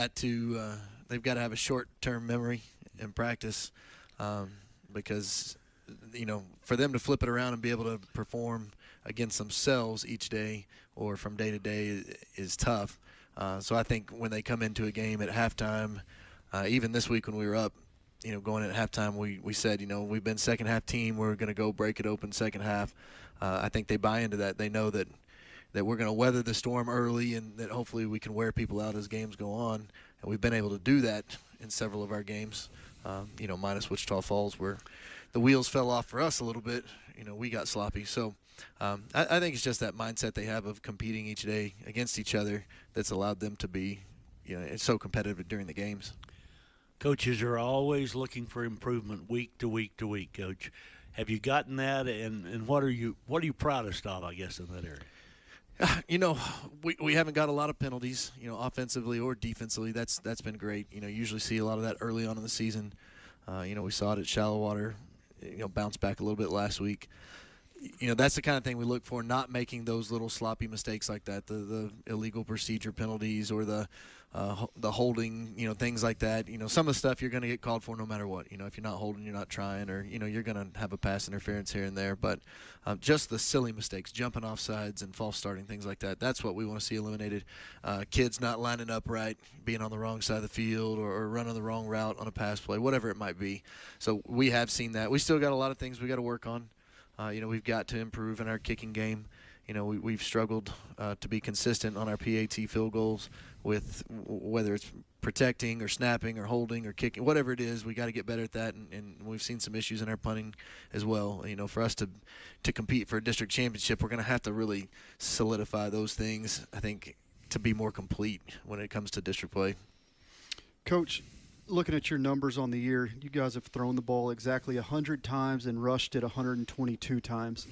They've got to have a short-term memory in practice, because for them to flip it around and be able to perform against themselves each day or from day to day is tough. So I think when they come into a game at halftime, even this week when we were up, going at halftime, we said, we've been second half team. We're going to go break it open second half. I think they buy into that. They know that we're going to weather the storm early and that hopefully we can wear people out as games go on. And we've been able to do that in several of our games, minus Wichita Falls, where the wheels fell off for us a little bit. We got sloppy. So I think it's just that mindset they have of competing each day against each other that's allowed them to be, it's so competitive during the games. Coaches are always looking for improvement week to week to week, Coach. Have you gotten that, and what are you proudest of, I guess, in that area? We haven't got a lot of penalties, offensively or defensively. That's been great. Usually see a lot of that early on in the season. We saw it at Shallow Water, bounce back a little bit last week. That's the kind of thing we look for, not making those little sloppy mistakes like that, the illegal procedure penalties or the holding, things like that. Some of the stuff you're going to get called for no matter what. If you're not holding, you're not trying, or, you're going to have a pass interference here and there. But just the silly mistakes, jumping off sides and false starting, things like that, that's what we want to see eliminated. Kids not lining up right, being on the wrong side of the field or running the wrong route on a pass play, whatever it might be. So we have seen that. We still got a lot of things we got to work on. We've got to improve in our kicking game. We've struggled to be consistent on our PAT field goals with whether it's protecting or snapping or holding or kicking, whatever it is. We got to get better at that, and we've seen some issues in our punting as well. For us to compete for a district championship, we're going to have to really solidify those things, I think, to be more complete when it comes to district play. Coach, looking at your numbers on the year, you guys have thrown the ball exactly 100 times and rushed it 122 times.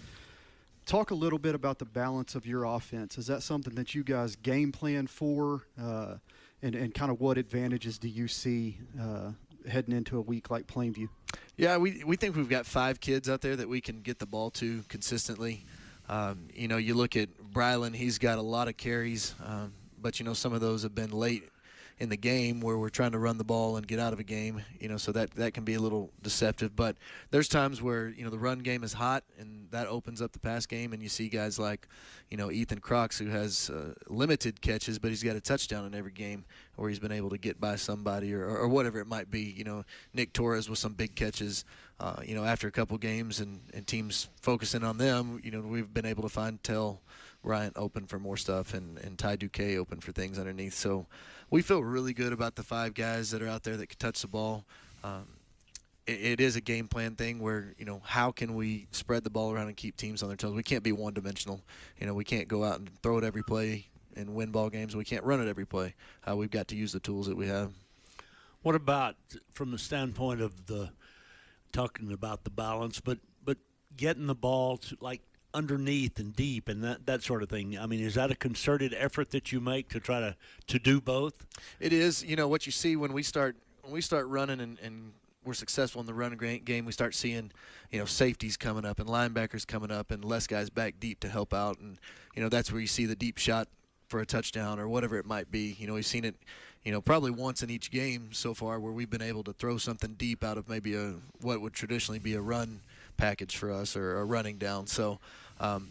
Talk a little bit about the balance of your offense. Is that something that you guys game plan for, and kind of what advantages do you see heading into a week like Plainview? Yeah, we think we've got 5 kids out there that we can get the ball to consistently. You look at Brylan, he's got a lot of carries, but some of those have been late in the game where we're trying to run the ball and get out of a game, so that can be a little deceptive. But there's times where, the run game is hot and that opens up the pass game, and you see guys like, Ethan Crocs, who has limited catches, but he's got a touchdown in every game where he's been able to get by somebody or whatever it might be. Nick Torres with some big catches, after a couple games and teams focusing on them, we've been able to find Tell Bryant open for more stuff and Ty Duque open for things underneath. So we feel really good about the 5 guys that are out there that can touch the ball. It is a game plan thing where, how can we spread the ball around and keep teams on their toes? We can't be one-dimensional. We can't go out and throw it every play and win ball games. We can't run it every play. We've got to use the tools that we have. What about from the standpoint of talking about the balance, but getting the ball to, like, underneath and deep and that sort of thing? I mean, is that a concerted effort that you make to try to do both? It is. What you see when we start running and we're successful in the run game, we start seeing, safeties coming up and linebackers coming up and less guys back deep to help out. And, that's where you see the deep shot for a touchdown or whatever it might be. We've seen it, probably once in each game so far where we've been able to throw something deep out of maybe what would traditionally be a run package for us or a running down. So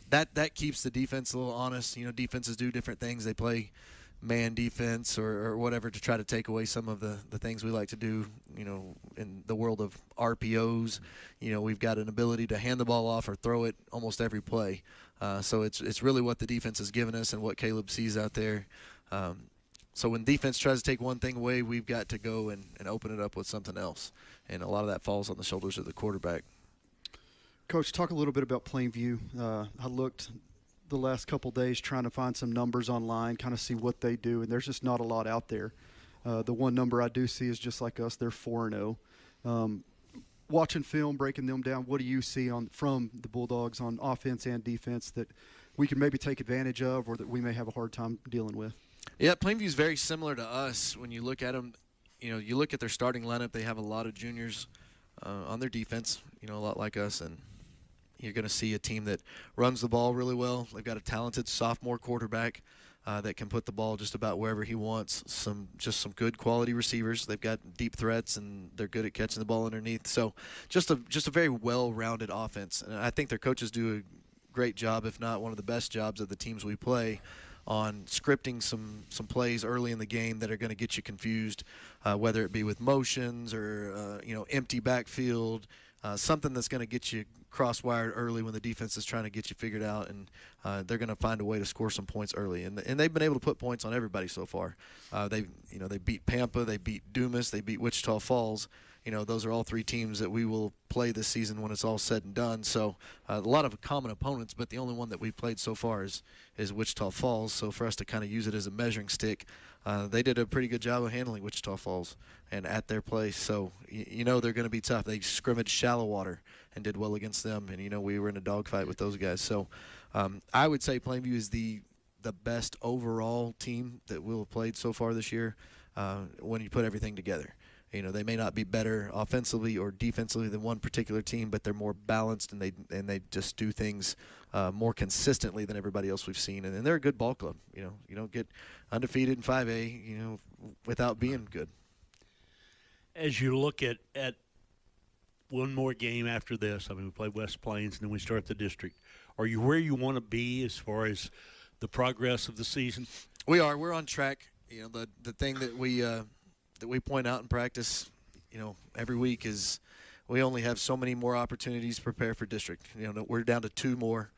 that keeps the defense a little honest. Defenses do different things. They play man defense or whatever to try to take away some of the things we like to do, in the world of RPOs. We've got an ability to hand the ball off or throw it almost every play. So it's really what the defense has given us and what Caleb sees out there. So when defense tries to take one thing away, we've got to go and open it up with something else. And a lot of that falls on the shoulders of the quarterback. Coach, talk a little bit about Plainview. I looked the last couple days trying to find some numbers online, kind of see what they do, and there's just not a lot out there. The one number I do see is just like us, they're 4-0. Watching film, breaking them down, what do you see from the Bulldogs on offense and defense that we can maybe take advantage of or that we may have a hard time dealing with? Yeah, Plainview's very similar to us. When you look at them, you look at their starting lineup, they have a lot of juniors on their defense, a lot like us, and you're going to see a team that runs the ball really well. They've got a talented sophomore quarterback that can put the ball just about wherever he wants. Just some good quality receivers. They've got deep threats, and they're good at catching the ball underneath. So just a very well-rounded offense. And I think their coaches do a great job, if not one of the best jobs of the teams we play, on scripting some plays early in the game that are going to get you confused, whether it be with motions or empty backfield, something that's going to get you cross-wired early when the defense is trying to get you figured out, and they're going to find a way to score some points early. And they've been able to put points on everybody so far. They beat Pampa, they beat Dumas, they beat Wichita Falls. Those are all three teams that we will play this season when it's all said and done. So a lot of common opponents, but the only one that we've played so far is Wichita Falls. So for us to kind of use it as a measuring stick, they did a pretty good job of handling Wichita Falls and at their place. So they're going to be tough. They scrimmaged shallow water and did well against them, and we were in a dogfight with those guys. So I would say Plainview is the best overall team that we'll have played so far this year when you put everything together. They may not be better offensively or defensively than one particular team, but they're more balanced, and they just do things more consistently than everybody else we've seen. And they're a good ball club. You don't get undefeated in 5A, without being good. As you look at one more game after this, we play West Plains and then we start the district. Are you where you want to be as far as the progress of the season? We are. We're on track. The thing that we point out in practice, every week is we only have so many more opportunities to prepare for district. We're down to 2 more,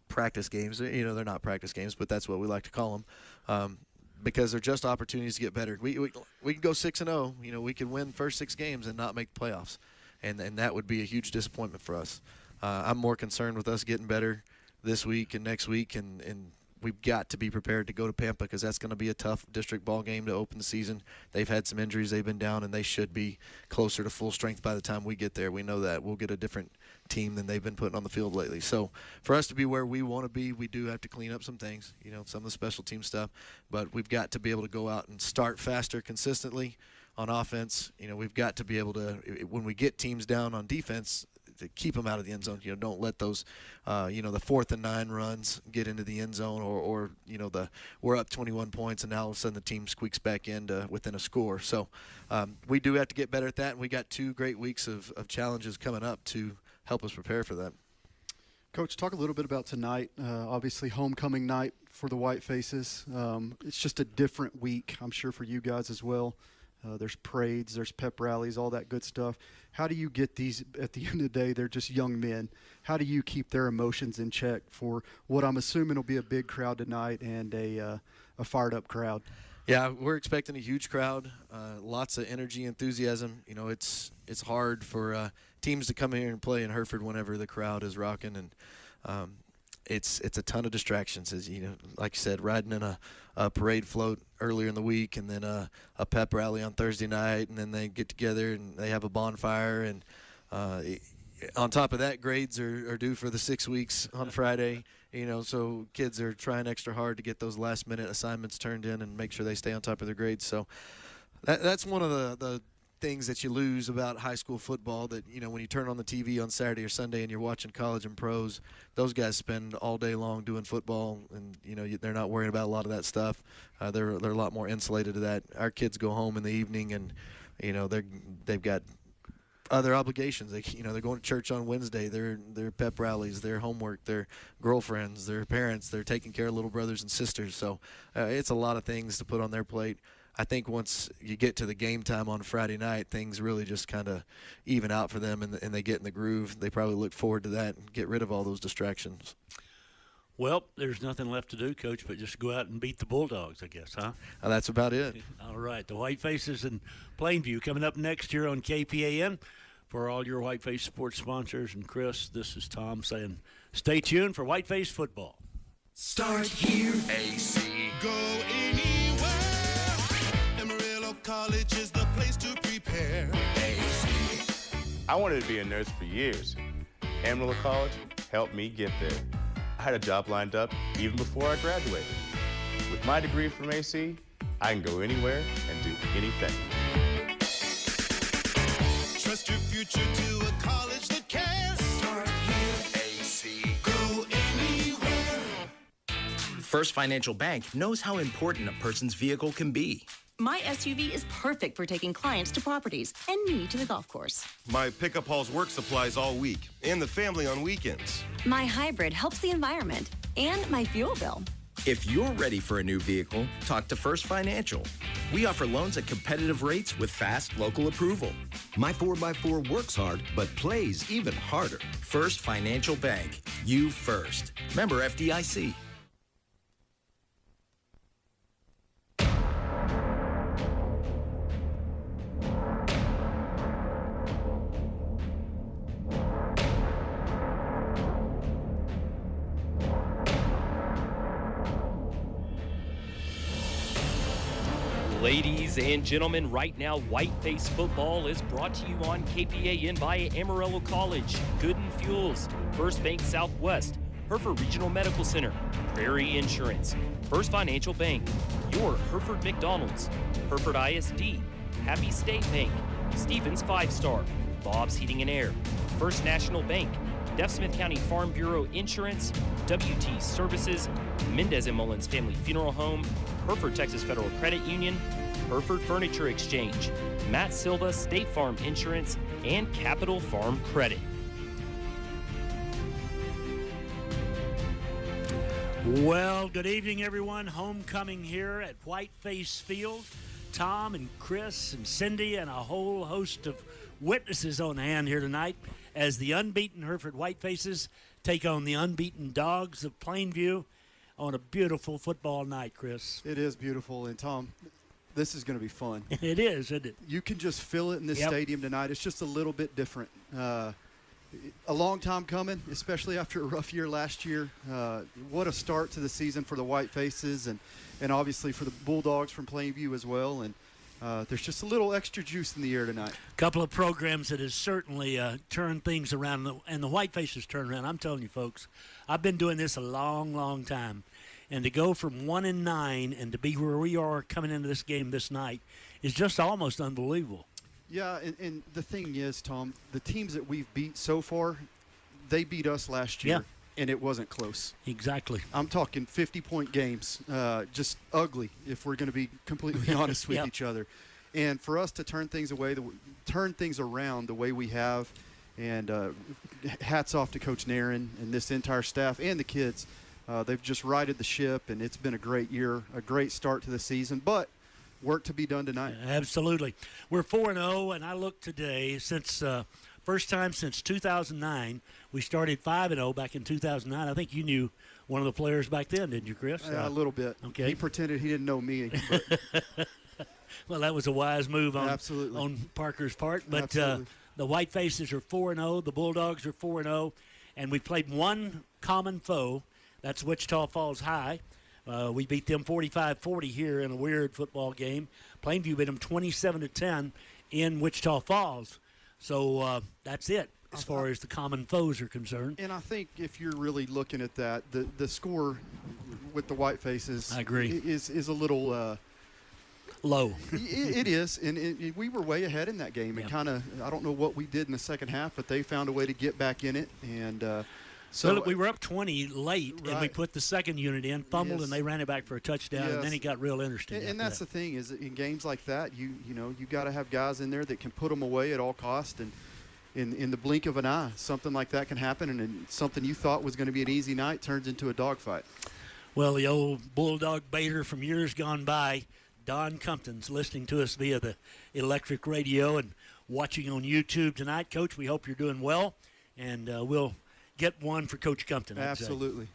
practice games. They're not practice games, but that's what we like to call them, because they're just opportunities to get better. We can go 6-0. We could win first 6 games and not make the playoffs, and that would be a huge disappointment for us. I'm more concerned with us getting better this week and next week, and we've got to be prepared to go to Pampa because that's going to be a tough district ball game to open the season. They've had some injuries. They've been down, and they should be closer to full strength by the time we get there. We know that. We'll get a different team than they've been putting on the field lately. So for us to be where we want to be, we do have to clean up some things, some of the special team stuff. But we've got to be able to go out and start faster consistently on offense. We've got to be able to, when we get teams down on defense, to keep them out of the end zone. Don't let those, the 4th and 9 runs get into the end zone, or we're up 21 points and now all of a sudden the team squeaks back into within a score. So we do have to get better at that, and we got 2 great weeks of challenges coming up to help us prepare for that. Coach, talk a little bit about tonight. Obviously, homecoming night for the Whitefaces. It's just a different week, I'm sure, for you guys as well. There's parades, there's pep rallies, all that good stuff. How do you get these, at the end of the day, they're just young men. How do you keep their emotions in check for what I'm assuming will be a big crowd tonight and a fired-up crowd? Yeah, we're expecting a huge crowd, lots of energy, enthusiasm. It's hard for teams to come here and play in Hereford whenever the crowd is rocking, and it's a ton of distractions, as like you said, riding in a parade float earlier in the week, and then a pep rally on Thursday night, and then they get together and they have a bonfire, and on top of that, grades are due for the 6 weeks on Friday. So kids are trying extra hard to get those last-minute assignments turned in and make sure they stay on top of their grades. So that's one of the things that you lose about high school football, that when you turn on the TV on Saturday or Sunday and you're watching college and pros, those guys spend all day long doing football, and they're not worrying about a lot of that stuff. They're a lot more insulated to that. Our kids go home in the evening, and they've got other obligations. They're going to church on Wednesday, their pep rallies, their homework, their girlfriends, their parents, they're taking care of little brothers and sisters. So it's a lot of things to put on their plate. I think once you get to the game time on Friday night, things really just kind of even out for them, and they get in the groove. They probably look forward to that and get rid of all those distractions. Well, there's nothing left to do, Coach, but just go out and beat the Bulldogs, I guess, huh? That's about it. All right, the Whitefaces in Plainview coming up next year on KPAN. For all your Whiteface sports sponsors, and Chris, this is Tom saying stay tuned for Whiteface football. Start here, AC. Go anywhere. Amarillo College is the place to prepare. AC. I wanted to be a nurse for years. Amarillo College helped me get there. I had a job lined up even before I graduated. With my degree from AC, I can go anywhere and do anything. Trust your future to a college that cares. Start here, AC. Go anywhere. First Financial Bank knows how important a person's vehicle can be. My SUV is perfect for taking clients to properties and me to the golf course. My pickup hauls work supplies all week and the family on weekends. My hybrid helps the environment and my fuel bill. If you're ready for a new vehicle, talk to First Financial. We offer loans at competitive rates with fast local approval. My 4x4 works hard, but plays even harder. First Financial Bank. You first. Member FDIC. Ladies and gentlemen, right now, Whiteface football is brought to you on KPAN by Amarillo College, Gooden Fuels, First Bank Southwest, Hereford Regional Medical Center, Prairie Insurance, First Financial Bank, your Hereford McDonald's, Hereford ISD, Happy State Bank, Stevens 5-Star, Bob's Heating and Air, First National Bank, Deaf Smith County Farm Bureau Insurance, WT Services, Mendez and Mullins Family Funeral Home, Hereford Texas Federal Credit Union, Hereford Furniture Exchange, Matt Silva State Farm Insurance, and Capital Farm Credit. Well, good evening, everyone. Homecoming here at Whiteface Field. Tom and Chris and Cindy and a whole host of witnesses on hand here tonight as the unbeaten Hereford Whitefaces take on the unbeaten Dogs of Plainview on a beautiful football night, Chris. It is beautiful. And, Tom, this is going to be fun. It is, isn't it? You can just feel it in this stadium tonight. It's just a little bit different. A long time coming, especially after a rough year last year. What a start to the season for the Whitefaces and obviously for the Bulldogs from Plainview as well. And there's just a little extra juice in the air tonight. A couple of programs that has certainly turned things around, and the Whitefaces turned around. I'm telling you, folks, I've been doing this a long, long time. And to go from 1-9 and to be where we are coming into this game this night is just almost unbelievable. Yeah, and the thing is, Tom, the teams that we've beat so far, they beat us last year, and it wasn't close. Exactly. I'm talking 50-point games, just ugly if we're going to be completely honest with each other. And for us to turn things around the way we have, and hats off to Coach Nairn and this entire staff and the kids. They've just righted the ship, and it's been a great year, a great start to the season, but work to be done tonight. Absolutely. We're 4-0, and I looked today since first time since 2009. We started 5-0 back in 2009. I think you knew one of the players back then, didn't you, Chris? A little bit. Okay. He pretended he didn't know me. But well, that was a wise move on Parker's part. But the Whitefaces are 4-0. The Bulldogs are 4-0. And we played one common foe. That's Wichita Falls High. We beat them 45-40 here in a weird football game. Plainview beat them 27-10 in Wichita Falls. So that's it as far as the common foes are concerned. And I think if you're really looking at that, the score with the Whitefaces I agree. is a little low. It is, and we were way ahead in that game. And kind of, I don't know what we did in the second half, but they found a way to get back in it. And so we were up 20 late, and we put the second unit in, fumbled, and they ran it back for a touchdown, and then it got real interesting. And that's the thing is, in games like that, you got to have guys in there that can put them away at all costs, and in the blink of an eye, something like that can happen, and something you thought was going to be an easy night turns into a dogfight. Well, the old Bulldog baiter from years gone by, Don Compton's listening to us via the electric radio and watching on YouTube tonight. Coach, we hope you're doing well, and we'll get one for Coach Compton. Absolutely.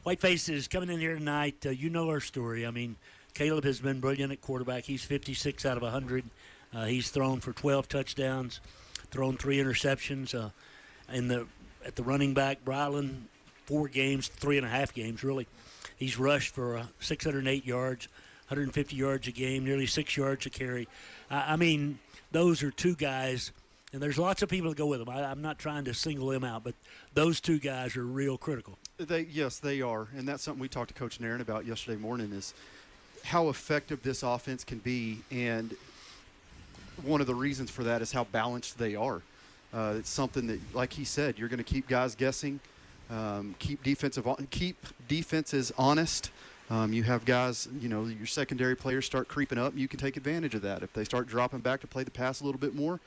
Whiteface is coming in here tonight. You know our story. I mean, Caleb has been brilliant at quarterback. He's 56 out of 100. He's thrown for 12 touchdowns, thrown 3 interceptions. At the running back, Brylan, 4 games, 3.5 games, really. He's rushed for 608 yards, 150 yards a game, nearly 6 yards a carry. I mean, those are 2 guys. And there's lots of people that go with them. I'm not trying to single them out, but those 2 guys are real critical. Yes, they are. And that's something we talked to Coach Nairn about yesterday morning is how effective this offense can be. And one of the reasons for that is how balanced they are. It's something that, like he said, you're going to keep guys guessing, keep defenses honest, You have guys, your secondary players start creeping up. You can take advantage of that. If they start dropping back to play the pass a little bit more,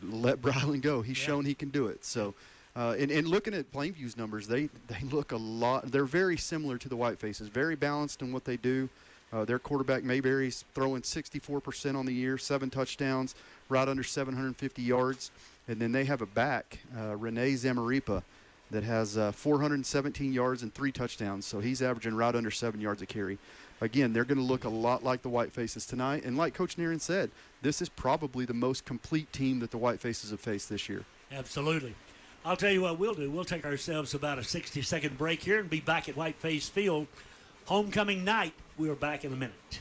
let Brylan go. He's shown he can do it. So, and looking at Plainview's numbers, they look a lot. They're very similar to the Whitefaces, very balanced in what they do. Their quarterback, Mayberry's throwing 64% on the year, 7 touchdowns, right under 750 yards. And then they have a back, Renee Zamaripa, that has 417 yards and 3 touchdowns. So he's averaging right under 7 yards a carry. Again, they're going to look a lot like the Whitefaces tonight. And like Coach Nerin said, this is probably the most complete team that the Whitefaces have faced this year. Absolutely. I'll tell you what we'll do. We'll take ourselves about a 60-second break here and be back at Whiteface Field. Homecoming night. We're back in a minute.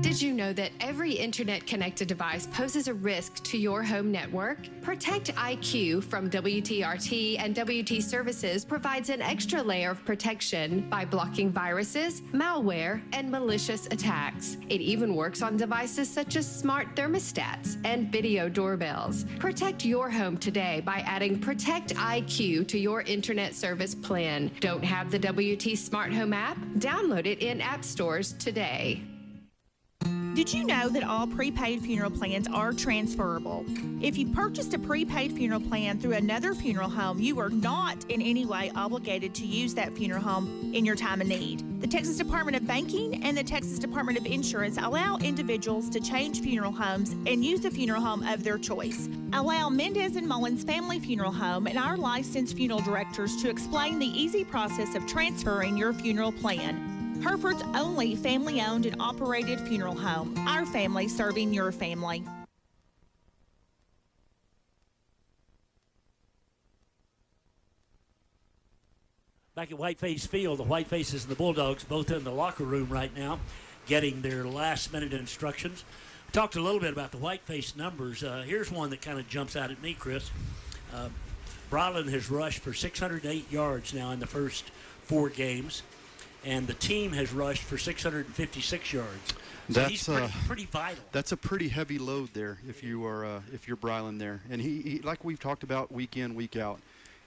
Did you know that every internet-connected device poses a risk to your home network? Protect IQ from WTRT and WT Services provides an extra layer of protection by blocking viruses, malware, and malicious attacks. It even works on devices such as smart thermostats and video doorbells. Protect your home today by adding Protect IQ to your internet service plan. Don't have the WT Smart Home app? Download it in app stores today. Did you know that all prepaid funeral plans are transferable? If you purchased a prepaid funeral plan through another funeral home, you are not in any way obligated to use that funeral home in your time of need. The Texas Department of Banking and the Texas Department of Insurance allow individuals to change funeral homes and use a funeral home of their choice. Allow Mendez and Mullins Family Funeral Home and our licensed funeral directors to explain the easy process of transferring your funeral plan. Hereford's only family-owned and operated funeral home. Our family serving your family. Back at Whiteface Field, the Whitefaces and the Bulldogs both in the locker room right now, getting their last-minute instructions. We talked a little bit about the Whiteface numbers. Here's one that kind of jumps out at me, Chris. Brylan has rushed for 608 yards now in the first 4 games. And the team has rushed for 656 yards. So he's pretty vital. That's a pretty heavy load there if you're Brylan there. And he like we've talked about week in, week out,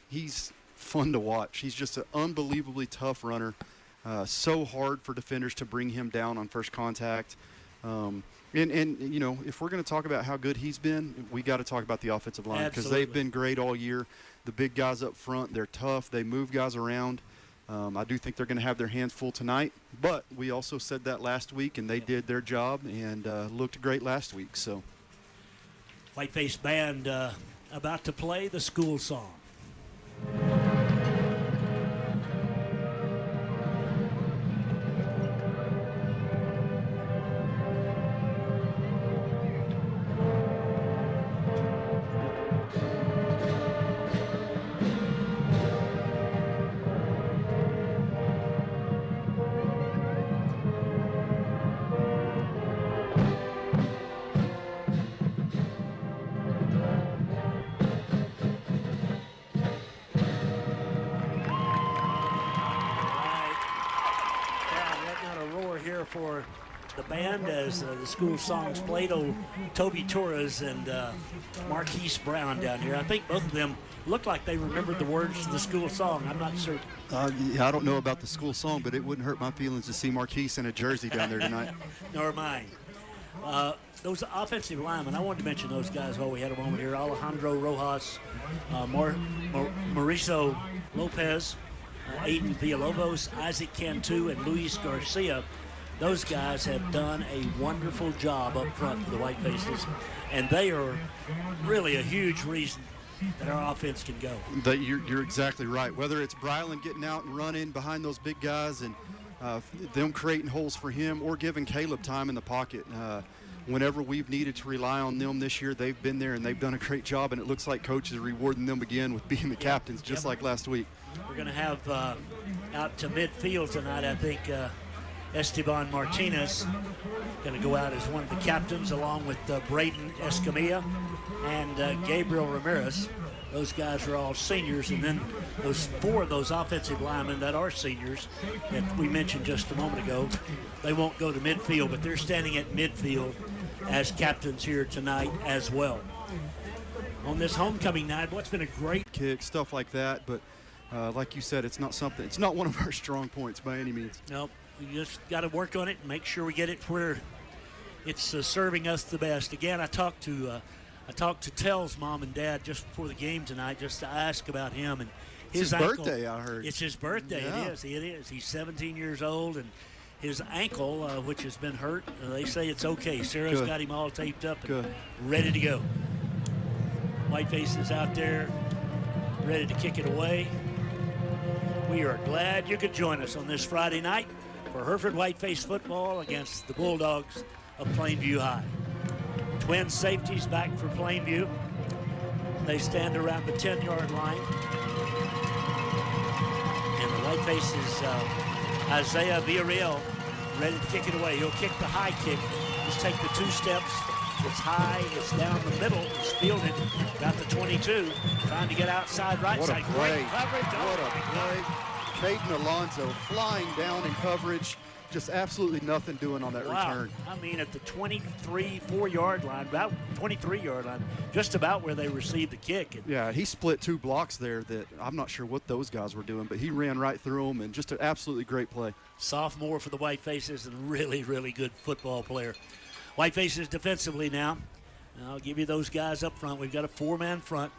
he's fun to watch. He's just an unbelievably tough runner. So hard for defenders to bring him down on first contact. And if we're going to talk about how good he's been, we got to talk about the offensive line because they've been great all year. The big guys up front, they're tough. They move guys around. I do think they're going to have their hands full tonight, but we also said that last week, and they did their job and looked great last week. So, Whiteface Band about to play the school song. For the band as the school songs played. Toby Torres and Marquise Brown down here. I think both of them looked like they remembered the words to the school song. I'm not certain. I don't know about the school song, but it wouldn't hurt my feelings to see Marquise in a jersey down there tonight. Nor mine. Those offensive linemen, I wanted to mention those guys while we had a moment here. Alejandro Rojas, Mauricio Lopez, Aiden Villalobos, Isaac Cantu, and Luis Garcia. Those guys have done a wonderful job up front for the Whitefaces, and they are really a huge reason that our offense can go. You're exactly right. Whether it's Brylan getting out and running behind those big guys and them creating holes for him or giving Caleb time in the pocket. Whenever we've needed to rely on them this year, they've been there and they've done a great job, and it looks like Coach is rewarding them again with being the captains just like last week. We're going to have out to midfield tonight, I think, Esteban Martinez going to go out as one of the captains along with Braden Escamilla and Gabriel Ramirez. Those guys are all seniors, and then those 4 of those offensive linemen that are seniors that we mentioned just a moment ago, they won't go to midfield, but they're standing at midfield as captains here tonight as well. On this homecoming night, what's been a great kick, stuff like that, but like you said, it's not one of our strong points by any means. Nope. We just got to work on it and make sure we get it where it's serving us the best. Again, I talked to Tell's mom and dad just before the game tonight, just to ask about him and his ankle. Birthday. I heard it's his birthday. Yeah. It is. He's 17 years old, and his ankle, which has been hurt, they say it's okay. Sarah's got him all taped up and ready to go. Whiteface is out there, ready to kick it away. We are glad you could join us on this Friday night for Hereford Whiteface football against the Bulldogs of Plainview High. Twin safeties back for Plainview. They stand around the 10-yard line. And the Whiteface is Isaiah Villarreal, ready to kick it away. He'll kick the high kick. Just take the 2 steps. It's high, it's down the middle, it's fielded, got the 22, trying to get outside right side. Great coverage. What a play. Caden Alonzo flying down in coverage, just absolutely nothing doing on that return. I mean, at the 23-4-yard line, about 23-yard line, just about where they received the kick. And yeah, he split 2 blocks there that I'm not sure what those guys were doing, but he ran right through them, and just an absolutely great play. Sophomore for the Whitefaces and really, really good football player. Whitefaces defensively now. I'll give you those guys up front. We've got a 4-man front.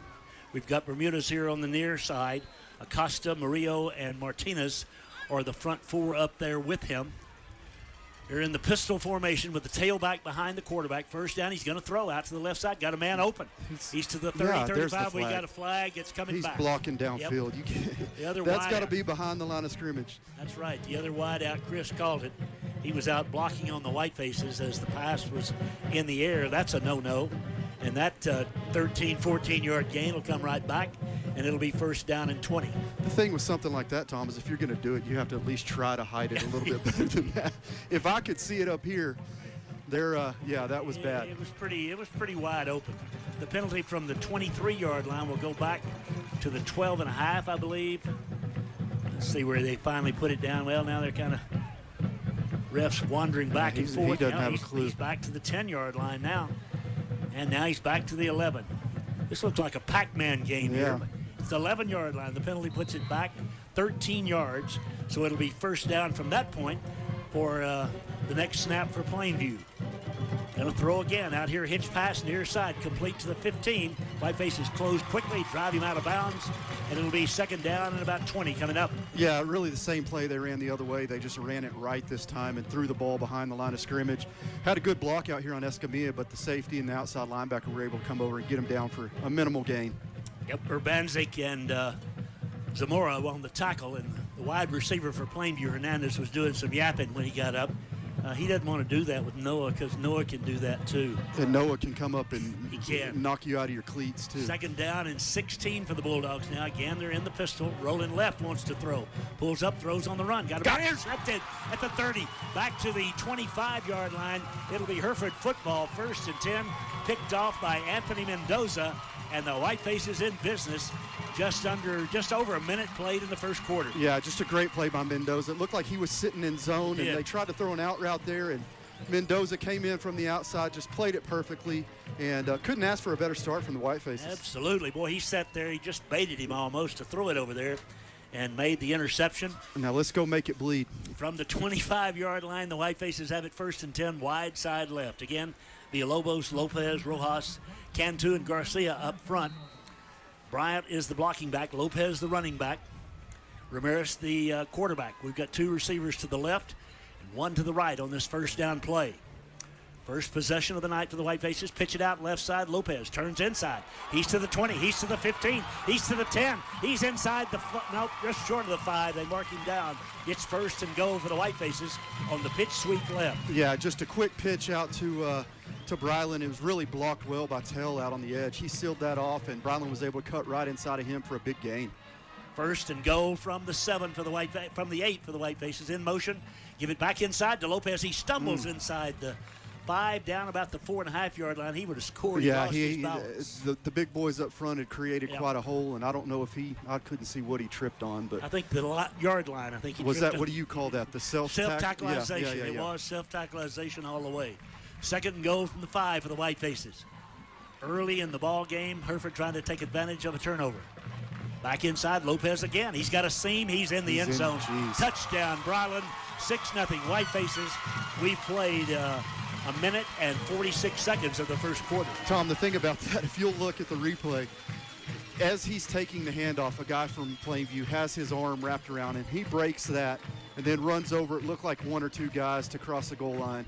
We've got Bermudez here on the near side. Acosta, Murillo, and Martinez are the front 4 up there with him. They're in the pistol formation with the tailback behind the quarterback. First down, he's going to throw out to the left side. Got a man open. He's to the 30, 35. We got a flag. It's coming back. He's blocking downfield. Yep. That's got to be behind the line of scrimmage. That's right. The other wide out, Chris called it. He was out blocking on the Whitefaces as the pass was in the air. That's a no-no. And that 13, 14-yard gain will come right back, and it'll be first down and 20. The thing with something like that, Tom, is if you're going to do it, you have to at least try to hide it a little bit better than that. If I could see it up here, that was bad. It was pretty wide open. The penalty from the 23-yard line will go back to the 12.5, I believe. Let's see where they finally put it down. Well, now they're kind of refs wandering back and forth. He doesn't have a clue. He's back to the 10-yard line now. And now he's back to the 11. This looks like a Pac-Man game here. But it's the 11-yard line. The penalty puts it back 13 yards. So it'll be first down from that point for the next snap for Plainview. Gonna throw again out here, hitch pass near side, complete to the 15. Whiteface is closed quickly, drive him out of bounds, and it'll be second down and about 20 coming up. Yeah, really the same play they ran the other way. They just ran it right this time and threw the ball behind the line of scrimmage. Had a good block out here on Escamilla, but the safety and the outside linebacker were able to come over and get him down for a minimal gain. Yep, Urbanzik and Zamora on the tackle, and the wide receiver for Plainview, Hernandez, was doing some yapping when he got up. He doesn't want to do that with Noah because Noah can do that too. And Noah can come up and knock you out of your cleats too. Second down and 16 for the Bulldogs now. Again, they're in the pistol. Rolling left, wants to throw. Pulls up, throws on the run. Got intercepted at the 30. Back to the 25-yard line. It'll be Hereford football, first and 10. Picked off by Anthony Mendoza. And the Whiteface is in business. Just over a minute played in the first quarter. Yeah, just a great play by Mendoza. It looked like he was sitting in zone, and they tried to throw an out route there, and Mendoza came in from the outside, just played it perfectly, and couldn't ask for a better start from the Whitefaces. Absolutely. Boy, he sat there. He just baited him almost to throw it over there and made the interception. Now let's go make it bleed. From the 25-yard line, the Whitefaces have it first and 10, wide side left. Again, Villalobos, Lopez, Rojas, Cantu, and Garcia up front. Bryant is the blocking back. Lopez the running back. Ramirez the quarterback. We've got 2 receivers to the left and 1 to the right on this first down play. First possession of the night for the Whitefaces. Pitch it out left side. Lopez turns inside. He's to the 20. He's to the 15. He's to the 10. He's inside the just short of the 5. They mark him down. It's first and goal for the Whitefaces on the pitch sweep left. Yeah, just a quick pitch out to Brylan. It was really blocked well by Tell out on the edge. He sealed that off, and Brylan was able to cut right inside of him for a big gain. First and goal from the 7 for the from the 8 for the Whitefaces in motion. Give it back inside to Lopez. He stumbles inside the 5, down about the 4.5-yard line. He would have scored. Yeah, the big boys up front had created quite a hole, and I don't know if I couldn't see what he tripped on, but I think the yard line. I think he was that. What do you call that? The self-tackleization. Yeah. It was self-tackleization all the way. Second and goal from the 5 for the Whitefaces. Early in the ball game, Hereford trying to take advantage of a turnover. Back inside, Lopez again. He's got a seam. He's in the end zone. Touchdown, Bryland. 6-0 Whitefaces. We played a minute and 46 seconds of the first quarter. Tom, the thing about that, if you'll look at the replay, as he's taking the handoff, a guy from Plainview has his arm wrapped around him. He breaks that and then runs over. It looked like one or two guys to cross the goal line.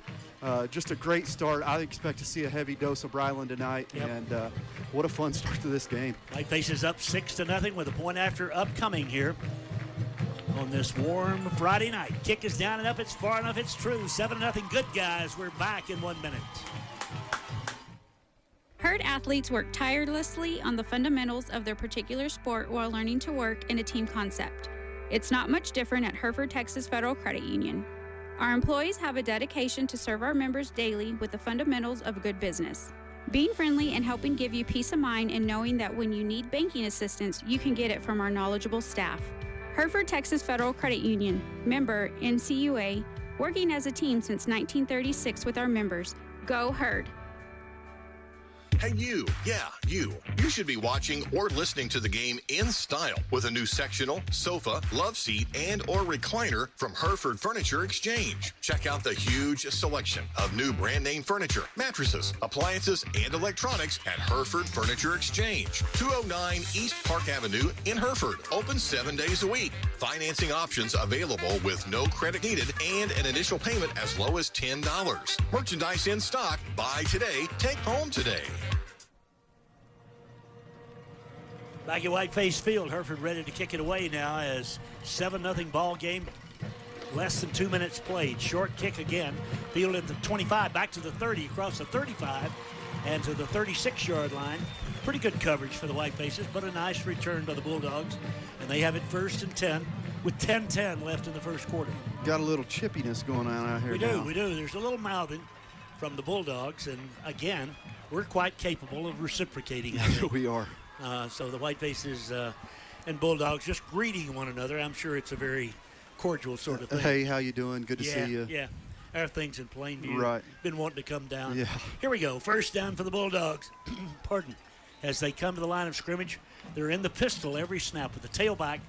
Just a great start. I expect to see a heavy dose of Bryland tonight, and what a fun start to this game. Whitefaces up 6-0 with a point after upcoming here on this warm Friday night. Kick is down and up. It's far enough. It's true. 7-0. Good guys. We're back in 1 minute. Herd athletes work tirelessly on the fundamentals of their particular sport while learning to work in a team concept. It's not much different at Hereford, Texas Federal Credit Union. Our employees have a dedication to serve our members daily with the fundamentals of good business. Being friendly and helping give you peace of mind and knowing that when you need banking assistance, you can get it from our knowledgeable staff. Hereford, Texas Federal Credit Union, member NCUA, working as a team since 1936 with our members. Go Herd! Hey, you. Yeah, you. You should be watching or listening to the game in style with a new sectional, sofa, love seat, and or recliner from Hereford Furniture Exchange. Check out the huge selection of new brand name furniture, mattresses, appliances, and electronics at Hereford Furniture Exchange. 209 East Park Avenue in Hereford. Open 7 days a week. Financing options available with no credit needed and an initial payment as low as $10. Merchandise in stock. Buy today. Take home today. Back at Whiteface Field, Hereford ready to kick it away now as 7-0 ball game. Less than 2 minutes played. Short kick again. Field at the 25, back to the 30, across the 35, and to the 36-yard line. Pretty good coverage for the Whitefaces, but a nice return by the Bulldogs. And they have it 1st and 10 with 10-10 left in the first quarter. Got a little chippiness going on out here We now. do. There's a little mouthing from the Bulldogs, and again, we're quite capable of reciprocating. We are. So the Whitefaces and Bulldogs just greeting one another. I'm sure it's a very cordial sort of thing. Hey, how you doing? Good to see you. Yeah, everything's in Plainview. Right. Been wanting to come down. Yeah. Here we go. First down for the Bulldogs. Pardon. As they come to the line of scrimmage, they're in the pistol every snap with the tailback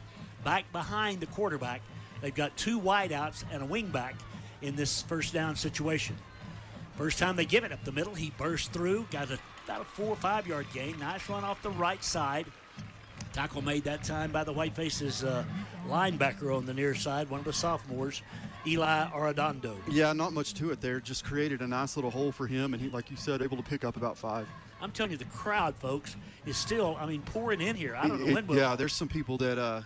back behind the quarterback. They've got two wideouts and a wingback in this first down situation. First time they give it up the middle, he burst through, got about a 4 or 5 yard gain. Nice run off the right side. Tackle made that time by the Whitefaces linebacker on the near side, one of the sophomores, Eli Arredondo. Yeah, not much to it there. Just created a nice little hole for him, and he, like you said, able to pick up about 5. I'm telling you, the crowd, folks, is still, pouring in here. I don't know when. Yeah, there's some people that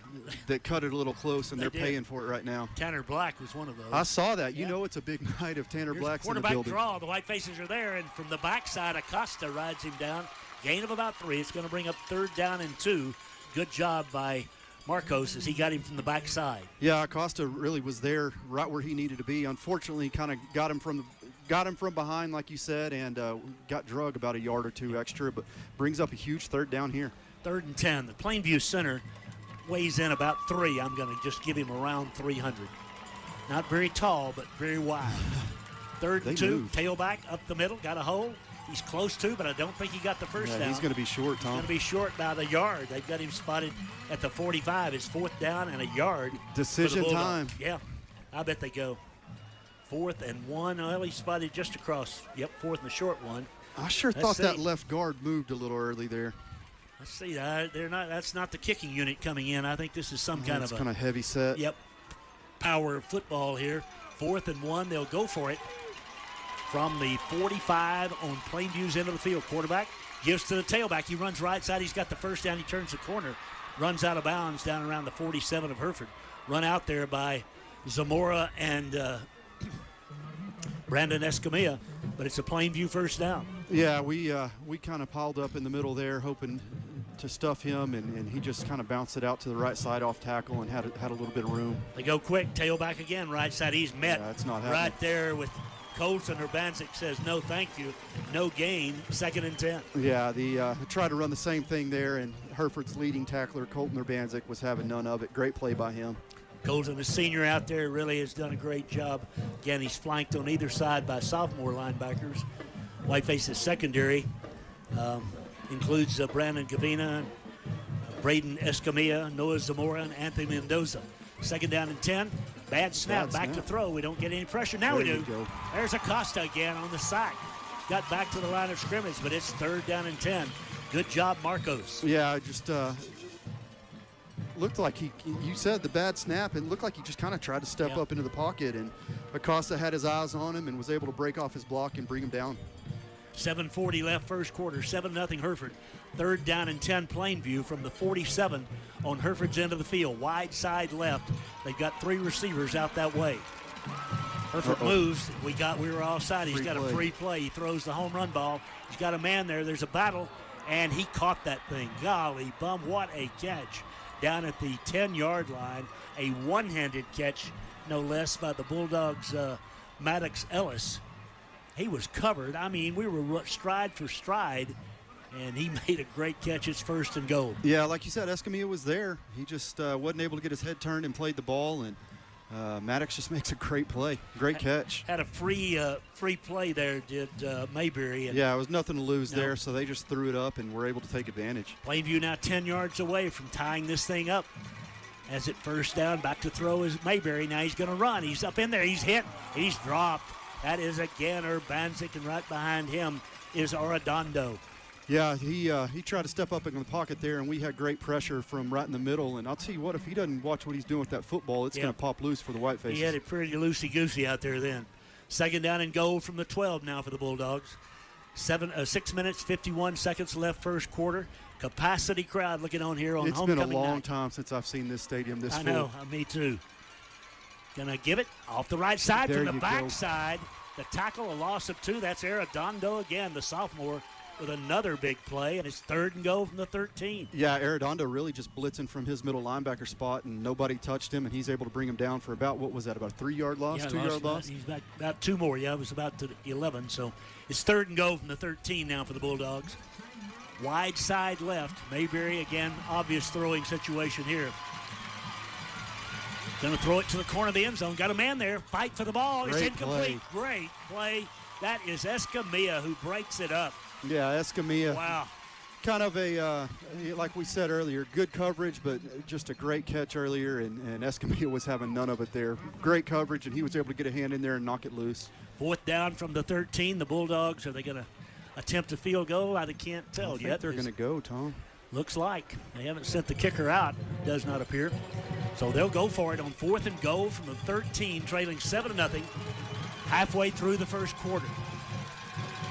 that cut it a little close, and they're did. paying for it right now. Tanner Black was one of those. I saw that. You know it's a big night if Tanner Black's in the building. Quarterback draw. The Whitefaces are there, and from the backside, Acosta rides him down. Gain of about 3. It's going to bring up 3rd down and 2. Good job by Marcos as he got him from the backside. Yeah, Acosta really was there right where he needed to be. Unfortunately, kind of got him from behind, like you said, and got drug about a yard or 2 extra, but brings up a huge 3rd down here. 3rd and 10. The Plainview center weighs in about 3. I'm going to just give him around 300. Not very tall, but very wide. 3rd and 2. Moved. Tailback up the middle. Got a hole. He's close to, but I don't think he got the first down. He's going to be short, Tom. He's going to be short by the yard. They've got him spotted at the 45. It's 4th down and a yard. Decision time. Yeah, I bet they go. 4th and 1. Well, he spotted just across. Yep, 4th and the short one. I sure thought that left guard moved a little early there. Let's see. They're not. That's not the kicking unit coming in. I think this is some kind of kind of heavy set. Yep. Power football here. 4th and 1. They'll go for it from the 45 on Plainview's end of the field. Quarterback gives to the tailback. He runs right side. He's got the first down. He turns the corner. Runs out of bounds down around the 47 of Hereford. Run out there by Zamora and Brandon Escamilla, but it's a Plainview first down. Yeah, we kind of piled up in the middle there, hoping to stuff him, and he just kind of bounced it out to the right side off tackle and had a little bit of room. They go quick, tailback again, right side. He's met it's not happening. Right there with Colson. Urbanczyk says no thank you, no gain, 2nd and 10. Yeah, they tried to run the same thing there, and Hereford's leading tackler, Colton Urbanczyk, was having none of it. Great play by him. Colson, the senior out there, really has done a great job. Again, he's flanked on either side by sophomore linebackers. Whiteface's secondary includes Brandon Gavina, Braden Escamilla, Noah Zamora, and Anthony Mendoza. Second down and 10. Bad snap. Back to throw. We don't get any pressure. Now we do. There's Acosta again on the sack. Got back to the line of scrimmage, but it's third down and 10. Good job, Marcos. Yeah, just looked like you said the bad snap, and looked like he just kind of tried to step up into the pocket, and Acosta had his eyes on him and was able to break off his block and bring him down. 7:40 left first quarter, 7-0 Hereford. Third down and 10 Plainview from the 47 on Hereford's end of the field. Wide side left. They've got 3 receivers out that way. Hereford moves. We were offside. He's got a free play. He throws the home run ball. He's got a man there. There's a battle, and he caught that thing. Golly bum, what a catch. Down at the 10-yard line, a one-handed catch, no less, by the Bulldogs' Maddox Ellis. He was covered. I mean, we were stride for stride, and he made a great catch. It's first and goal. Yeah, like you said, Escamilla was there. He just wasn't able to get his head turned and played the ball, and Maddox just makes a great play. Great catch. Had a free play there, did Mayberry. Yeah, it was nothing to lose there, so they just threw it up and were able to take advantage. Plainview now 10 yards away from tying this thing up. As it first down, back to throw is Mayberry. Now he's going to run. He's up in there. He's hit. He's dropped. That is again Urbanzik, and right behind him is Arredondo. Yeah, he tried to step up in the pocket there, and we had great pressure from right in the middle. And I'll tell you what, if he doesn't watch what he's doing with that football, it's going to pop loose for the Whitefaces. He had it pretty loosey-goosey out there then. Second down and goal from the 12 now for the Bulldogs. 6 minutes, 51 seconds left first quarter. Capacity crowd looking on here on homecoming night. It's been a long time since I've seen this stadium this full. I know, me too. Gonna give it off the right side from the backside. The tackle, a loss of 2. That's Arredondo again, the sophomore, with another big play, and it's third and goal from the 13. Yeah, Arredondo really just blitzing from his middle linebacker spot, and nobody touched him, and he's able to bring him down for about, what was that, about a 3-yard loss, 2-yard loss? He's back about 2 more. Yeah, it was about to 11. So it's third and goal from the 13 now for the Bulldogs. Wide side left. Mayberry, again, obvious throwing situation here. Going to throw it to the corner of the end zone. Got a man there. Fight for the ball. It's incomplete. Great play. That is Escamilla who breaks it up. Yeah, Escamilla. Wow. Kind of a, like we said earlier, good coverage, but just a great catch earlier, and Escamilla was having none of it there. Great coverage, and he was able to get a hand in there and knock it loose. Fourth down from the 13. The Bulldogs, are they going to attempt a field goal? I can't tell yet. I think they're going to go, Tom. Looks like. They haven't sent the kicker out. Does not appear. So they'll go for it on fourth and goal from the 13, trailing 7-0, halfway through the first quarter.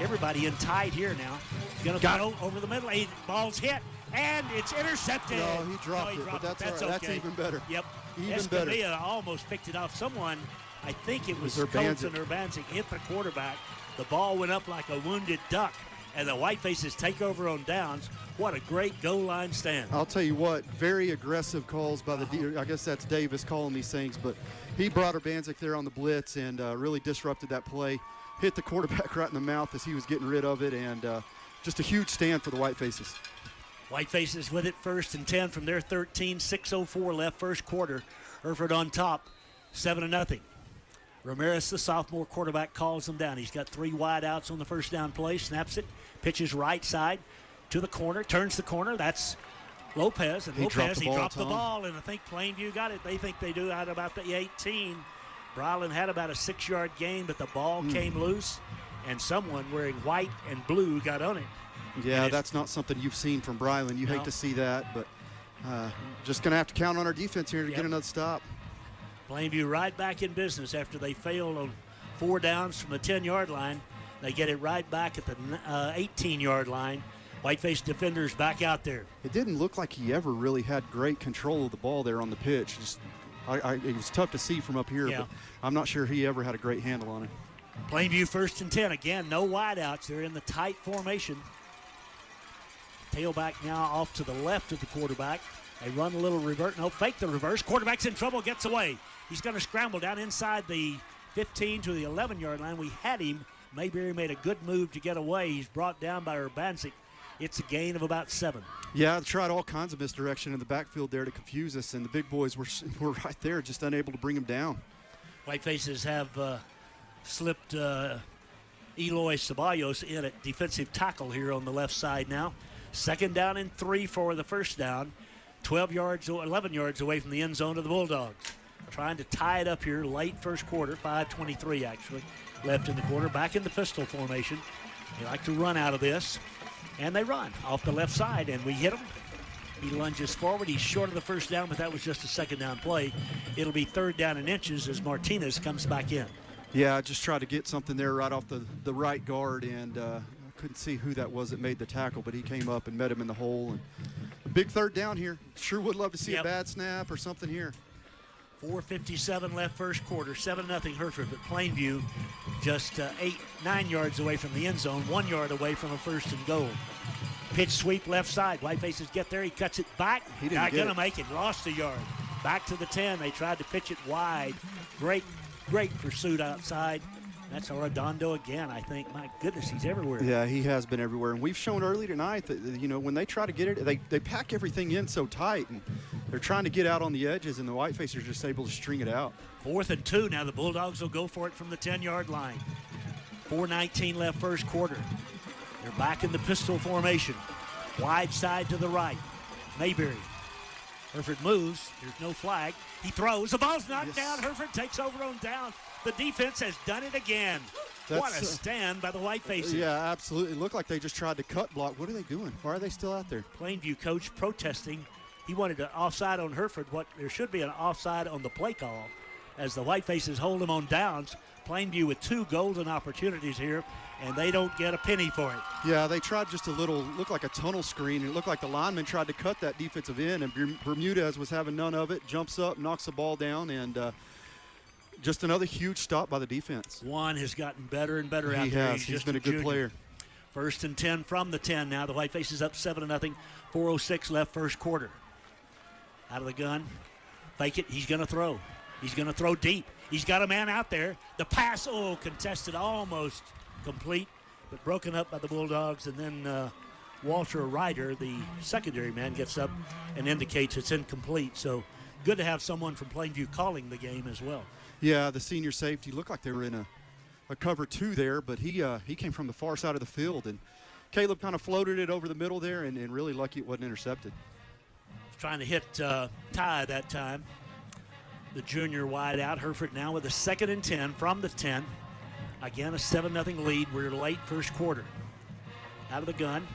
Everybody in tight here now. Going to throw over the middle. Ball's hit, and it's intercepted. No, he dropped it, but that's all right. Okay. That's even better. Yep. Even better. Escamilla almost picked it off. Someone, I think it was Colton Urbanzik, hit the quarterback. The ball went up like a wounded duck, and the Whitefaces take over on downs. What a great goal line stand. I'll tell you what, very aggressive calls by the, I guess that's Davis calling these things, but he brought Urbanzik there on the blitz and really disrupted that play. Hit the quarterback right in the mouth as he was getting rid of it, and just a huge stand for the Whitefaces. Whitefaces with it, first and 10 from their 13, 6:04 left first quarter. Hereford on top, 7-0. Ramirez, the sophomore quarterback, calls them down. He's got 3 wide outs on the first down play, snaps it, pitches right side to the corner, turns the corner. That's Lopez, and he dropped the ball, and I think Plainview got it. They think they do out about the 18. Brylan had about a 6-yard gain, but the ball came loose, and someone wearing white and blue got on it. Yeah, that's not something you've seen from Brylan. You hate to see that, but just going to have to count on our defense here to get another stop. Plainview right back in business after they failed on 4 downs from the 10-yard line. They get it right back at the 18-yard line. Whiteface defenders back out there. It didn't look like he ever really had great control of the ball there on the pitch. It was tough to see from up here, but I'm not sure he ever had a great handle on it. Plainview first and 10. Again, no wideouts. They're in the tight formation. Tailback now off to the left of the quarterback. They run a little revert. No, fake the reverse. Quarterback's in trouble, gets away. He's going to scramble down inside the 15 to the 11-yard line. We had him. Mayberry made a good move to get away. He's brought down by Urbanzik. It's a gain of about 7. Yeah, they tried all kinds of misdirection in the backfield there to confuse us, and the big boys were right there, just unable to bring him down. Whitefaces have slipped Eloy Ceballos in at defensive tackle here on the left side now. Second down and 3 for the first down. 11 yards away from the end zone of the Bulldogs. Trying to tie it up here late first quarter, 5:23 actually left in the quarter. Back in the pistol formation. They like to run out of this, and they run off the left side, and we hit him. He lunges forward. He's short of the first down, but that was just a second down play. It'll be third down and inches as Martinez comes back in. Yeah, I just tried to get something there right off the right guard, and I couldn't see who that was that made the tackle, but he came up and met him in the hole. And a big third down here. Sure would love to see a bad snap or something here. 4:57 left first quarter, 7-0 Hereford, but Plainview just 9 yards away from the end zone, 1 yard away from a first and goal. Pitch sweep left side. Whitefaces get there. He cuts it back. Not going to make it. Lost a yard. Back to the 10. They tried to pitch it wide. Great pursuit outside. That's Arredondo again, I think. My goodness, he's everywhere. Yeah, he has been everywhere. And we've shown early tonight that, when they try to get it, they pack everything in so tight. And they're trying to get out on the edges, and the Whitefacers are just able to string it out. 4th and 2. Now the Bulldogs will go for it from the 10-yard line. 4:19 left first quarter. They're back in the pistol formation. Wide side to the right. Mayberry. Hereford moves. There's no flag. He throws. The ball's knocked down. Hereford takes over on down. The defense has done it again. What a stand by the Whitefaces. Yeah, absolutely. It looked like they just tried to cut block. What are they doing? Why are they still out there? Plainview coach protesting. He wanted an offside on Hereford. There should be an offside on the play call as the Whitefaces hold them on downs. Plainview with 2 golden opportunities here, and they don't get a penny for it. Yeah, they tried just a little, looked like a tunnel screen. It looked like the lineman tried to cut that defensive end, and Bermudez was having none of it, jumps up, knocks the ball down, and just another huge stop by the defense. Juan has gotten better and better out there. He's been a good player. 1st and 10 from the 10 now. The Whitefaces up 7-0, 4:06 left first quarter. Out of the gun, fake it, he's going to throw. He's going to throw deep. He's got a man out there. The pass, contested, almost complete, but broken up by the Bulldogs. And then Walter Ryder, the secondary man, gets up and indicates it's incomplete. So good to have someone from Plainview calling the game as well. Yeah, the senior safety looked like they were in a cover 2 there, but he came from the far side of the field. And Caleb kind of floated it over the middle there, and really lucky it wasn't intercepted. Trying to hit Ty that time. The junior wide out. Hereford now with a 2nd and 10 from the 10. Again, a 7-0 lead. We're late first quarter. Out of the gun.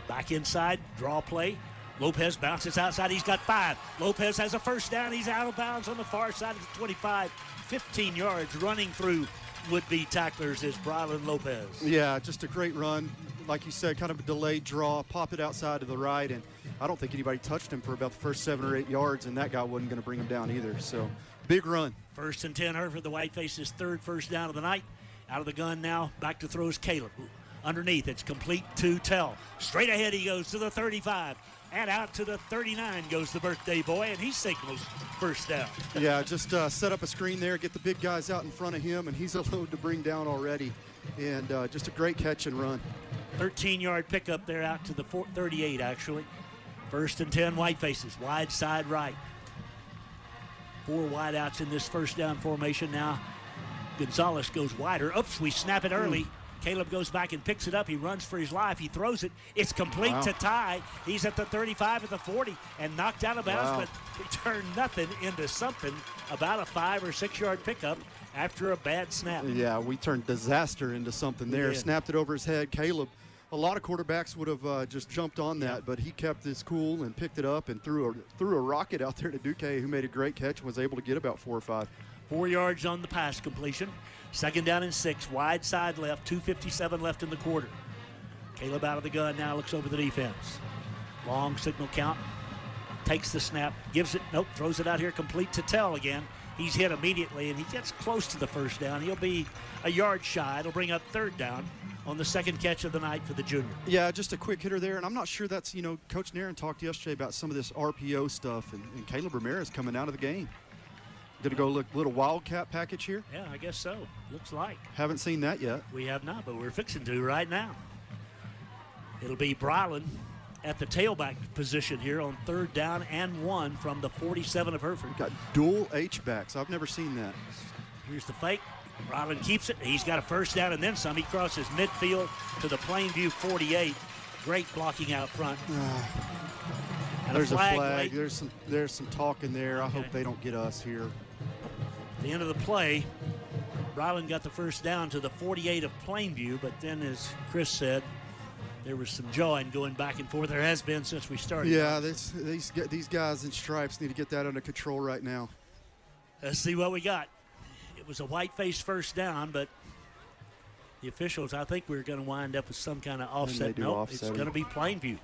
Back inside. Draw play. Lopez bounces outside. He's got 5. Lopez has a first down. He's out of bounds on the far side of the 25. 15 yards running through would-be tacklers is Brylan Lopez. Yeah, just a great run. Like you said, kind of a delayed draw. Pop it outside to the right, and I don't think anybody touched him for about the first 7 or 8 yards, and that guy wasn't going to bring him down either. So, big run. 1st and 10, Hereford, the Whitefaces' 3rd first down of the night. Out of the gun now, back to throws Caleb. Underneath, it's complete to Tell. Straight ahead he goes to the 35. And out to the 39 goes the birthday boy, and he signals first down. Yeah, just set up a screen there, get the big guys out in front of him, and he's a load to bring down already. And just a great catch and run. 13-yard pickup there out to the 38, actually. 1st and 10, Whitefaces, wide side right. 4 wideouts in this first down formation now. Gonzalez goes wider. Oops, we snap it early. Caleb goes back and picks it up. He runs for his life. He throws it. It's complete to Ty. He's at the 35 at the 40 and knocked out of bounds, but he turned nothing into something. About a 5 or 6 yard pickup after a bad snap. Yeah, we turned disaster into something there. Snapped it over his head. Caleb, a lot of quarterbacks would have just jumped on that, but he kept his cool and picked it up and threw a rocket out there to Duque, who made a great catch and was able to get about 4 or 5. 4 yards on the pass completion. 2nd down and 6, wide side left, 2:57 left in the quarter. Caleb out of the gun now, looks over the defense. Long signal count, takes the snap, gives it, throws it out here complete to Tell again. He's hit immediately, and he gets close to the first down. He'll be a yard shy. It'll bring up 3rd down on the 2nd catch of the night for the junior. Yeah, just a quick hitter there, and I'm not sure that's, Coach Nairn talked yesterday about some of this RPO stuff, and Caleb Ramirez coming out of the game. Going to go look little Wildcat package here? Yeah, I guess so. Looks like. Haven't seen that yet. We have not, but we're fixing to right now. It'll be Brylan at the tailback position here on 3rd down and 1 from the 47 of Hereford. We've got dual H-backs. I've never seen that. Here's the fake. Brylan keeps it. He's got a first down and then some. He crosses midfield to the Plainview 48. Great blocking out front. There's a flag. There's some talk in there. I hope they don't get us here. At the end of the play, Ryland got the first down to the 48 of Plainview, but then, as Chris said, there was some jawing going back and forth. There has been since we started. Yeah, these guys in stripes need to get that under control right now. Let's see what we got. It was a Whiteface first down, but the officials, I think we're going to wind up with some kind of offset. Nope, it's going to be Plainview.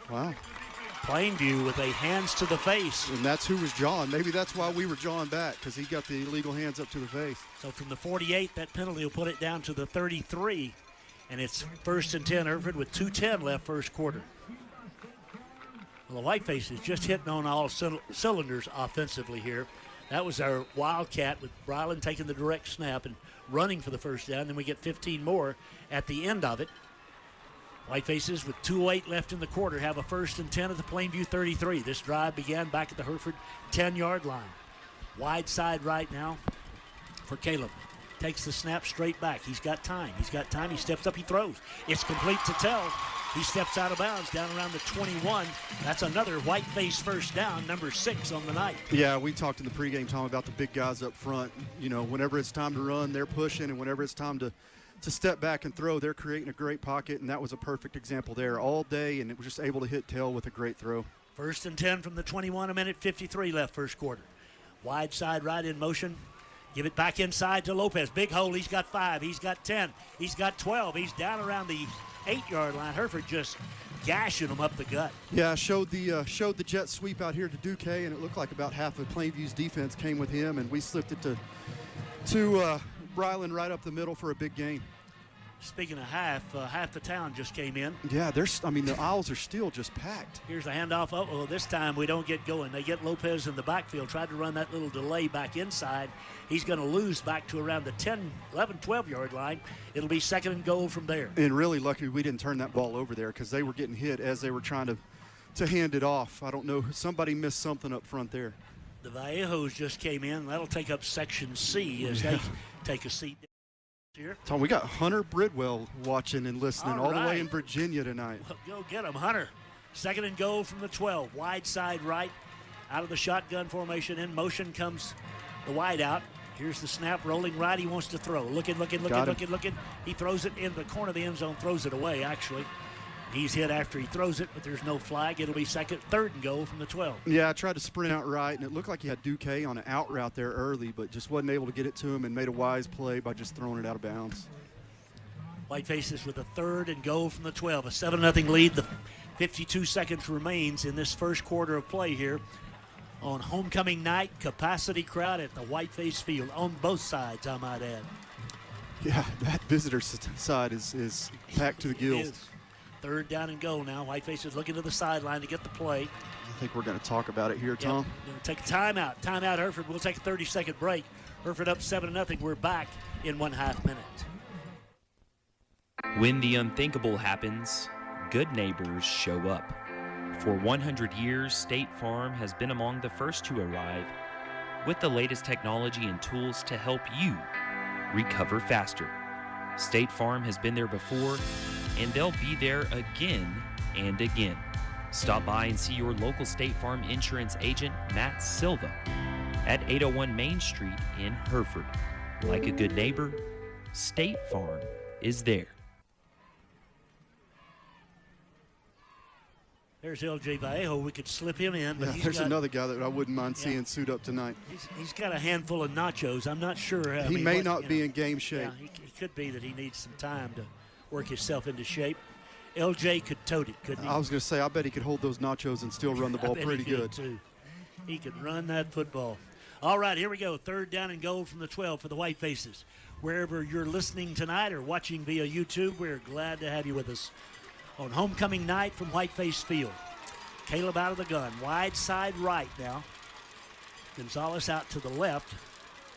Wow. Plainview with a hands to the face. And that's who was jawing. Maybe that's why we were jawing back, because he got the illegal hands up to the face. So from the 48, that penalty will put it down to the 33. And it's 1st and 10 Hereford with 2:10 left first quarter. Well, the Whiteface is just hitting on all cylinders offensively here. That was our Wildcat with Ryland taking the direct snap and running for the first down. Then we get 15 more at the end of it. Whitefaces with 2:08 left in the quarter have a 1st and 10 at the Plainview 33. This drive began back at the Hereford 10-yard line. Wide side right now for Caleb. Takes the snap straight back. He's got time. He steps up. He throws. It's complete to Tell. He steps out of bounds down around the 21. That's another Whiteface first down, number 6 on the night. Yeah, we talked in the pregame, Tom, about the big guys up front. You know, whenever it's time to run, they're pushing, and whenever it's time to step back and throw, they're creating a great pocket, and that was a perfect example there all day, and it was just able to hit Tell with a great throw. 1st and 10 from the 21, a minute 53 left first quarter. Wide side right in motion. Give it back inside to Lopez. Big hole. He's got 5. He's got 10. He's got 12. He's down around the 8-yard line. Hereford just gashing him up the gut. Yeah, showed the jet sweep out here to Duque, and it looked like about half of Plainview's defense came with him, and we slipped it to Ryland right up the middle for a big gain. Speaking of half the town just came in. Yeah, the aisles are still just packed. Here's a handoff. Oh, this time we don't get going. They get Lopez in the backfield. Tried to run that little delay back inside. He's going to lose back to around the 10, 11, 12-yard line. It'll be 2nd and goal from there. And really lucky we didn't turn that ball over there, because they were getting hit as they were trying to hand it off. I don't know. Somebody missed something up front there. The Vallejos just came in. That'll take up Section C as they take a seat here. Tom, we got Hunter Bridwell watching and listening all the way in Virginia tonight. Well, go get him, Hunter. 2nd and goal from the 12. Wide side right. Out of the shotgun formation. In motion comes the wide out. Here's the snap. Rolling right. He wants to throw. Looking. He throws it in the corner of the end zone. Throws it away, actually. He's hit after he throws it, but there's no flag. It'll be 3rd and goal from the 12. Yeah, I tried to sprint out right, and it looked like he had Duque on an out route there early, but just wasn't able to get it to him and made a wise play by just throwing it out of bounds. Whitefaces with a 3rd and goal from the 12. A 7-0 lead. The 52 seconds remains in this first quarter of play here. On homecoming night, capacity crowd at the Whiteface field on both sides, I might add. Yeah, that visitor side is packed to the gills. 3rd down and goal now. Whiteface is looking to the sideline to get the play. I think we're going to talk about it here, Tom. Going to take a timeout. Timeout, Hereford. We'll take a 30-second break. Hereford up 7-0. We're back in 1/2 minute. When the unthinkable happens, good neighbors show up. For 100 years, State Farm has been among the first to arrive with the latest technology and tools to help you recover faster. State Farm has been there before, and they'll be there again and again. Stop by and see your local State Farm insurance agent, Matt Silva, at 801 Main Street in Hereford. Like a good neighbor, State Farm is there. There's L.J. Vallejo. We could slip him in. But there's another guy that I wouldn't mind seeing suit up tonight. He's got a handful of nachos. I'm not sure. He may not be in game shape. Yeah, he could be that he needs some time to work himself into shape. L.J. could tote it, couldn't he? I was going to say, I bet he could hold those nachos and still run the ball pretty good. Too. He could run that football. All right, here we go. 3rd down and goal from the 12 for the Whitefaces. Wherever you're listening tonight or watching via YouTube, we're glad to have you with us on homecoming night from Whiteface Field. Caleb out of the gun. Wide side right now. Gonzalez out to the left.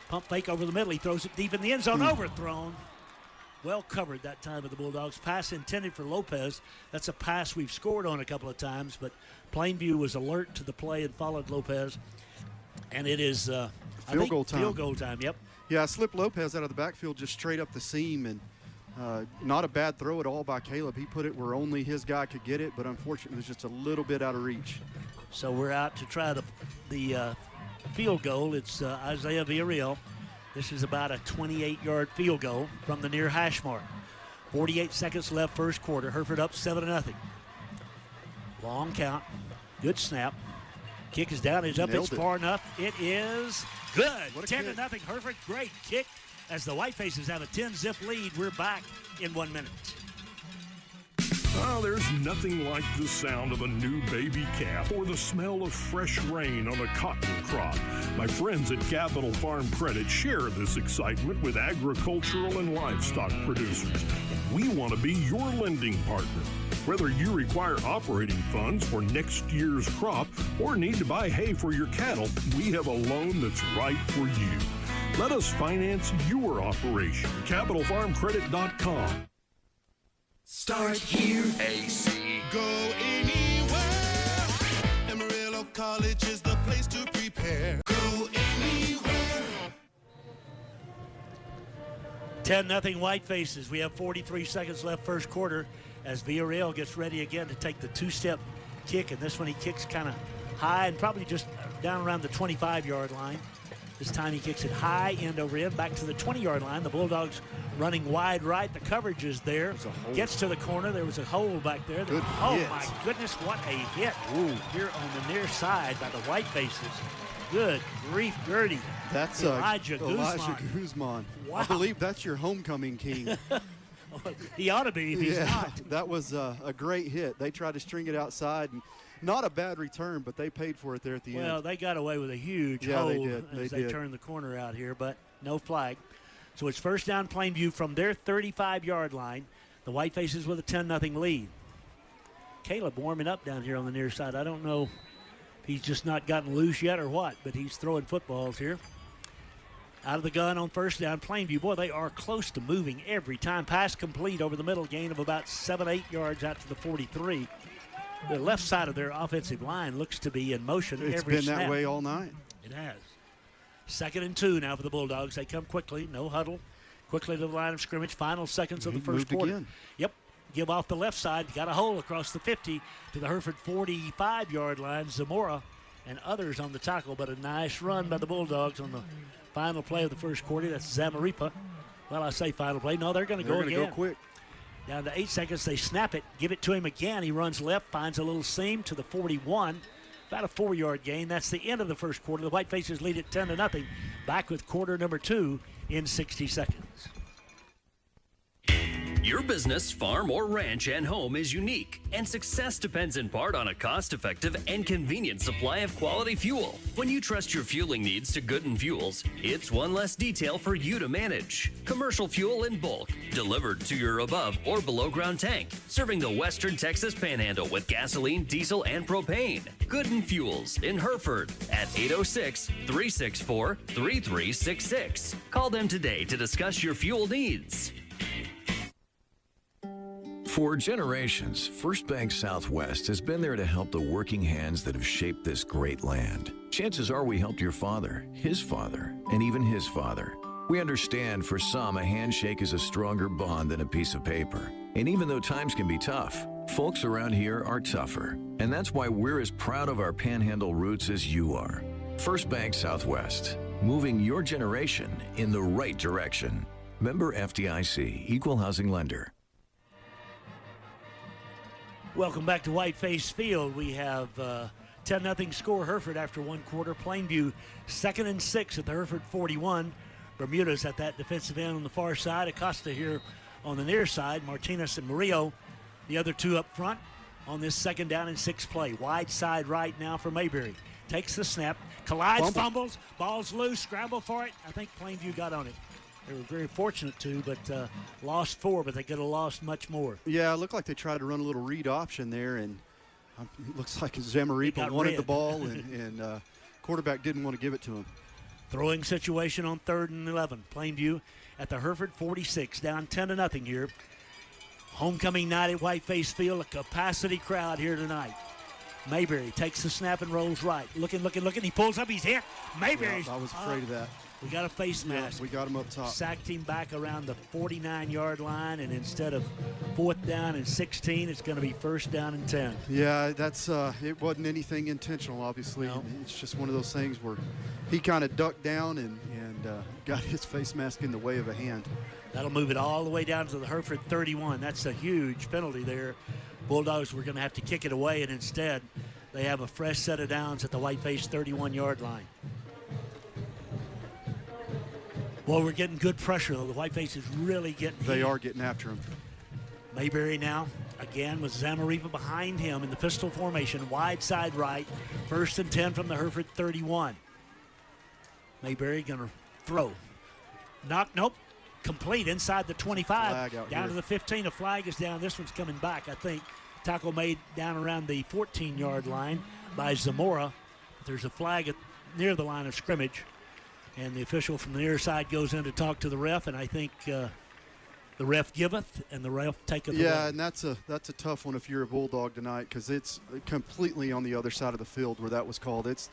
Pump fake over the middle. He throws it deep in the end zone. Overthrown. Well covered that time of the Bulldogs. Pass intended for Lopez. That's a pass we've scored on a couple of times, but Plainview was alert to the play and followed Lopez. And it is field goal time. Field goal time, yep. Yeah, I slipped Lopez out of the backfield just straight up the seam, and Not a bad throw at all by Caleb. He put it where only his guy could get it, but unfortunately it was just a little bit out of reach. So we're out to try the field goal. It's Isaiah Villarreal. This is about a 28-yard field goal from the near hash mark. 48 seconds left first quarter. Hereford up 7-0. Long count. Good snap. Kick is down. It's up. It's far enough. It is good. 10-0. Hereford. Great kick as the Whitefaces have a 10-zip lead. We're back in 1 minute. Oh, there's nothing like the sound of a new baby calf or the smell of fresh rain on a cotton crop. My friends at Capital Farm Credit share this excitement with agricultural and livestock producers. We want to be your lending partner. Whether you require operating funds for next year's crop or need to buy hay for your cattle, we have a loan that's right for you. Let us finance your operation. CapitalFarmCredit.com. Start here. AC. Go anywhere. Amarillo College is the place to prepare. Go anywhere. 10-0 Whitefaces. We have 43 seconds left first quarter as Villarreal gets ready again to take the two-step kick. And this one he kicks kind of high and probably just down around the 25-yard line. This time he kicks it high, end over end, back to the 20-yard line. The Bulldogs running wide right. The coverage is there. Gets to the corner. There was a hole back there. Oh, my goodness, what a hit. Here on the near side by the Whitefaces. Good grief, Gertie. That's Elijah Guzman. Wow. I believe that's your homecoming king. He ought to be if he's not. That was a great hit. They tried to string it outside, and not a bad return, but they paid for it there at the end. Well, they got away with a huge hold as they turned the corner out here, but no flag. So it's first down Plainview from their 35-yard line. The Whitefaces with a 10-0 lead. Caleb warming up down here on the near side. I don't know if he's just not gotten loose yet or what, but he's throwing footballs here. Out of the gun on first down, Plainview. Boy, they are close to moving every time. Pass complete over the middle, gain of about 7-8 yards out to the 43. The left side of their offensive line looks to be in motion every snap. It's been that way all night. It has. 2nd and 2 now for the Bulldogs. They come quickly, no huddle. Quickly to the line of scrimmage. Final seconds of the first quarter. Again. Yep. Give off the left side. Got a hole across the 50 to the Hereford 45-yard line. Zamora and others on the tackle, but a nice run by the Bulldogs on the final play of the first quarter. That's Zamaripa. Well, I say final play. No, they're going to go again. They're going to go quick. Down to 8 seconds, they snap it, give it to him again. He runs left, finds a little seam to the 41. About a 4-yard gain. That's the end of the first quarter. The Whitefaces lead it 10-0. Back with quarter number 2 in 60 seconds. Your business, farm, or ranch and home is unique, and success depends in part on a cost-effective and convenient supply of quality fuel. When you trust your fueling needs to Gooden Fuels, it's one less detail for you to manage. Commercial fuel in bulk, delivered to your above or below ground tank, serving the Western Texas Panhandle with gasoline, diesel, and propane. Gooden Fuels in Hereford at 806-364-3366. Call them today to discuss your fuel needs. For generations, First Bank Southwest has been there to help the working hands that have shaped this great land. Chances are we helped your father, and even his father. We understand for some, a handshake is a stronger bond than a piece of paper. And even though times can be tough, folks around here are tougher. And that's why we're as proud of our Panhandle roots as you are. First Bank Southwest, moving your generation in the right direction. Member FDIC, Equal Housing Lender. Welcome back to Whiteface Field. We have 10-0 score Hereford after one quarter. Plainview 2nd and 6 at the Hereford 41. Bermuda's at that defensive end on the far side. Acosta here on the near side. Martinez and Murillo, the other two up front on this 2nd down and 6 play. Wide side right now for Mayberry. Takes the snap, collides, fumbles, ball's loose, scramble for it. I think Plainview got on it. They were very fortunate to, but lost 4, but they could have lost much more. Yeah, it looked like they tried to run a little read option there, and it looks like Zamaripa wanted the ball, and quarterback didn't want to give it to him. Throwing situation on 3rd and 11. Plainview at the Hereford 46, down 10-0 here. Homecoming night at Whiteface Field, a capacity crowd here tonight. Mayberry takes the snap and rolls right. Looking. He pulls up. He's hit. Mayberry's. I was afraid of that. We got a face mask. We got him up top. Sacked him back around the 49-yard line, and instead of 4th down and 16, it's going to be 1st down and 10. Yeah, that's it wasn't anything intentional, obviously. No. It's just one of those things where he kind of ducked down and got his face mask in the way of a hand. That'll move it all the way down to the Hereford 31. That's a huge penalty there. Bulldogs were going to have to kick it away, and instead they have a fresh set of downs at the Whiteface 31-yard line. Well, we're getting good pressure, though. The Whiteface is really getting They are getting after him. Mayberry now, again, with Zamaripa behind him in the pistol formation, wide side right, 1st and 10 from the Hereford 31. Mayberry going to throw. Nope. Complete inside the 25. Down to the 15. A flag is down. This one's coming back, I think. Tackle made down around the 14-yard line by Zamora. There's a flag near the line of scrimmage. And the official from the near side goes in to talk to the ref, and I think the ref giveth and the ref taketh away. Yeah, and that's a tough one if you're a Bulldog tonight, because it's completely on the other side of the field where that was called. That's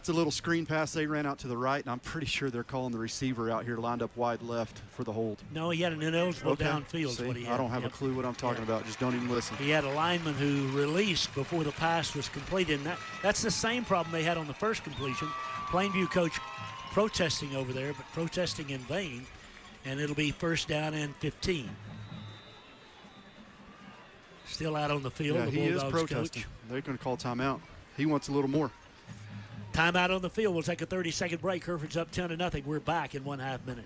a little screen pass. They ran out to the right, and I'm pretty sure they're calling the receiver out here lined up wide left for the hold. No, he had an ineligible downfield. See, what he had. I don't have a clue what I'm talking about. Just don't even listen. He had a lineman who released before the pass was completed, and that's the same problem they had on the first completion. Plainview coach protesting over there, but protesting in vain, and it'll be 1st down and 15. Still out on the field, yeah, the he Bulldogs is protesting. coach. They're going to call timeout. He wants a little more. Timeout on the field. We'll take a 30-second break. Hereford's up 10-0. We're back in 1/2 minute.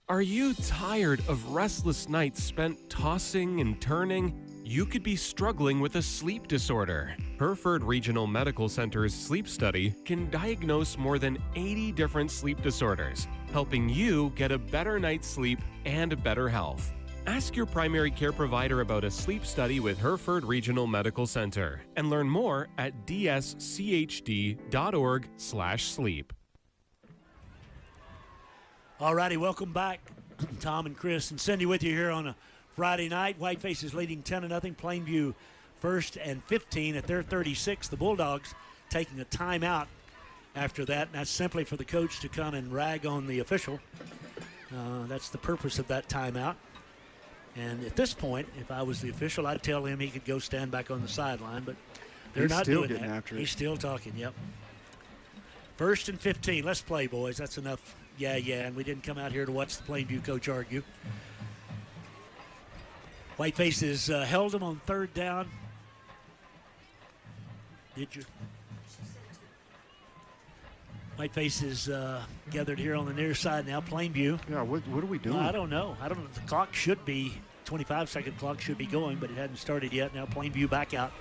Are you tired of restless nights spent tossing and turning? You could be struggling with a sleep disorder. Hereford Regional Medical Center's sleep study can diagnose more than 80 different sleep disorders, helping you get a better night's sleep and better health. Ask your primary care provider about a sleep study with Hereford Regional Medical Center and learn more at dschd.org/sleep. All righty, welcome back. Tom and Chris and Cindy with you here on a Friday night. Whiteface is leading 10-0. Plainview 1st and 15 at their 36. The Bulldogs taking a timeout after that, and that's simply for the coach to come and rag on the official. That's the purpose of that timeout. And at this point, if I was the official, I'd tell him he could go stand back on the sideline, but they're not doing that. After it. He's still talking, yep. 1st and 15. Let's play, boys. That's enough. Yeah, and we didn't come out here to watch the Plainview coach argue. Whiteface has held him on 3rd down. Did you? Whiteface is gathered here on the near side now. Plainview. Yeah, what are we doing? I don't know. The clock should be, 25-second clock should be going, but it hadn't started yet. Now Plainview back out.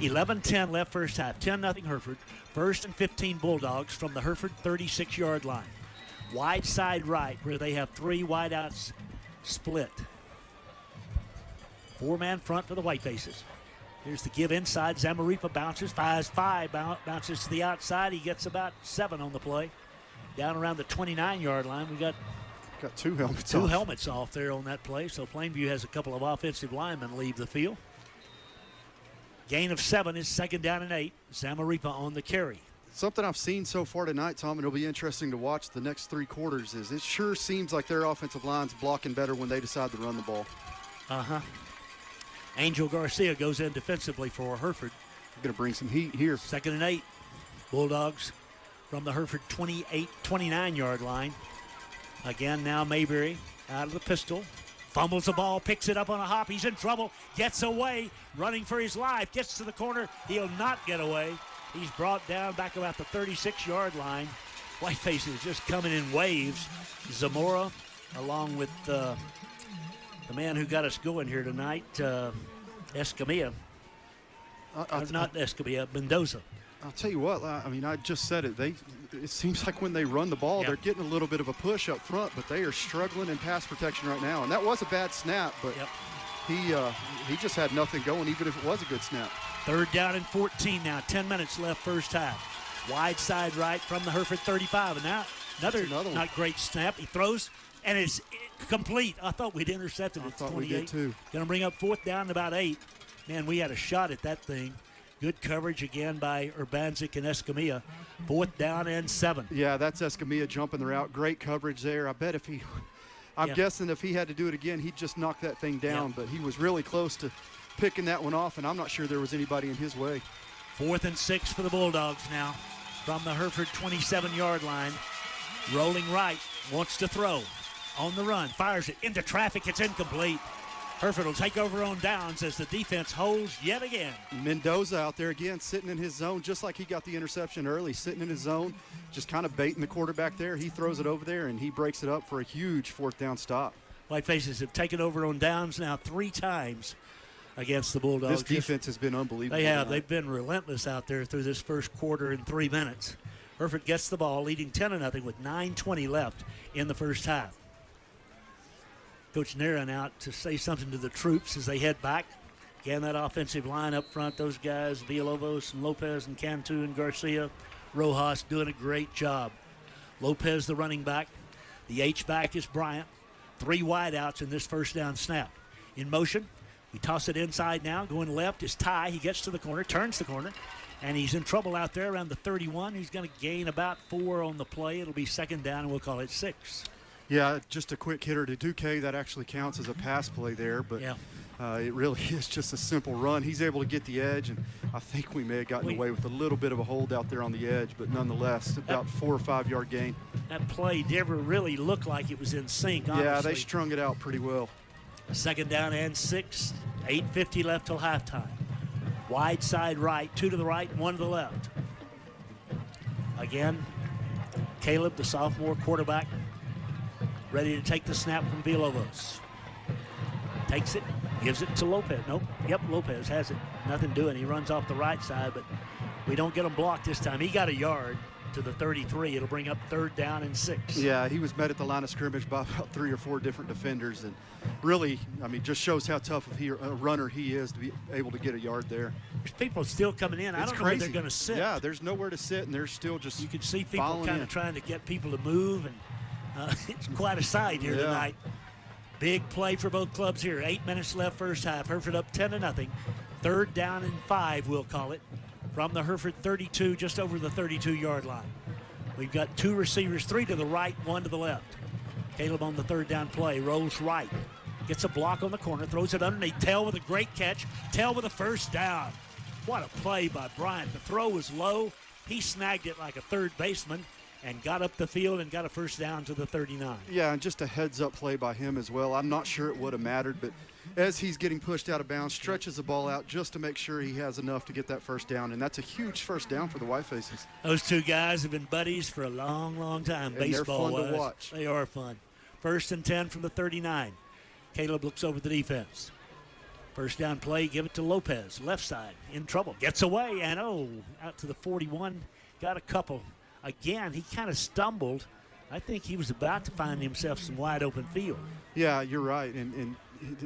11-10 left first half. 10-0 Hereford. 1st and 15 Bulldogs from the Hereford 36-yard line. Wide side right, where they have 3 wideouts split. 4-man front for the Whitefaces. Here's the give inside. Zamaripa bounces, fires 5, bounces to the outside. He gets about 7 on the play. Down around the 29-yard line, we got 2 helmets off. 2 helmets off there on that play. So Plainview has a couple of offensive linemen leave the field. Gain of 7 is 2nd down and 8. Zamaripa on the carry. Something I've seen so far tonight, Tom, and it'll be interesting to watch the next 3 quarters, is it sure seems like their offensive line's blocking better when they decide to run the ball. Angel Garcia goes in defensively for Hereford. Going to bring some heat here. 2nd and 8. Bulldogs from the Hereford 29-yard line. Again, now Mayberry out of the pistol. Fumbles the ball, picks it up on a hop. He's in trouble, gets away, running for his life. Gets to the corner. He'll not get away. He's brought down back about the 36-yard line. Whiteface is just coming in waves. Zamora, along with the man who got us going here tonight, Escamilla. Not Escamilla, Mendoza. I'll tell you what, I mean, I just said it. It seems like when they run the ball, they're getting a little bit of a push up front, but they are struggling in pass protection right now. And that was a bad snap, but he just had nothing going, even if it was a good snap. 3rd down and 14 now. 10 minutes left first half. Wide side right from the Hereford 35. And now another not great snap. He throws, and it's complete. I thought we'd intercepted it. I thought 28. we did too. Going to bring up 4th down and about 8. Man, we had a shot at that thing. Good coverage again by Urbanzik and Escamilla. 4th down and 7. Yeah, that's Escamilla jumping the route. Great coverage there. I bet if he, I'm guessing if he had to do it again, he'd just knock that thing down. But he was really close to picking that one off, and I'm not sure there was anybody in his way. 4th and 6 for the Bulldogs now from the Hereford 27-yard line. Rolling right, wants to throw. On the run, fires it into traffic. It's incomplete. Hereford will take over on downs as the defense holds yet again. Mendoza out there again, sitting in his zone, just like he got the interception early, sitting in his zone, just kind of baiting the quarterback there. He throws it over there, and he breaks it up for a huge 4th down stop. Whitefaces have taken over on downs now 3 times against the Bulldogs. This defense has been unbelievable. They have. Tonight. They've been relentless out there through this first quarter and 3 minutes. Hereford gets the ball, leading 10-0 with 9:20 left in the first half. Coach Naran out to say something to the troops as they head back. Again, that offensive line up front, those guys, Villalobos and Lopez and Cantu and Garcia, Rojas doing a great job. Lopez, the running back. The H-back is Bryant. 3 wideouts in this first down snap. In motion, we toss it inside now. Going left is Ty. He gets to the corner, turns the corner, and he's in trouble out there around the 31. He's going to gain about 4 on the play. It'll be 2nd down, and we'll call it 6. Yeah, just a quick hitter to Duque. That actually counts as a pass play there, but it really is just a simple run. He's able to get the edge, and I think we may have gotten away with a little bit of a hold out there on the edge, but nonetheless, about 4 or 5 yard gain. That play never really looked like it was in sync, honestly. Yeah, they strung it out pretty well. 2nd down and 6, 8:50 left till halftime. Wide side right, 2 to the right, 1 to the left. Again, Caleb, the sophomore quarterback, ready to take the snap from Villalobos. Takes it, gives it to Lopez. Nope. Yep, Lopez has it. Nothing doing. He runs off the right side, but we don't get him blocked this time. He got a yard to the 33. It'll bring up 3rd down and 6. Yeah, he was met at the line of scrimmage by about 3 or 4 different defenders, and really, I mean, just shows how tough of a runner he is to be able to get a yard there. There's people still coming in. I don't know where they're going to sit. Yeah, there's nowhere to sit, and they're still just You can see people kind of trying to get people to move, and it's quite a sight here tonight. Big play for both clubs here. 8 minutes left first half. Hereford up 10-0. 3rd down and 5, we'll call it, from the Hereford 32, just over the 32-yard line. We've got 2 receivers, 3 to the right, 1 to the left. Caleb on the 3rd down play, rolls right. Gets a block on the corner, throws it underneath. Tell with a great catch. Tell with a 1st down. What a play by Bryant. The throw was low. He snagged it like a 3rd baseman and got up the field and got a 1st down to the 39. Yeah, and just a heads-up play by him as well. I'm not sure it would have mattered, but as he's getting pushed out of bounds, stretches the ball out just to make sure he has enough to get that 1st down, and that's a huge 1st down for the Whitefaces. Those 2 guys have been buddies for a long, long time. And baseball they're fun to watch. They are fun. 1st and 10 from the 39. Caleb looks over the defense. 1st down play, give it to Lopez, left side, in trouble. Gets away, and out to the 41. Got a couple. Again, he kind of stumbled. I think he was about to find himself some wide open field. Yeah, you're right. And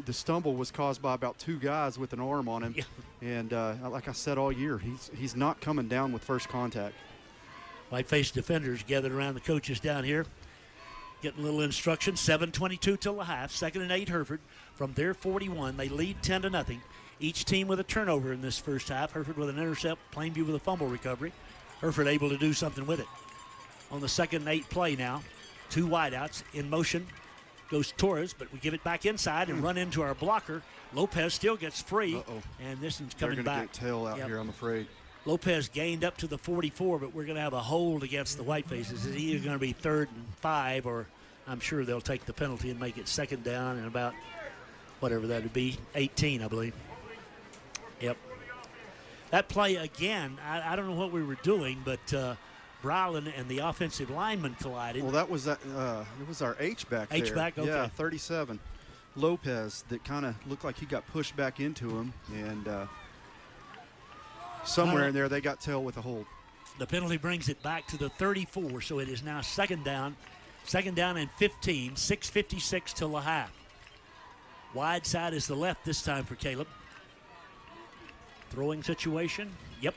the stumble was caused by about 2 guys with an arm on him. Yeah. And like I said all year, he's not coming down with first contact. Whiteface defenders gathered around the coaches down here, getting a little instruction. 7:22 till the half. 2nd and 8 Hereford from their 41. They lead 10-0. Each team with a turnover in this first half. Hereford with an intercept, Plainview with a fumble recovery. Hereford able to do something with it. On the 2nd and 8 play now, 2 wideouts in motion. Goes Torres, but we give it back inside and run into our blocker. Lopez still gets free, and this one's coming back. They're going to get tail out here, I'm afraid. Lopez gained up to the 44, but we're going to have a hold against the Whitefaces. It's either going to be 3rd and 5, or I'm sure they'll take the penalty and make it 2nd down and about whatever that would be, 18, I believe. Yep. That play again, I don't know what we were doing, but Browland and the offensive lineman collided. Well, that was it was our H-back there. H-back, okay. Yeah, 37. Lopez that kind of looked like he got pushed back into him, and somewhere in there they got tail with a hold. The penalty brings it back to the 34, so it is now 2nd down. 2nd down and 15, 6:56 till the half. Wide side is the left this time for Caleb. Throwing situation. Yep.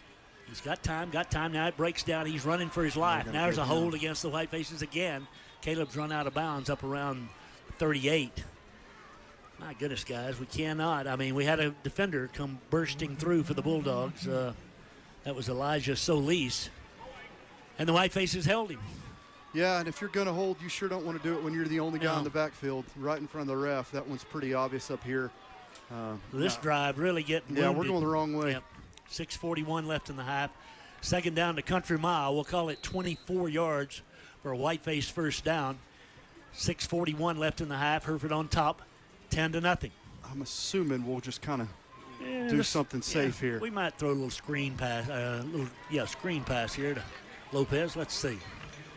He's got time. Now it breaks down. He's running for his life. Now there's a hold against the Whitefaces again. Caleb's run out of bounds up around 38. My goodness, guys, we cannot. I mean, we had a defender come bursting through for the Bulldogs. That was Elijah Solis. And the Whitefaces held him. Yeah, and if you're going to hold, you sure don't want to do it when you're the only guy in the backfield right in front of the ref. That one's pretty obvious up here. This drive really getting wounded. We're going the wrong way. Yep. 6:41 left in the half. Second down to Country Mile. We'll call it 24 yards for a Whiteface first down. 6:41 left in the half. Hereford on top, 10-0. I'm assuming we'll just kind of do something safe here. We might throw a little screen pass, screen pass here to Lopez. Let's see.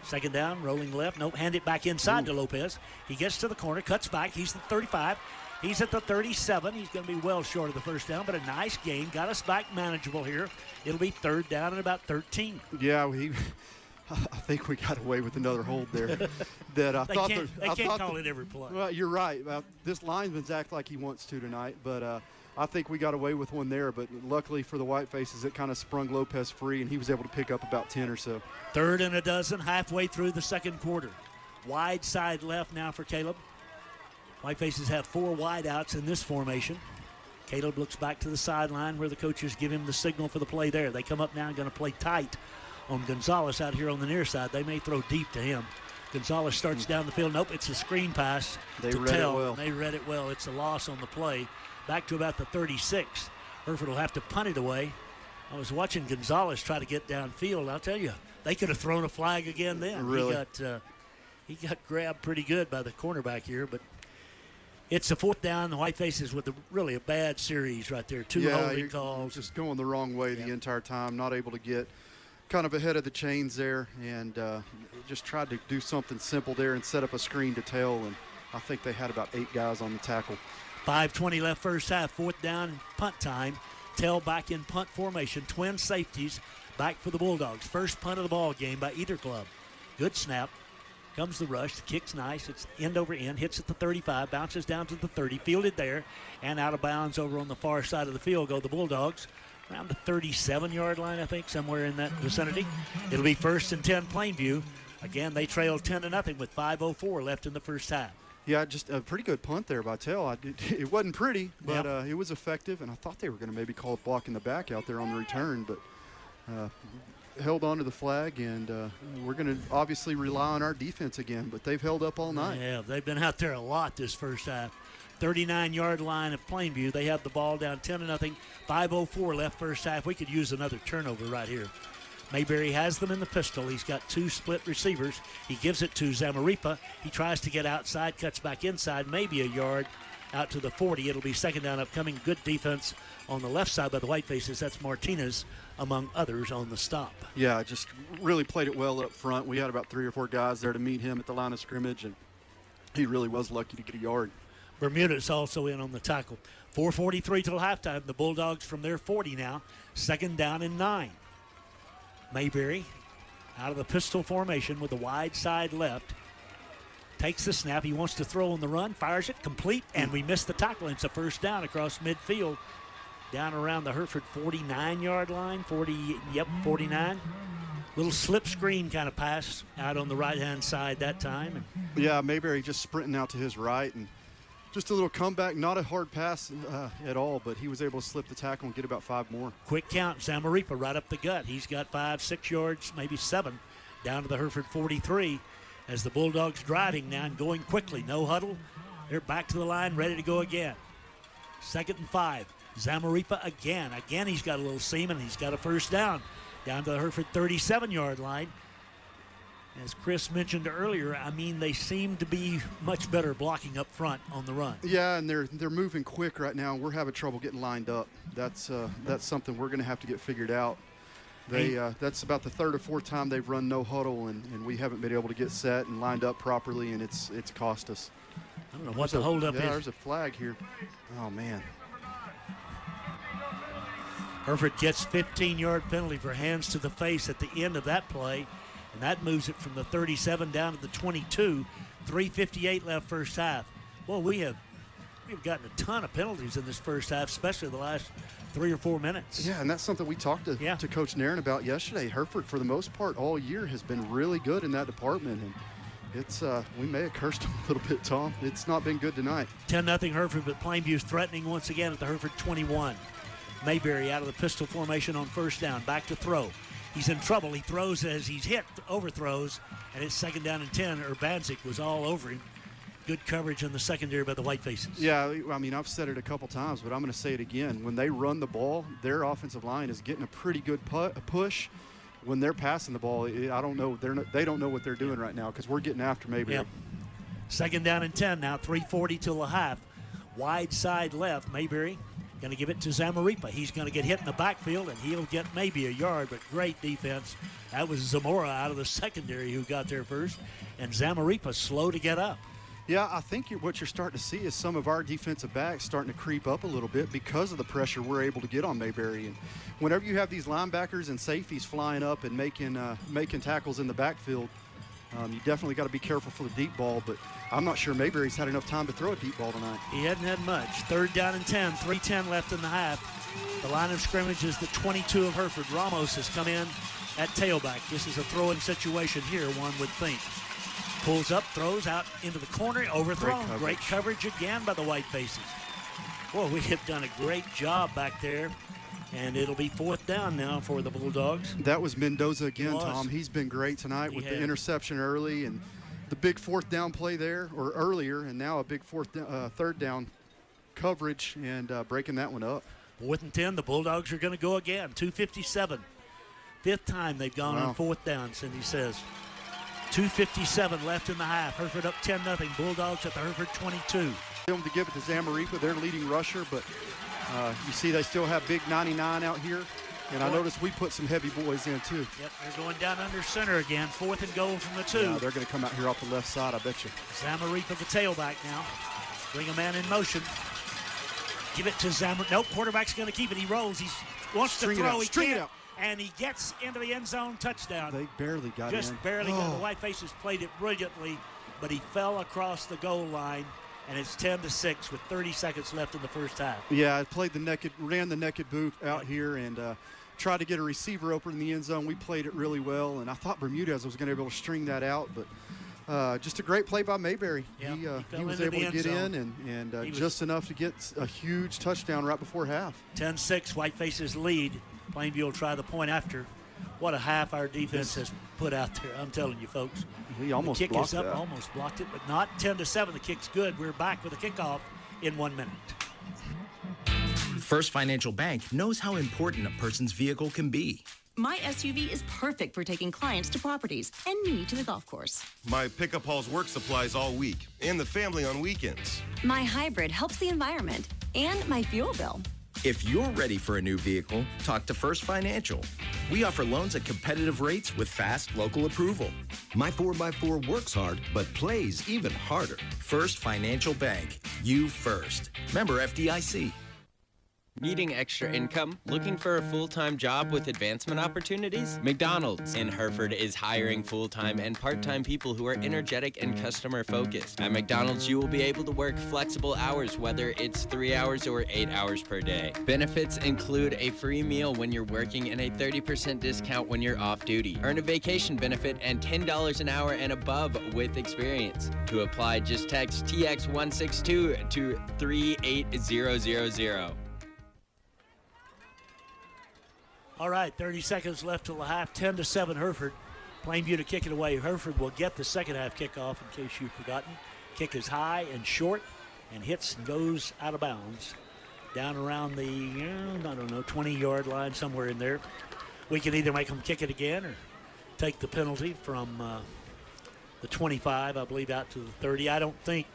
Second down, rolling left. Nope, hand it back inside to Lopez. He gets to the corner, cuts back. He's the 35. He's at the 37. He's going to be well short of the first down, but a nice gain. Got us back manageable here. It'll be third down and about 13. Yeah, I think we got away with another hold there. They can't call it every play. Well, you're right. This lineman's act like he wants to tonight, but I think we got away with one there. But luckily for the Whitefaces, it kind of sprung Lopez free, and he was able to pick up about 10 or so. Third and a dozen, halfway through the second quarter. Wide side left now for Caleb. Whitefaces have 4 wideouts in this formation. Caleb looks back to the sideline where the coaches give him the signal for the play there. They come up now and going to play tight on Gonzalez out here on the near side. They may throw deep to him. Gonzalez starts down the field. Nope, it's a screen pass to Tell. It well. They read it well. It's a loss on the play. Back to about the 36. Hereford will have to punt it away. I was watching Gonzalez try to get downfield. I'll tell you, they could have thrown a flag again then. Really? He got grabbed pretty good by the cornerback here, but it's a fourth down. The Whitefaces with really a bad series right there. 2 holding calls. Just going the wrong way the entire time. Not able to get kind of ahead of the chains there, and just tried to do something simple there and set up a screen to Tell, and I think they had about 8 guys on the tackle. 5:20 left first half. Fourth down, punt time. Tell back in punt formation. Twin safeties back for the Bulldogs. First punt of the ball game by either club. Good snap. Comes the rush. The kick's nice. It's end over end. Hits at the 35. Bounces down to the 30. Fielded there. And out of bounds over on the far side of the field go the Bulldogs. Around the 37-yard line, I think, somewhere in that vicinity. It'll be 1st and 10 Plainview. Again, they trailed 10-0 with 5:04 left in the first half. Yeah, just a pretty good punt there by Tell. It wasn't pretty, but it was effective, and I thought they were going to maybe call a block in the back out there on the return, but held on to the flag, and we're going to obviously rely on our defense again, but they've held up all night. Yeah, they've been out there a lot this first half. 39-yard line of Plainview. They have the ball down 10-0. 5:04 left first half. We could use another turnover right here. Mayberry has them in the pistol. He's got 2 split receivers. He gives it to Zamaripa. He tries to get outside, cuts back inside, maybe a yard out to the 40. It'll be second down upcoming. Good defense on the left side by the Whitefaces. That's Martinez, among others, on the stop. Yeah, just really played it well up front. We had about 3 or 4 guys there to meet him at the line of scrimmage, and he really was lucky to get a yard. Bermuda's also in on the tackle. 4:43 till halftime. The Bulldogs from their 40 now. Second down and 9. Mayberry out of the pistol formation with the wide side left. Takes the snap. He wants to throw on the run. Fires it. Complete. And we missed the tackle. It's a first down across midfield. Down around the Hereford 49-yard line. 49. Little slip screen kind of pass out on the right-hand side that time. Yeah, Mayberry just sprinting out to his right, and just a little comeback. Not a hard pass at all, but he was able to slip the tackle and get about 5 more. Quick count. Zamaripa right up the gut. He's got 5, 6 yards, maybe 7, down to the Hereford 43 as the Bulldogs driving now and going quickly. No huddle. They're back to the line, ready to go again. 2nd and 5. Zamaripa again. Again, he's got a little seam, and he's got a first down to the Hereford 37-yard line. As Chris mentioned earlier, I mean, they seem to be much better blocking up front on the run. Yeah, and they're moving quick right now. We're having trouble getting lined up. That's something we're going to have to get figured out. That's about the 3rd or 4th time they've run no huddle, and we haven't been able to get set and lined up properly, and it's cost us. I don't know what the holdup is. Yeah, there's a flag here. Oh, man. Hereford gets 15-yard penalty for hands to the face at the end of that play. And that moves it from the 37 down to the 22. 3:58 left first half. Well, we've gotten a ton of penalties in this first half, especially the last 3 or 4 minutes. Yeah, and that's something we talked to Coach Nairn about yesterday. Hereford, for the most part, all year has been really good in that department. And It's we may have cursed them a little bit, Tom. It's not been good tonight. 10-0 Hereford, but Plainview's threatening once again at the Hereford 21. Mayberry out of the pistol formation on first down. Back to throw. He's in trouble. He throws as he's hit, overthrows, and it's 2nd down and 10. Urbanzik was all over him. Good coverage in the secondary by the Whitefaces. Yeah, I mean, I've said it a couple times, but I'm going to say it again. When they run the ball, their offensive line is getting a pretty good push. When they're passing the ball, I don't know. They don't know what they're doing right now because we're getting after Mayberry. Yep. 2nd down and 10 now, 3:40 till the half. Wide side left, Mayberry going to give it to Zamaripa. He's going to get hit in the backfield, and he'll get maybe a yard, but great defense. That was Zamora out of the secondary who got there first, and Zamaripa slow to get up. Yeah, I think what you're starting to see is some of our defensive backs starting to creep up a little bit because of the pressure we're able to get on Mayberry. And whenever you have these linebackers and safeties flying up and making tackles in the backfield, you definitely got to be careful for the deep ball. But I'm not sure Mayberry's had enough time to throw a deep ball tonight. He hadn't had much. 3rd down and 10, 3:10 left in the half. The line of scrimmage is the 22 of Hereford. Ramos has come in at tailback. This is a throwing situation here, one would think. Pulls up, throws out into the corner, overthrown. Great coverage again by the Whitefaces. Boy, we have done a great job back there, and it'll be 4th down now for the Bulldogs. That was Mendoza again, Tom. He's been great tonight with the interception early and the big 4th down play there, or earlier, and now a big 3rd down coverage and breaking that one up. 4th and 10, the Bulldogs are going to go again. 2:57. 5th time they've gone on 4th down, Cindy says. 2:57 left in the half. Hereford up 10-0. Bulldogs at the Hereford 22. To give it to Zamaripa, their leading rusher, but you see they still have big 99 out here. And I noticed we put some heavy boys in too. Yep, they're going down under center again. 4th and goal from the 2. Yeah, they're going to come out here off the left side, I bet you. Zamaripa, the tailback now. Bring a man in motion. Give it to Zamaripa. Nope, quarterback's going to keep it. He rolls. He wants to throw. He can't. And he gets into the end zone, touchdown. They barely got in. Just barely got. The Whitefaces played it brilliantly, but he fell across the goal line, and it's 10-6 with 30 seconds left in the first half. Yeah, I ran the naked boot out here and tried to get a receiver open in the end zone. We played it really well, and I thought Bermudez was going to be able to string that out, but just a great play by Mayberry. Yeah, he was able to get in and just enough to get a huge touchdown right before half. 10-6, Whitefaces lead. Plainview will try the point after. What a half our defense has put out there. I'm telling you, folks. He almost the kick blocked is up, that. almost blocked it, but not. 10-7. The kick's good. We're back with a kickoff in 1 minute. First Financial Bank knows how important a person's vehicle can be. My SUV is perfect for taking clients to properties and me to the golf course. My pickup hauls work supplies all week and the family on weekends. My hybrid helps the environment and my fuel bill. If you're ready for a new vehicle, talk to First Financial. We offer loans at competitive rates with fast local approval. My 4x4 works hard, but plays even harder. First Financial Bank. You first. Member FDIC. Needing extra income? Looking for a full-time job with advancement opportunities? McDonald's in Hereford is hiring full-time and part-time people who are energetic and customer-focused. At McDonald's, you will be able to work flexible hours, whether it's 3 hours or 8 hours per day. Benefits include a free meal when you're working and a 30% discount when you're off-duty. Earn a vacation benefit and $10 an hour and above with experience. To apply, just text TX162 to 38000. All right, 30 seconds left till the half. 10-7 Hereford. Plainview to kick it away. Hereford will get the second half kickoff, in case you've forgotten. Kick is high and short and hits and goes out of bounds. Down around the, 20-yard line, somewhere in there. We can either make them kick it again or take the penalty from the 25, I believe, out to the 30. I don't think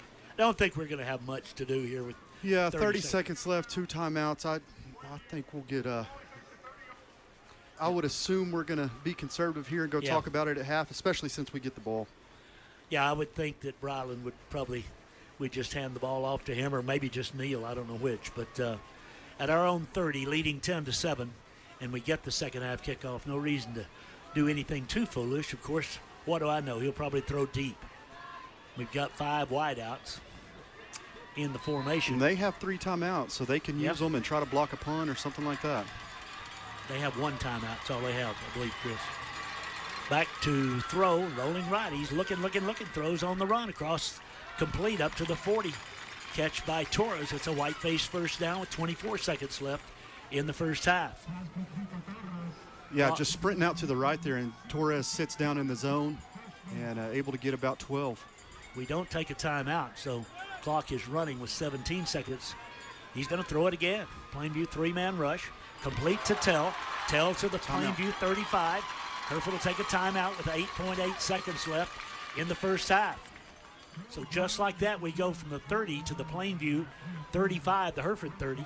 we're going to have much to do here with 30 seconds left, 2 timeouts. I think we'll get I would assume we're going to be conservative here and go talk about it at half, especially since we get the ball. Yeah, I would think that Bryland would we'd just hand the ball off to him or maybe just Neal. I don't know which. But at our own 30, leading 10-7, and we get the second half kickoff. No reason to do anything too foolish. Of course, what do I know? He'll probably throw deep. We've got 5 wideouts in the formation. And they have 3 timeouts, so they can use them and try to block a punt or something like that. They have 1 timeout. That's all they have, I believe, Chris. Back to throw, rolling right. He's looking, throws on the run across, complete up to the 40. Catch by Torres. It's a Whiteface first down with 24 seconds left in the first half. Yeah, just sprinting out to the right there, and Torres sits down in the zone and able to get about 12. We don't take a timeout, so clock is running with 17 seconds. He's going to throw it again. Plainview three-man rush. Complete to Tell. Tell to the Plainview 35. Hereford will take a timeout with 8.8 seconds left in the first half. So just like that, we go from the 30 to the Plainview 35, the Hereford 30.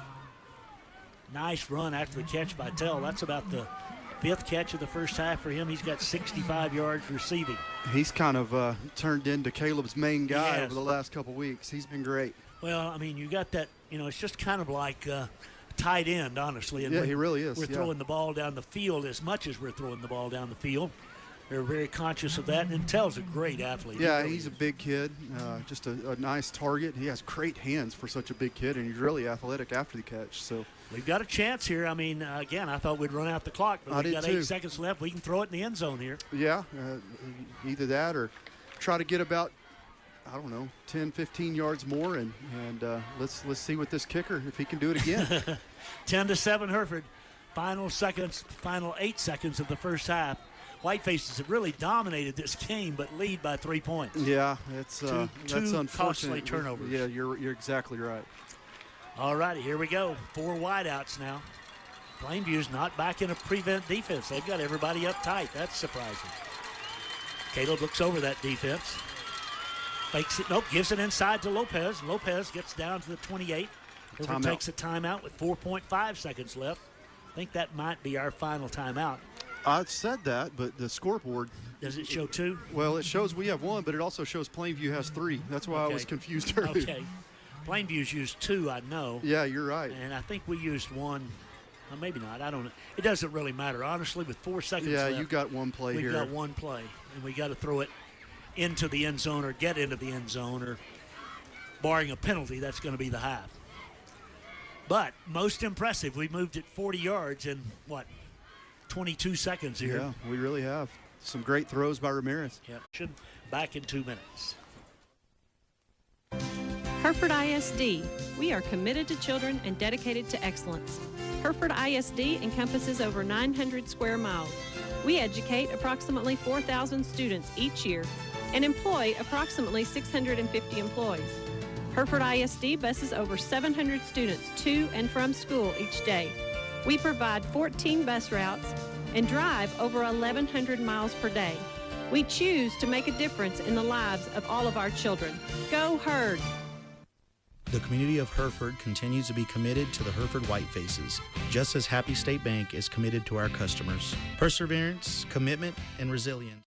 Nice run after the catch by Tell. That's about the 5th catch of the first half for him. He's got 65 yards receiving. He's kind of turned into Caleb's main guy over the last couple weeks. He's been great. Well, I mean, you got that, it's just kind of like tight end, honestly. And yeah, he really is. We're throwing the ball down the field as much as we're throwing the ball down the field. They're very conscious of that, and Tell's a great athlete. Yeah, he's a big kid, just a nice target. He has great hands for such a big kid, and he's really athletic after the catch. So we've got a chance here. I mean, again, I thought we'd run out the clock, but we've got 8 seconds left. We can throw it in the end zone here. Yeah, either that or try to get about, 10, 15 yards more, and let's see what this kicker, if he can do it again. 10-7 Hereford. Final 8 seconds of the first half. Whitefaces have really dominated this game, but lead by 3 points. Yeah, that's unfortunate. Costly turnovers. Yeah, you're exactly right. All righty, here we go. 4 wideouts now. Plainview's not back in a prevent defense. They've got everybody up tight. That's surprising. Caleb looks over that defense. Fakes it. Nope, gives it inside to Lopez. Lopez gets down to the 28. Hereford takes a timeout with 4.5 seconds left. I think that might be our final timeout. I said that, but the scoreboard. Does it show 2? Well, it shows we have 1, but it also shows Plainview has 3. That's why I was confused earlier. Okay. Plainview's used 2, I know. Yeah, you're right. And I think we used 1. Well, maybe not. I don't know. It doesn't really matter. Honestly, with 4 seconds left. Yeah, you got 1 play here. We've got 1 play, and we got to throw it into the end zone or get into the end zone, or barring a penalty, that's going to be the half. But most impressive, we moved it 40 yards in, 22 seconds here. Yeah, we really have. Some great throws by Ramirez. Yep. Back in 2 minutes. Hereford ISD. We are committed to children and dedicated to excellence. Hereford ISD encompasses over 900 square miles. We educate approximately 4,000 students each year and employ approximately 650 employees. Hereford ISD buses over 700 students to and from school each day. We provide 14 bus routes and drive over 1,100 miles per day. We choose to make a difference in the lives of all of our children. Go Herd! The community of Hereford continues to be committed to the Hereford Whitefaces, just as Happy State Bank is committed to our customers. Perseverance, commitment, and resilience.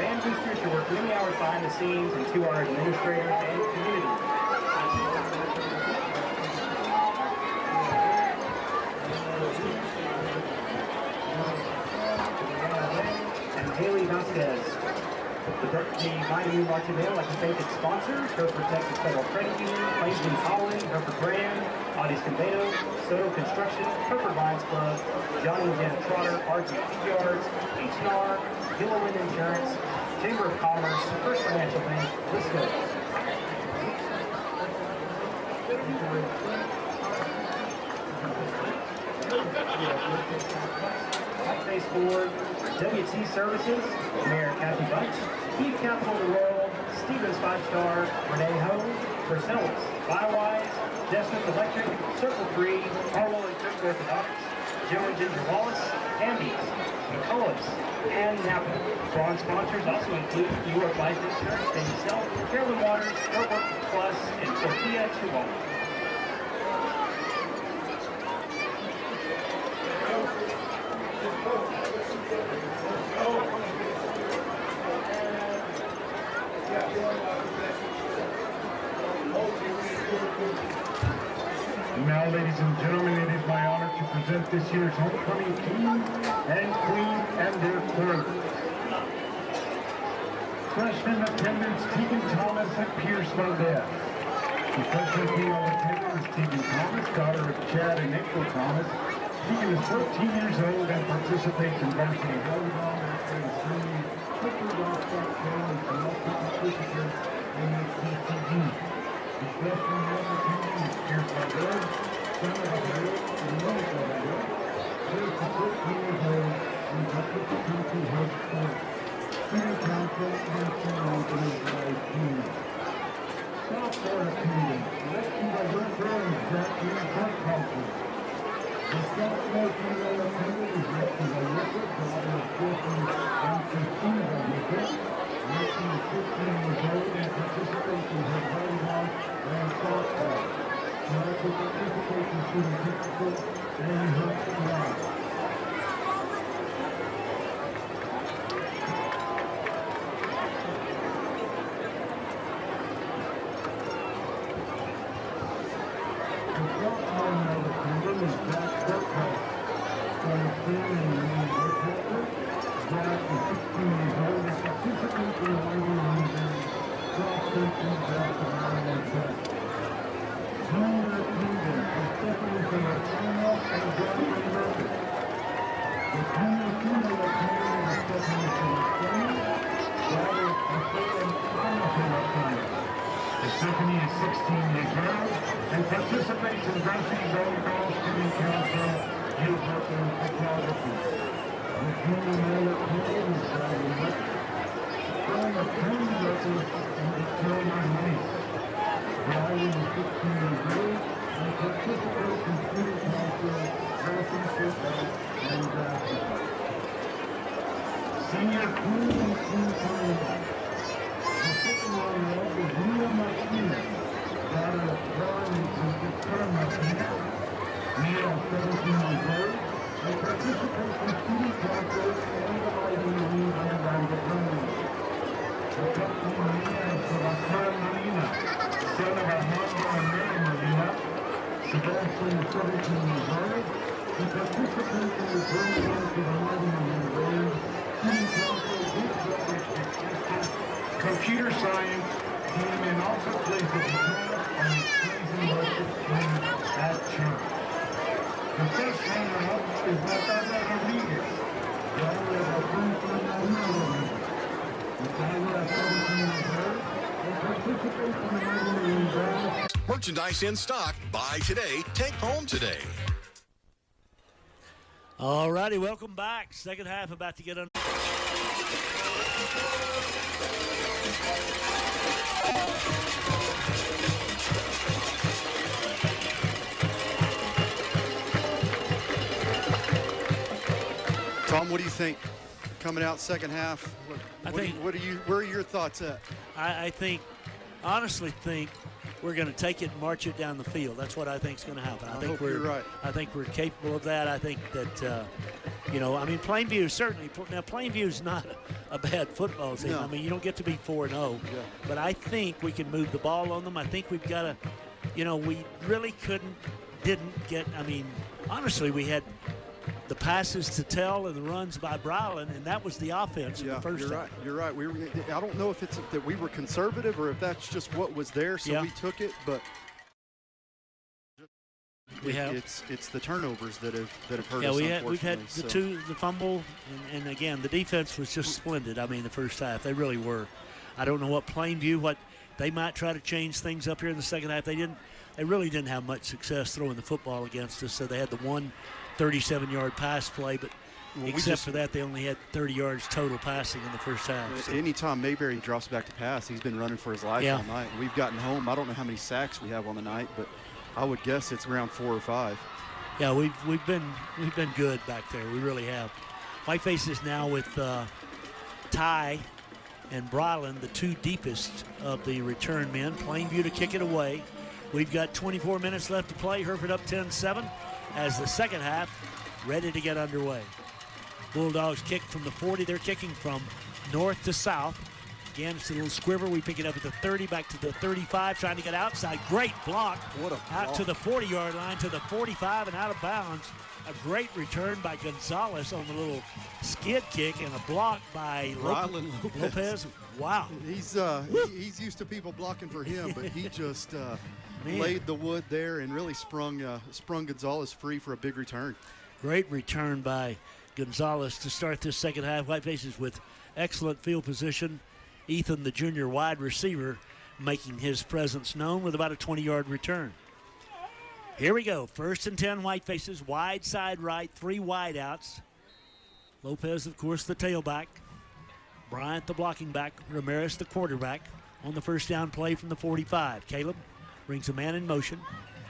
band boosters who work many hours behind the scenes, and to our administrators and community. And Haley Vasquez. The Mighty Marching Band would like to thank its sponsors, Hereford Texas Federal Credit Union, Plainview Holland, Hereford Brand, Audis Convedo, Soto Construction, Hereford Lions Club, Johnny and Janet Trotter, RG Yards, H&R, Gilliland Insurance, Chamber of Commerce, First Financial Bank, let's go. Whiteface Board, WT Services, Mayor Kathy Bunch, Chief Capital of the World, Stevens 5-Star, Renee Home, Versailles, Biowise, Desmond Electric, Circle 3, Harwell and Kirk Orthodox, Joe and Ginger Wallace, Ambies, McCullough's, and Napa. Bronze sponsors also include New York Life Insurance, Baby Self, Carolyn Waters, Hereford Plus, and Tortilla Chihuahua. Now, ladies and gentlemen, it is my honor to present this year's homecoming king and queen and their clerk. Freshman attendance, Tegan Thomas at Pierce Valdez. The freshman female attendant is Tegan Thomas, daughter of Chad and April Thomas. Tegan is 14 years old and participates in varsity volleyball, swimming, football, basketball, and also participates in HISDtv. The freshman male attendant is Pierce Valdez, son of a girl and mother of a girl. She is 14 years old and participates in health sports. Student council and authorized team. Sophomore attendant, elected by her friends, Jackie and Kirk Culture. The sophomore female attendant is elected by Rickard, daughter of Courtney and Christina Rickard. Rickard is 15 years old and participates in her volleyball and softball. She also participates in student technical and her lab. Stephanie is 16 years old and participates in varsity volleyball, student council, youth work, and photography. The junior male attendant is Sally Rick, showing a training record in the Carolina Nice. Riley is 16 years old and participates in student council, varsity football, and basketball. Senior queen and queen finalist. The second runner-up is Mia Martinez, daughter of Brian and Victoria Martinez. Mia is 17 years old and participates in student council and the Ivy League and Randall Tournament. The captain Mia is Sebastian Molina, son of Armando and Mary Molina. Sebastian is 17 years old. He participates in the tournament for the Ivy League, student council, big brothers, computer science team, and also plays the guitar on the praise and worship team at church. The first runner-up is Natalia Rodriguez, daughter of Alfonso and Rodriguez. Natalia is 17 years old and participates in the Mighty League. Merchandise in stock. Buy today, take home today. All righty, welcome back. Second half about to get on. Tom, what do you think coming out second half? Where are your thoughts at? I honestly think we're going to take it and march it down the field. That's what I think is going to happen. I think you're right. I think we're capable of that. I think that You know, I mean, Plainview certainly. Now, Plainview's not a bad football team. No. I mean, you don't get to be 4-0. Yeah. But I think we can move the ball on them. I think we've got to, you know, we really didn't get, I mean, honestly, we had the passes to Tell and the runs by Brylan, and that was the offense in the first half. You're right. I don't know if it's that we were conservative or if that's just what was there, so we took it, but it's the turnovers that have hurt us. We've had the fumble, and again, the defense was just splendid. I mean, the first half, they really were. I don't know what Plainview, what they might try to change things up here in the second half. They really didn't have much success throwing the football against us, so they had the one 37-yard pass play, but except for that, they only had 30 yards total passing in the first half. So. Anytime Mayberry drops back to pass, he's been running for his life all night. We've gotten home. I don't know how many sacks we have on the night, but I would guess it's around 4 or 5. Yeah, we've been good back there. We really have. Whiteface is now with Ty and Brylan, the two deepest of the return men. Plainview to kick it away. We've got 24 minutes left to play. Hereford up 10-7 as the second half ready to get underway. Bulldogs kick from the 40. They're kicking from north to south. Again, it's a little squiver. We pick it up at the 30, back to the 35, trying to get outside. Great block. What a out block. To the 40-yard line, to the 45, and out of bounds. A great return by Gonzalez on the little skid kick, and a block by Lopez. Wow. He's used to people blocking for him, but he just laid the wood there and really sprung Gonzalez free for a big return. Great return by Gonzalez to start this second half. Whitefaces with excellent field position. Ethan, the junior wide receiver, making his presence known with about a 20-yard return. Here we go. 1st and 10 Whitefaces. Wide side right, 3 wide outs. Lopez, of course, the tailback. Bryant, the blocking back. Ramirez, the quarterback. On the first down play from the 45. Caleb brings a man in motion.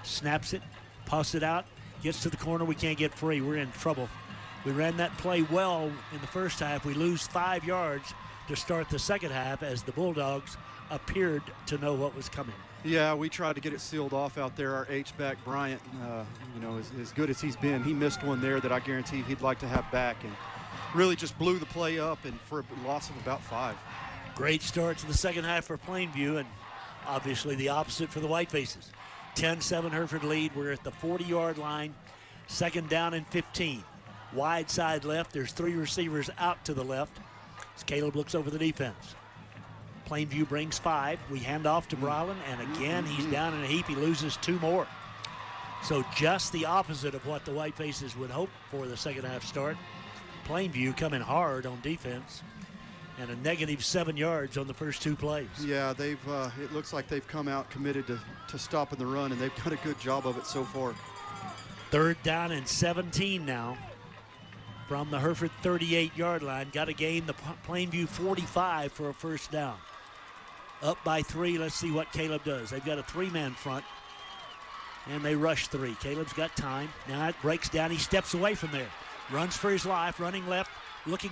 Snaps it. Passes it out. Gets to the corner. We can't get free. We're in trouble. We ran that play well in the first half. We lose 5 yards to start the second half as the Bulldogs appeared to know what was coming. Yeah, we tried to get it sealed off out there. Our H-back, Bryant, as good as he's been, he missed one there that I guarantee he'd like to have back, and really just blew the play up and for a loss of about 5. Great start to the second half for Plainview, and obviously the opposite for the Whitefaces. 10-7 Hereford lead. We're at the 40-yard line. 2nd down and 15. Wide side left. There's 3 receivers out to the left as Caleb looks over the defense. Plainview brings 5. We hand off to Brylan, and again he's down in a heap. He loses 2 more. So just the opposite of what the Whitefaces would hope for the second half start. Plainview coming hard on defense, and a negative 7 yards on the first 2 plays. Yeah, they've. It looks like they've come out committed to stopping the run, and they've done a good job of it so far. 3rd down and 17 now from the Hereford 38-yard line. Got to gain the Plainview 45 for a first down. Up by 3. Let's see what Caleb does. They've got a 3-man front, and they rush 3. Caleb's got time. Now it breaks down. He steps away from there. Runs for his life, running left, looking.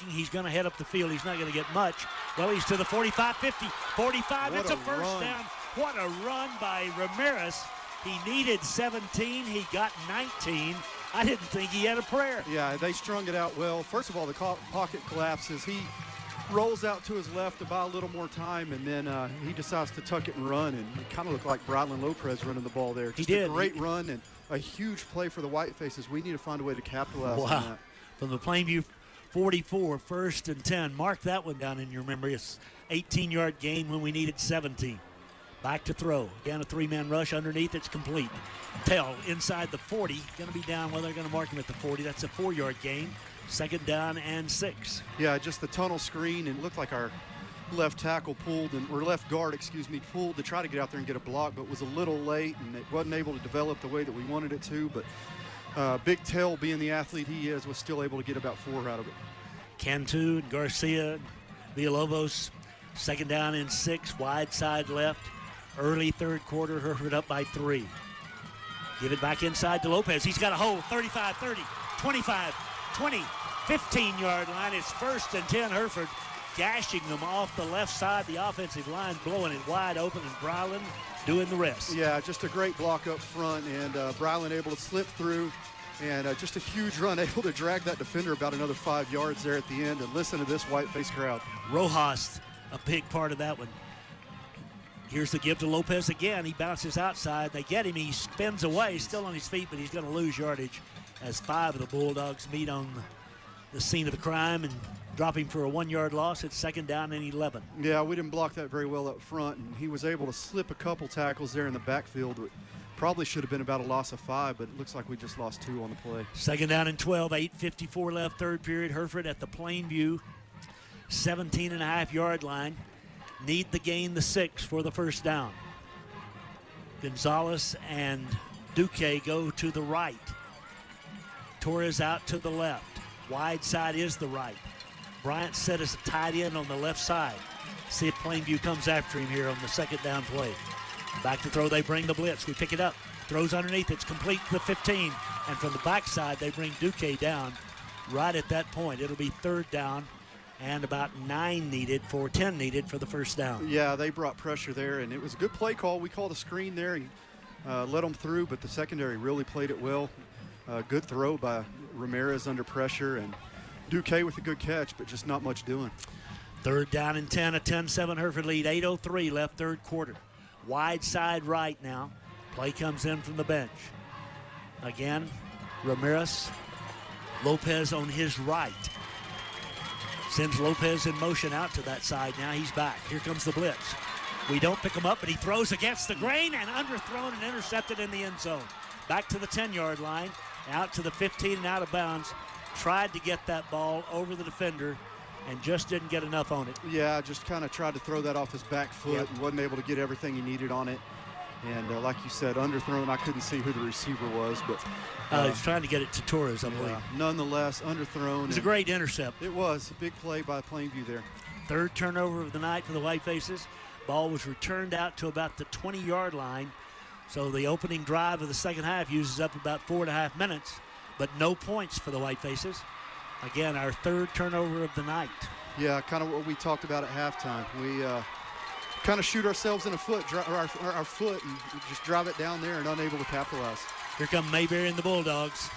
He's going to head up the field. He's not going to get much. Well, he's to the 45, 50, 45. It's a first down. What a run by Ramirez. He needed 17. He got 19. I didn't think he had a prayer. Yeah, they strung it out well. First of all, the pocket collapses. He rolls out to his left to buy a little more time, and then he decides to tuck it and run, and it kind of looked like Brylan Lopez running the ball there. Just a great run and a huge play for the Whitefaces. We need to find a way to capitalize on that. From the Plainview 44, 1st and 10. Mark that one down in your memory. It's 18-yard gain when we needed 17. Back to throw. Again, a 3-man rush underneath. It's complete. Tell inside the 40. Going to be down. Well, they're going to mark him at the 40. That's a 4-yard gain. 2nd down and 6. Yeah, just the tunnel screen, and it looked like our left tackle pulled, or left guard, pulled to try to get out there and get a block, but was a little late, and it wasn't able to develop the way that we wanted it to. But Big Tell, being the athlete he is, was still able to get about 4 out of it. Cantu, Garcia, Villalobos. 2nd down and 6. Wide side left. Early 3rd quarter, Hereford up by 3. Give it back inside to Lopez. He's got a hole. 35, 30, 25, 20, 15-yard line. It's 1st and 10 Hereford, gashing them off the left side. The offensive line blowing it wide open, and Brylan doing the rest. Yeah, just a great block up front, and Brylan able to slip through, And just a huge run, able to drag that defender about another 5 yards there at the end. And listen to this Whiteface crowd. Rojas, a big part of that one. Here's the give to Lopez again. He bounces outside. They get him. He spins away, still on his feet, but he's going to lose yardage as 5 of the Bulldogs meet on the scene of the crime and drop him for a 1-yard loss. It's 2nd down and 11. Yeah, we didn't block that very well up front, and he was able to slip a couple tackles there in the backfield. Probably should have been about a loss of 5, but it looks like we just lost 2 on the play. 2nd down and 12, 8:54 left, third period. Hereford at the Plainview 17.5-yard line. Need the gain, the 6 for the first down. Gonzalez and Duque go to the right. Torres out to the left. Wide side is the right. Bryant set as a tight end on the left side. See if Plainview comes after him here on the 2nd down play. Back to throw, they bring the blitz. We pick it up. Throws underneath, it's complete to the 15. And from the backside, they bring Duque down right at that point. It'll be 3rd down and about 10 needed for the first down. Yeah, they brought pressure there, and it was a good play call. We called a screen there and let them through, but the secondary really played it well. Good throw by Ramirez under pressure, and Duque with a good catch, but just not much doing. 3rd down and 10, a 10-7 Hereford lead, 8:03 left, third quarter. Wide side right now. Play comes in from the bench. Again, Ramirez. Lopez on his right. Sends Lopez in motion out to that side. Now he's back. Here comes the blitz. We don't pick him up, but he throws against the grain and underthrown and intercepted in the end zone. Back to the 10-yard line, out to the 15 and out of bounds. Tried to get that ball over the defender and just didn't get enough on it. Yeah, just kind of tried to throw that off his back foot and wasn't able to get everything he needed on it. And like you said, underthrown. I couldn't see who the receiver was, but he's trying to get it to Torres, I believe. Nonetheless, underthrown. It was a great intercept. It was a big play by Plainview there. 3rd turnover of the night for the Whitefaces. Ball was returned out to about the 20-yard line. So the opening drive of the second half uses up about 4.5 minutes, but no points for the Whitefaces. Again, our 3rd turnover of the night. Yeah, kind of what we talked about at halftime. We kind of shoot ourselves in the foot, our foot, and just drive it down there and unable to capitalize. Here come Mayberry and the Bulldogs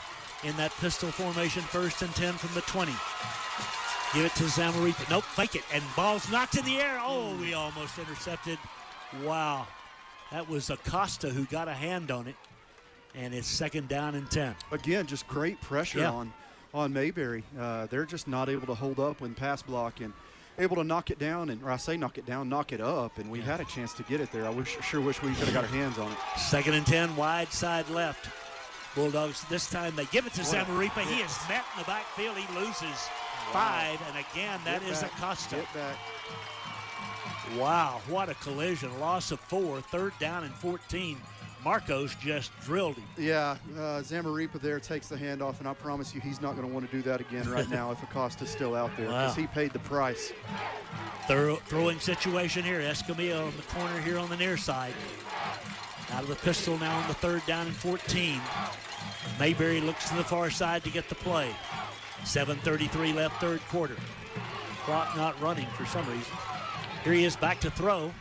in that pistol formation, 1st and 10 from the 20. Give it to Zamaripa. Nope, fake it, and ball's knocked in the air. Oh, we almost intercepted. Wow. That was Acosta who got a hand on it, and it's 2nd down and 10. Again, just great pressure on Mayberry. They're just not able to hold up when pass block and able to knock it down, or I say knock it down, knock it up, and we had a chance to get it there. I sure wish we could have got our hands on it. 2nd and 10, wide side left. Bulldogs, this time they give it to Zamaripa. He is met in the backfield. He loses 5, and again, that is Acosta. Get back. Wow, what a collision. Loss of 4, 3rd down and 14. Marcos just drilled him. Yeah, Zamaripa there takes the handoff, and I promise you he's not going to want to do that again right now if Acosta's still out there, because he paid the price. Throwing situation here. Escamilla on the corner here on the near side. Out of the pistol now on the 3rd down and 14. Mayberry looks to the far side to get the play. 7:33 left, third quarter. Clock not running for some reason. Here he is back to throw.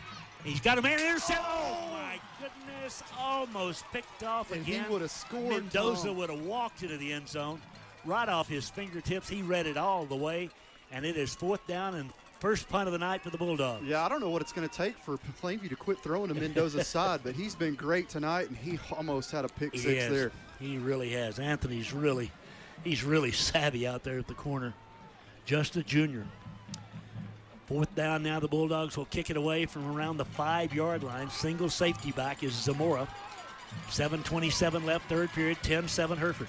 He's got a man intercept. Oh, my goodness. Almost picked off again. He would have scored. Mendoza would have walked into the end zone right off his fingertips. He read it all the way, and it is 4th down and first punt of the night for the Bulldogs. Yeah, I don't know what it's going to take for Plainview to quit throwing to Mendoza's side, but he's been great tonight, and he almost had a pick six there. He really has. Anthony's really savvy out there at the corner. Just a junior. 4th down now. The Bulldogs will kick it away from around the 5-yard line. Single safety back is Zamora. 7:27 left, third period. 10-7 Hereford.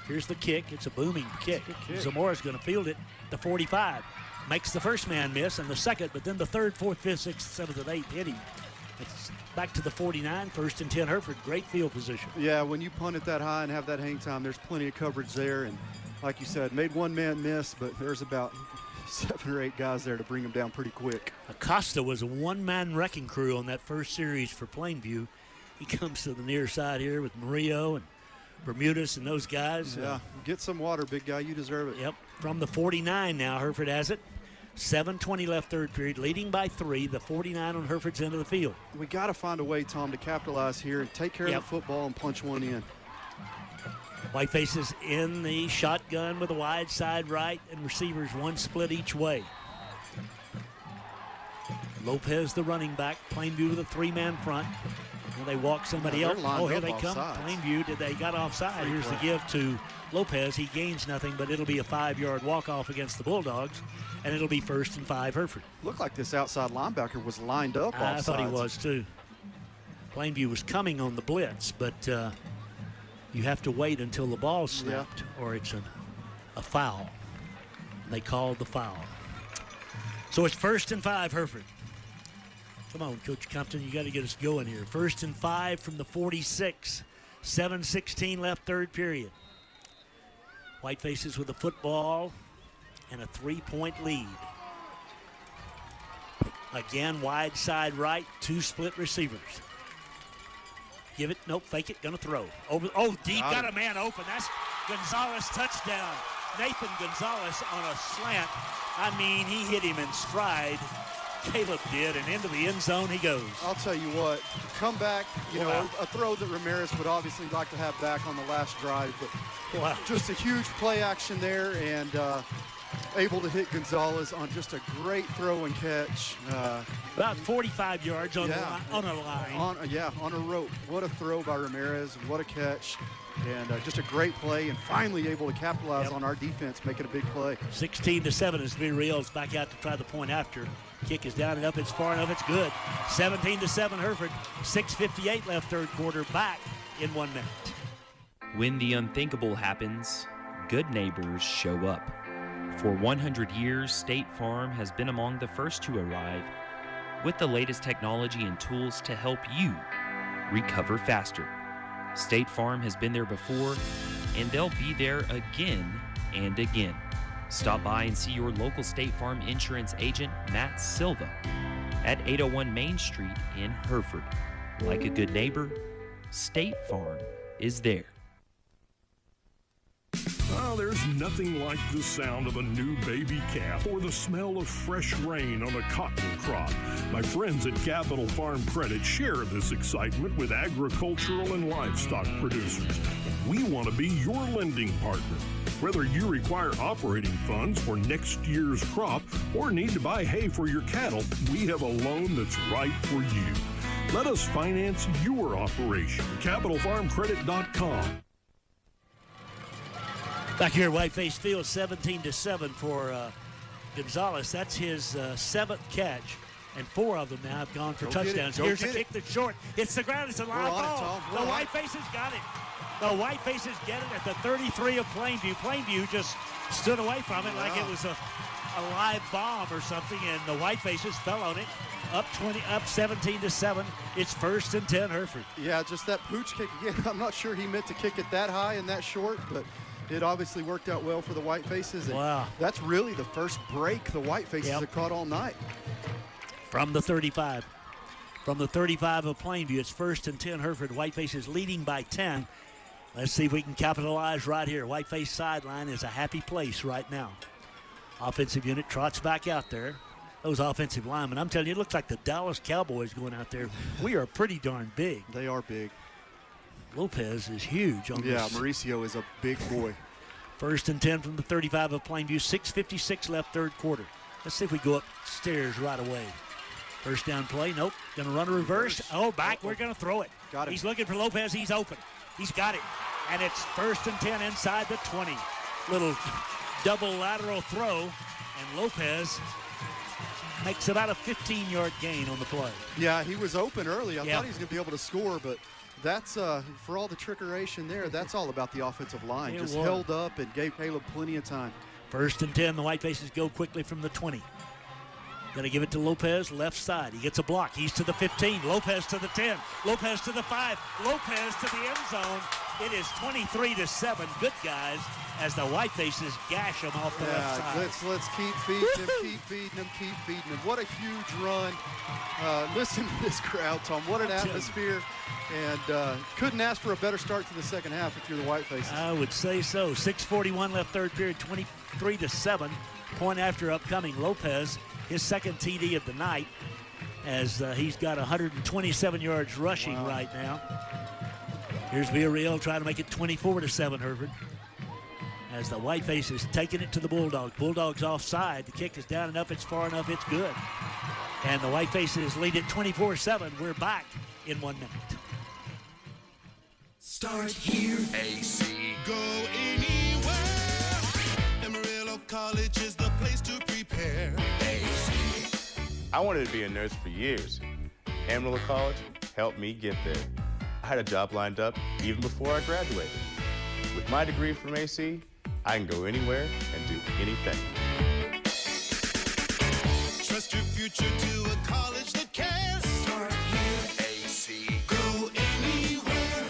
Here's the kick. It's a booming kick. Zamora's going to field it. The 45 makes the first man miss and the second, but then the 3rd, 4th, 5th, 6th, 7th, and 8th hit him. It's back to the 49. 1st and 10 Hereford. Great field position. Yeah, when you punt it that high and have that hang time, there's plenty of coverage there. And like you said, made one man miss, but there's about 7 or 8 guys there to bring him down pretty quick. Acosta was a one-man wrecking crew on that first series for Plainview. He comes to the near side here with Murillo and Bermudez and those guys. Yeah, get some water, big guy. You deserve it. Yep. From the 49 now, Hereford has it. 7:20 left, third period, leading by 3. The 49 on Hereford's end of the field. We got to find a way, Tom, to capitalize here and take care of the football and punch one in. Whiteface is in the shotgun with a wide side right and receivers one split each way. Lopez, the running back. Plainview with a three-man front. Well, they walk somebody else. Oh, here they come. Plainview, they got offside. Here's the give to Lopez. He gains nothing, but it'll be a 5-yard walk-off against the Bulldogs, and it'll be 1st and 5 Hereford. Looked like this outside linebacker was lined up offsides. I thought he was, too. Plainview was coming on the blitz, but you have to wait until the ball's snapped, or it's a foul. And they called the foul. So it's 1st and 5 Hereford. Come on, Coach Compton, you got to get us going here. 1st and 5 from the 46. 7:16 left, third period. Whitefaces with the football and a 3-point lead. Again, wide side right, 2 split receivers. Give it, nope, fake it, gonna throw. Over, deep, got a man open. That's Gonzalez touchdown. Nathan Gonzalez on a slant. I mean, he hit him in stride. Caleb did, and into the end zone he goes. I'll tell you what, come back, you know, a throw that Ramirez would obviously like to have back on the last drive, but just a huge play action there, and able to hit Gonzalez on just a great throw and catch. About 45 yards on a line. On a rope. What a throw by Ramirez, and what a catch. And just a great play, and finally able to capitalize on our defense, making a big play. 16-7 as Villarreal's back out to try the point after. Kick is down and up, it's far enough, it's good. 17-7 Hereford, 6:58 left third quarter, back in 1 minute. When the unthinkable happens, good neighbors show up. For 100 years, State Farm has been among the first to arrive with the latest technology and tools to help you recover faster. State Farm has been there before, and they'll be there again and again. Stop by and see your local State Farm insurance agent, Matt Silva, at 801 Main Street in Hereford. Like a good neighbor, State Farm is there. Well, there's nothing like the sound of a new baby calf or the smell of fresh rain on a cotton crop. My friends at Capital Farm Credit share this excitement with agricultural and livestock producers. We want to be your lending partner. Whether you require operating funds for next year's crop or need to buy hay for your cattle, we have a loan that's right for you. Let us finance your operation. CapitalFarmCredit.com. Back here at Whiteface Field, 17-7 for Gonzalez. That's his 7th catch, and 4 of them now have gone for touchdowns. Here's a kick that's short. It's the ground. It's a live ball. The Whitefaces got it. The Whitefaces get it at the 33 of Plainview. Plainview just stood away from it like it was a live bomb or something, and the Whitefaces fell on it. Up 17-7. It's 1st and 10 Hereford. Yeah, just that pooch kick again. I'm not sure he meant to kick it that high and that short, but it obviously worked out well for the Whitefaces. Wow. That's really the first break the Whitefaces have caught all night. From the 35. From the 35 of Plainview, it's 1st and 10 Hereford. Whitefaces leading by 10. Let's see if we can capitalize right here. Whiteface sideline is a happy place right now. Offensive unit trots back out there. Those offensive linemen, I'm telling you, it looks like the Dallas Cowboys going out there. We are pretty darn big. They are big. Lopez is huge on this. Yeah, Mauricio is a big boy. 1st and 10 from the 35 of Plainview. 6:56 left third quarter. Let's see if we go upstairs right away. First down play. Nope. Going to run a reverse. Oh, back. We're going to throw it. Got him. He's looking for Lopez. He's open. He's got it. And it's 1st and 10 inside the 20. Little double lateral throw. And Lopez makes about a 15-yard gain on the play. Yeah, he was open early. I thought he was going to be able to score, but that's, for all the trickeration there, that's all about the offensive line. Just held up and gave Caleb plenty of time. 1st and 10. The Whitefaces go quickly from the 20. Going to give it to Lopez, left side. He gets a block. He's to the 15. Lopez to the 10. Lopez to the 5. Lopez to the end zone. It is 23-7. Good guys as the Whitefaces gash them off the left side. Let's keep feeding him, keep feeding him, keep feeding him. What a huge run. Listen to this crowd, Tom. What an atmosphere. And couldn't ask for a better start to the second half if you're the Whitefaces. I would say so. 6:41 left third period, 23-7. Point after upcoming. Lopez, his second TD of the night, as he's got 127 yards rushing right now. Here's Villarreal trying to make it 24-7, Hereford. As the Whiteface is taking it to the Bulldogs. Bulldogs offside. The kick is down enough, it's far enough, it's good. And the Whitefaces lead it 24-7. We're back in 1 minute. Start here. AC. Go anywhere. Amarillo College is the place to prepare. AC. I wanted to be a nurse for years. Amarillo College helped me get there. I had a job lined up even before I graduated. With my degree from AC, I can go anywhere and do anything. Trust your future to a college that cares. Start here. AC. Go anywhere.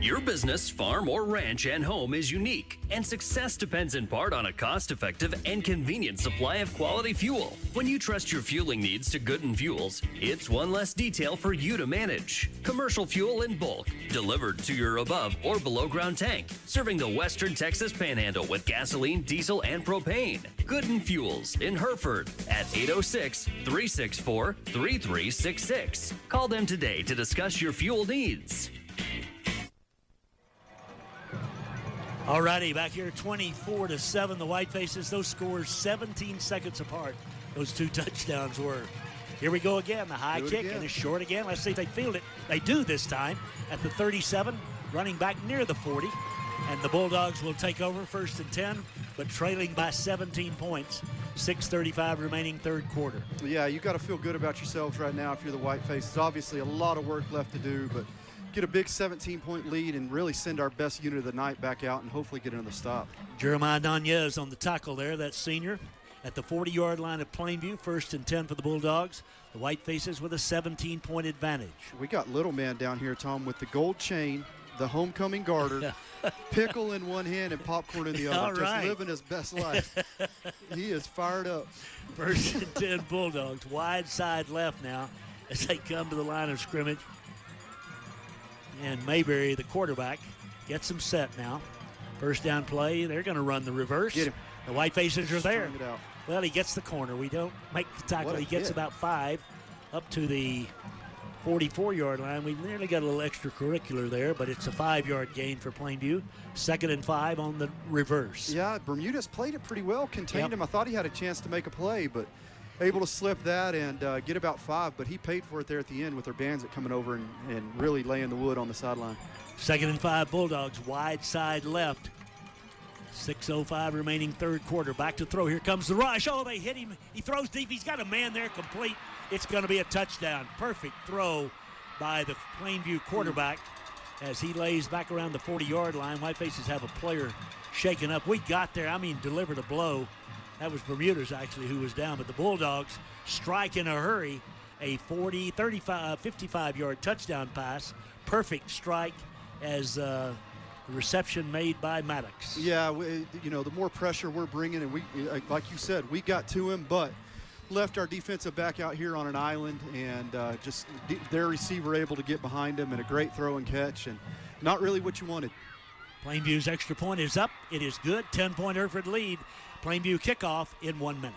Your business, farm, or ranch and home is unique, and success depends in part on a cost-effective and convenient supply of quality fuel. When you trust your fueling needs to Gooden Fuels, it's one less detail for you to manage. Commercial fuel in bulk, delivered to your above or below ground tank, serving the Western Texas Panhandle with gasoline, diesel, and propane. Gooden Fuels in Hereford at 806-364-3366. Call them today to discuss your fuel needs. Alrighty, back here 24-7, the Whitefaces. Those scores 17 seconds apart. Those two touchdowns were. Here we go again. The high kick and it's short again. Let's see if they field it. They do this time at the 37, running back near the 40. And the Bulldogs will take over 1st and 10, but trailing by 17 points. 6:35 remaining third quarter. Yeah, you got to feel good about yourselves right now if you're the Whitefaces. Obviously a lot of work left to do, but get a big 17-point lead and really send our best unit of the night back out and hopefully get another stop. Jeremiah Nunez on the tackle there, that senior. At the 40-yard line of Plainview, 1st and 10 for the Bulldogs. The Whitefaces with a 17-point advantage. We got little man down here, Tom, with the gold chain, the homecoming garter, pickle in one hand and popcorn in the other. All right. Just living his best life. He is fired up. 1st and 10 Bulldogs, wide side left now as they come to the line of scrimmage. And Mayberry, the quarterback, gets them set now. First down play, they're going to run the reverse. Get him. The Whitefaces are there. Well, he gets the corner. We don't make the tackle. He gets about 5 up to the 44-yard line. We nearly got a little extracurricular there, but it's a 5-yard gain for Plainview. 2nd and 5 on the reverse. Yeah, Bermudez played it pretty well, contained him. I thought he had a chance to make a play, but able to slip that and get about 5, but he paid for it there at the end with their Bandit coming over and really laying the wood on the sideline. 2nd and 5 Bulldogs, wide side left. 6:05 remaining third quarter. Back to throw. Here comes the rush. Oh, they hit him. He throws deep. He's got a man there complete. It's going to be a touchdown. Perfect throw by the Plainview quarterback as he lays back around the 40-yard line. Whitefaces have a player shaken up. We got there. I mean, delivered a blow. That was Bermudez, actually, who was down. But the Bulldogs strike in a hurry. A 40, 35, 55-yard touchdown pass. Perfect strike as the reception made by Maddox. Yeah, the more pressure we're bringing, and we, like you said, we got to him, but left our defensive back out here on an island, and just their receiver able to get behind him, and a great throw and catch, and not really what you wanted. Plainview's extra point is up. It is good. 10-point Hereford lead. Plainview kickoff in 1 minute.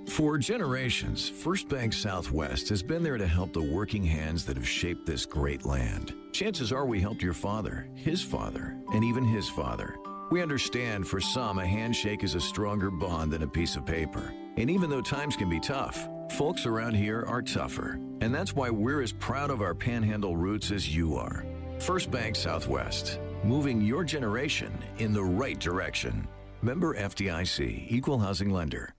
For generations, First Bank Southwest has been there to help the working hands that have shaped this great land. Chances are we helped your father, his father, and even his father. We understand for some a handshake is a stronger bond than a piece of paper. And even though times can be tough, folks around here are tougher. And that's why we're as proud of our Panhandle roots as you are. First Bank Southwest, moving your generation in the right direction. Member FDIC, Equal Housing Lender.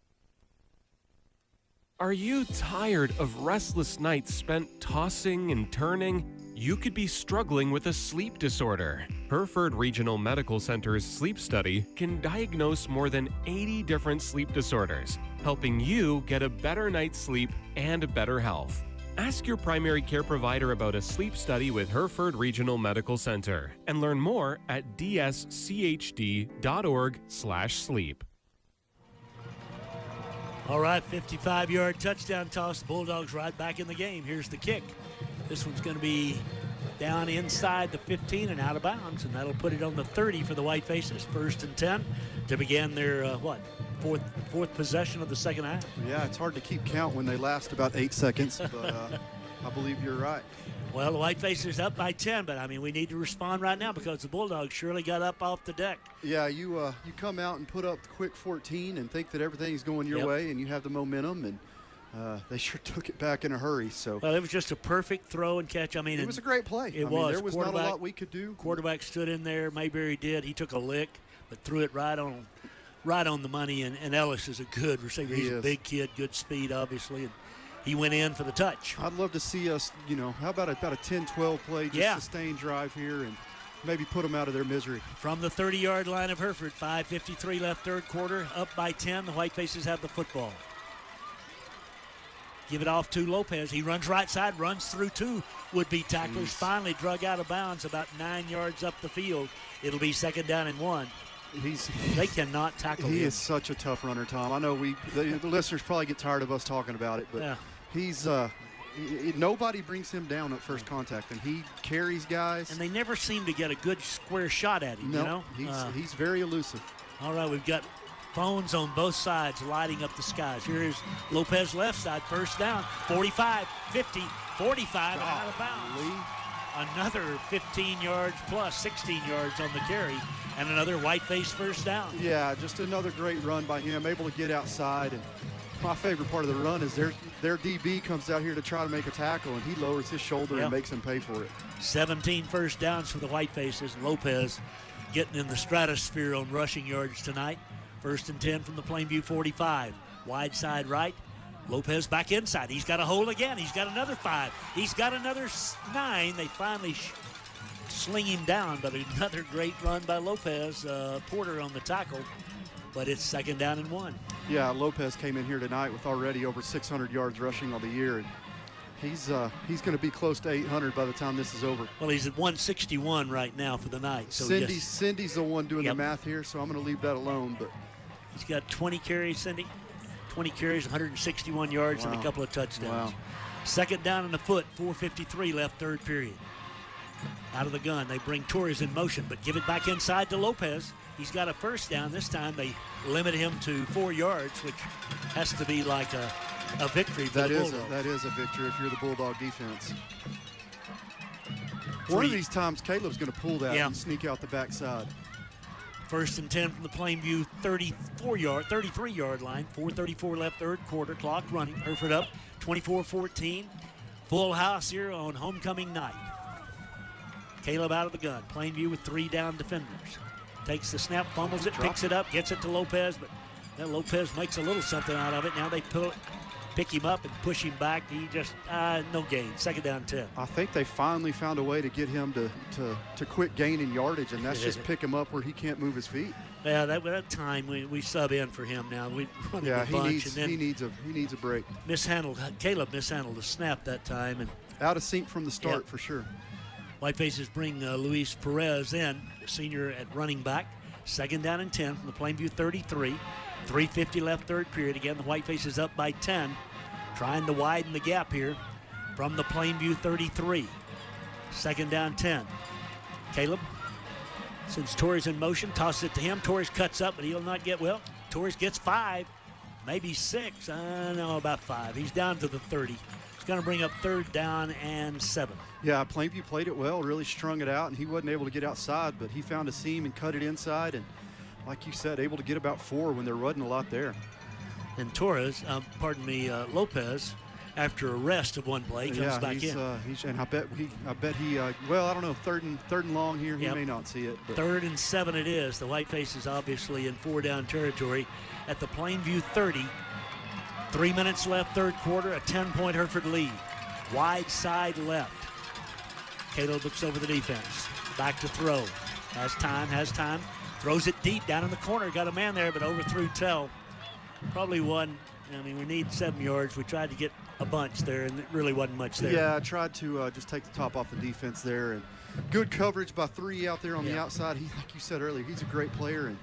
Are you tired of restless nights spent tossing and turning? You could be struggling with a sleep disorder. Hereford Regional Medical Center's sleep study can diagnose more than 80 different sleep disorders, helping you get a better night's sleep and better health. Ask your primary care provider about a sleep study with Hereford Regional Medical Center and learn more at dschd.org/sleep. All right, 55-yard touchdown toss. The Bulldogs right back in the game. Here's the kick. This one's going to be down inside the 15 and out of bounds, and that'll put it on the 30 for the Whitefaces. 1st and 10 to begin their, fourth possession of the second half. Yeah, it's hard to keep count when they last about 8 seconds, but I believe you're right. Well, the Whitefaces up by 10, but, I mean, we need to respond right now because the Bulldogs surely got up off the deck. Yeah, you come out and put up the quick 14 and think that everything's going your way and you have the momentum, and they sure took it back in a hurry. So well, it was just a perfect throw and catch. I mean, it was a great play. It was. There was not a lot we could do. Quarterback stood in there. Mayberry did. He took a lick, but threw it right on the money. And Ellis is a good receiver. He's a big kid, good speed, obviously. And he went in for the touch. I'd love to see us, how about a 10-12 play, just sustained drive here and maybe put them out of their misery. From the 30-yard line of Hereford, 5:53 left third quarter, up by 10. The Whitefaces have the football. Give it off to Lopez. He runs right side, runs through two would-be tacklers. Finally drug out of bounds about 9 yards up the field. It'll be 2nd down and 1. They cannot tackle him. He is such a tough runner, Tom. I know the listeners probably get tired of us talking about it, but he's nobody brings him down at first contact, and he carries guys. And they never seem to get a good square shot at him. No, he's very elusive. All right, we've got phones on both sides lighting up the skies. Here's Lopez left side, 1st down, 45, 50, 45, and out of bounds. Another 15 yards plus, 16 yards on the carry, and another Whiteface 1st down. Yeah, just another great run by him, able to get outside. And my favorite part of the run is their DB comes out here to try to make a tackle, and he lowers his shoulder and makes him pay for it. 17 first downs for the Whitefaces. Lopez getting in the stratosphere on rushing yards tonight. 1st and 10 from the Plainview 45. Wide side right. Lopez back inside. He's got a hole again. He's got another 5. He's got another 9. They finally sling him down, but another great run by Lopez. Porter on the tackle, but it's 2nd down and 1. Yeah, Lopez came in here tonight with already over 600 yards rushing on the year, and he's going to be close to 800 by the time this is over. Well, he's at 161 right now for the night. So Cindy's the one doing the math here, so I'm going to leave that alone. But he's got 20 carries, Cindy. 20 carries, 161 yards, and a couple of touchdowns. Wow. 2nd down and a foot, 4:53 left third period. Out of the gun, they bring Torres in motion, but give it back inside to Lopez. He's got a 1st down. This time they limit him to 4 yards, which has to be like a victory for the Bulldogs. That is a victory if you're the Bulldog defense. One of these times, Caleb's going to pull that and sneak out the backside. 1st and 10 from the Plainview 33-yard line. 4:34 left third quarter. Clock running. Hereford up 24-14. Full house here on homecoming night. Caleb out of the gun. Plainview with 3 down defenders. Takes the snap, fumbles it, picks it up, gets it to Lopez, but Lopez makes a little something out of it. Now they pick him up and push him back. He just, no gain. 2nd down 10. I think they finally found a way to get him to quit gaining yardage, and that's just pick him up where he can't move his feet. Yeah, that time we sub in for him now. We run him a bunch. He needs a break. Caleb mishandled the snap that time. And out of sync from the start for sure. Whitefaces bring Luis Perez in, senior at running back. 2nd down and 10 from the Plainview 33. 3:50 left third period. Again, the Whitefaces up by 10. Trying to widen the gap here from the Plainview 33. 2nd down 10. Caleb, since Torres in motion, tosses it to him. Torres cuts up, but he'll not get Torres gets 5, maybe 6. I don't know about 5. He's down to the 30. It's going to bring up 3rd down and 7. Yeah, Plainview played it well, really strung it out, and he wasn't able to get outside, but he found a seam and cut it inside, and like you said, able to get about 4 when they're running a lot there. And Torres, Lopez, after a rest of one play, comes back in. And I bet he. Well, I don't know. Third and long here. He may not see it. But. 3rd and 7 it is. The Whitefaces obviously in 4-down territory at the Plainview 30. 3 minutes left, third quarter. A 10-point Hereford lead. Wide side left. Caleb looks over the defense. Back to throw. Has time. Throws it deep down in the corner. Got a man there, but overthrew Tell. Probably one. I mean, we need 7 yards. We tried to get a bunch there, and it really wasn't much there. Yeah, I tried to just take the top off the defense there. And good coverage by 3 out there on the outside. He, like you said earlier, he's a great player. And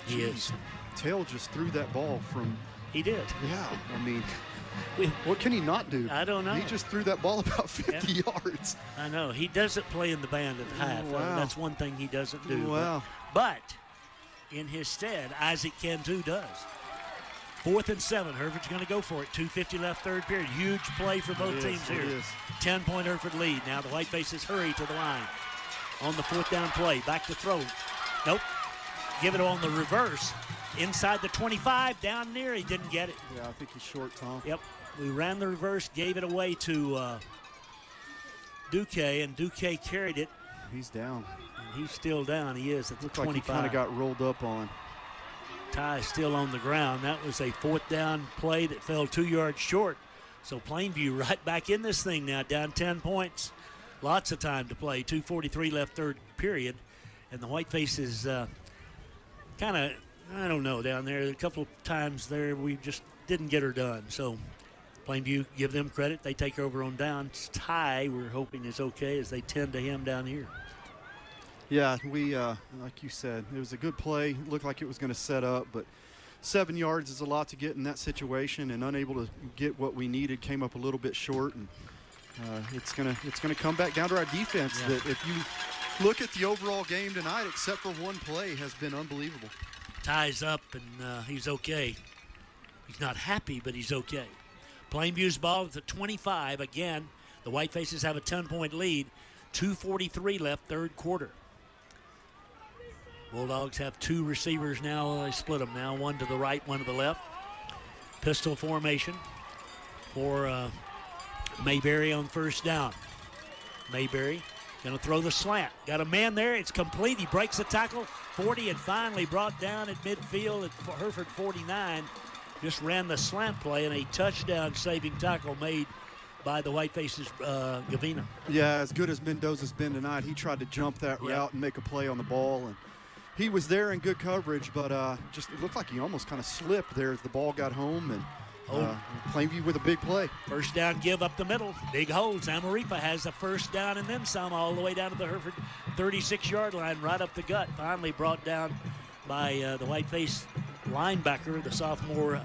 he is. Tell just threw that ball from. He did. Yeah, I mean. What can he not do? I don't know. He just threw that ball about 50 yards. I know. He doesn't play in the band at the half. Wow. That's one thing he doesn't do. Wow. But in his stead, Isaac Cantu does. 4th and 7. Hereford's going to go for it. 2:50 left, third period. Huge play for both teams here. 10-point Hereford lead. Now the Whitefaces hurry to the line. On the 4th down play. Back to throw. Nope. Give it on the reverse. Inside the 25. Down near. He didn't get it. Yeah, I think he's short, Tom. Yep. We ran the reverse. Gave it away to Duque, and Duque carried it. He's down. And he's still down. He is at the 25. Like he kind of got rolled up on. Ty is still on the ground. That was a 4th down play that fell 2 yards short. So Plainview right back in this thing now, down 10 points. Lots of time to play. 2:43 left, third period. And the Whitefaces kind of, I don't know, down there. A couple of times there we just didn't get her done. So Plainview, give them credit. They take over on downs. Ty, we're hoping, is okay as they tend to him down here. Yeah, we, like you said, it was a good play. It looked like it was going to set up, but 7 yards is a lot to get in that situation, and unable to get what we needed, came up a little bit short, and it's gonna come back down to our defense. That if you look at the overall game tonight, except for one play, has been unbelievable. Ty's up, and he's okay. He's not happy, but he's okay. Plainview's ball at the 25. Again, the Whitefaces have a 10-point lead. 2:43 left, third quarter. Bulldogs have 2 receivers now. They split them now, one to the right, one to the left. Pistol formation for Mayberry on first down. Mayberry going to throw the slant. Got a man there. It's complete. He breaks the tackle. 40 and finally brought down at midfield at Hereford 49. Just ran the slant play and a touchdown saving tackle made by the Whitefaces, Gavina. Yeah, as good as Mendoza's been tonight, he tried to jump that route and make a play on the ball, and he was there in good coverage, but just it looked like he almost kind of slipped there as the ball got home, and Plainview with a big play. First down give up the middle. Big hole. Zamaripa has a first down and then some all the way down to the Hereford 36-yard line, right up the gut. Finally brought down by the Whiteface linebacker, the sophomore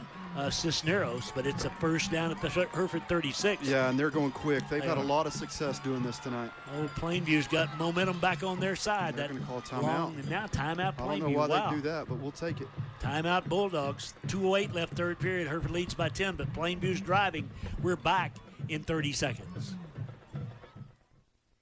Cisneros, but it's a first down at the Hereford 36. Yeah, and they're going quick. They've had a lot of success doing this tonight. Oh, Plainview's got momentum back on their side. They're going to call timeout. And now timeout Plainview. I don't know why they do that, but we'll take it. Timeout Bulldogs. 2:08 left, third period. Hereford leads by 10, but Plainview's driving. We're back in 30 seconds.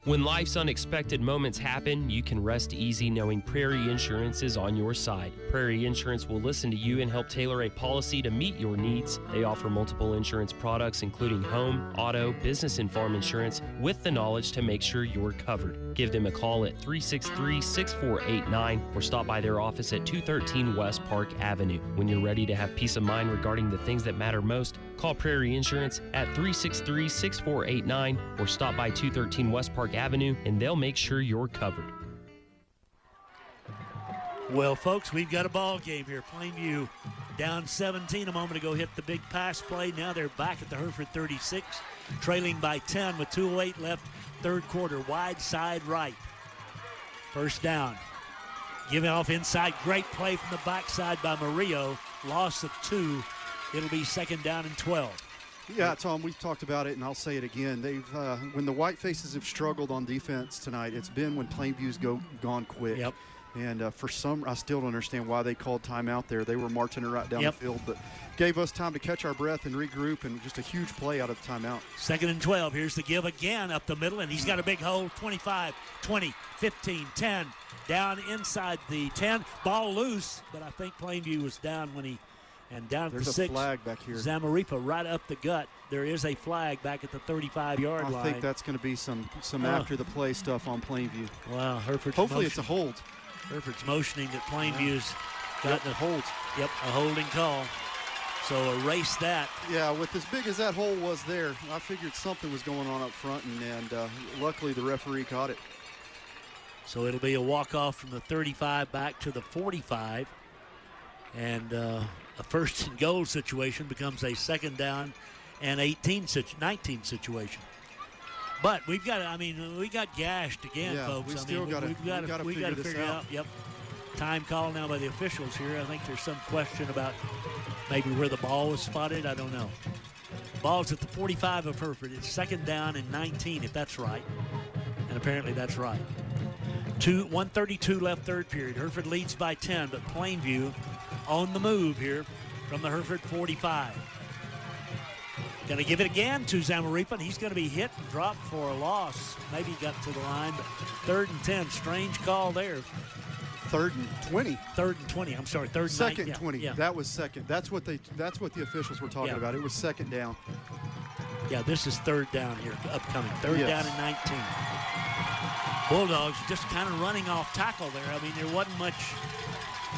When life's unexpected moments happen, you can rest easy knowing Prairie Insurance is on your side. Prairie Insurance will listen to you and help tailor a policy to meet your needs. They offer multiple insurance products, including home, auto, business, and farm insurance, with the knowledge to make sure you're covered. Give them a call at 363-6489 or stop by their office at 213 West Park Avenue. When you're ready to have peace of mind regarding the things that matter most, call Prairie Insurance at 363-6489 or stop by 213 West Park Avenue, and they'll make sure you're covered. Well, folks, we've got a ball game here. Plainview down 17 a moment ago, hit the big pass play. Now they're back at the Hereford 36, trailing by 10 with 2:08 left, third quarter. Wide side right. First down. Giving off inside. Great play from the backside by Murillo. Loss of 2. It'll be second down and 12. Yeah, Tom, we've talked about it, and I'll say it again. They've when the Whitefaces have struggled on defense tonight, it's been when Plainview's gone quick. Yep. And for some, I still don't understand why they called timeout there. They were marching it right down the field, but gave us time to catch our breath and regroup, and just a huge play out of the timeout. Second and 12. Here's the give again up the middle, and he's got a big hole. 25, 20, 15, 10. Down inside the 10. Ball loose, but I think Plainview was down when he – and down at the 6. There's a flag back here. Zamaripa right up the gut. There is a flag back at the 35-yard line. I think that's going to be some after the play stuff on Plainview. Wow, Hereford's hopefully it's a hold. Hereford's motioning that Plainview's got a hold. Yep, a holding call. So erase that. Yeah, with as big as that hole was there, I figured something was going on up front, and luckily the referee caught it. So it'll be a walk-off from the 35 back to the 45. And a first and goal situation becomes a second down and 19 situation. But we've got, we got gashed again, folks. We've got to figure this out. Yep. Time call now by the officials here. I think there's some question about maybe where the ball was spotted. I don't know. Ball's at the 45 of Hereford. It's second down and 19, if that's right. And apparently that's right. 1:32 left, third period. Hereford leads by 10, but Plainview on the move here. from the Hereford 45. Going to give it again to Zamaripa, and he's going to be hit and dropped for a loss. Maybe got to the line, but 3rd and 10. Strange call there. 3rd and 20. 3rd and 20. I'm sorry, 3rd and 2nd and 20. Yeah. That was second. That's what the officials were talking about. It was 2nd down. Yeah, this is 3rd down here, upcoming. 3rd down and 19. Bulldogs just kind of running off tackle there. I mean, there wasn't much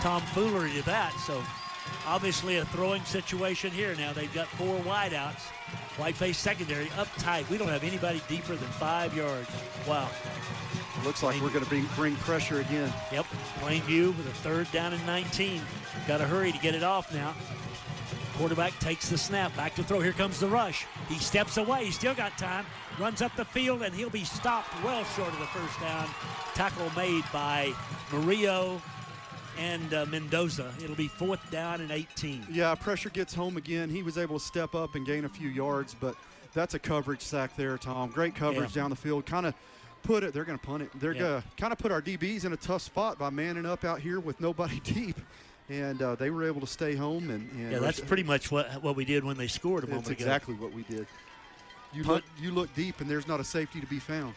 tomfoolery to that, so obviously a throwing situation here. Now they've got 4 wideouts. Whiteface secondary up tight. We don't have anybody deeper than 5 yards. Wow. Looks like we're going to bring pressure again. Yep, Plainview with a 3rd down and 19. Got to hurry to get it off now. Quarterback takes the snap, back to throw. Here comes the rush. He steps away, he's still got time. Runs up the field, and he'll be stopped well short of the 1st down. Tackle made by Murillo and Mendoza. It'll be 4th down and 18. Yeah, pressure gets home again. He was able to step up and gain a few yards, but that's a coverage sack there, Tom. Great coverage down the field. Kind of put it, they're going to punt it. They're going to kind of put our DBs in a tough spot by manning up out here with nobody deep. And they were able to stay home. And yeah, that's pretty much what we did when they scored a moment ago. That's exactly what we did. You look deep, and there's not a safety to be found.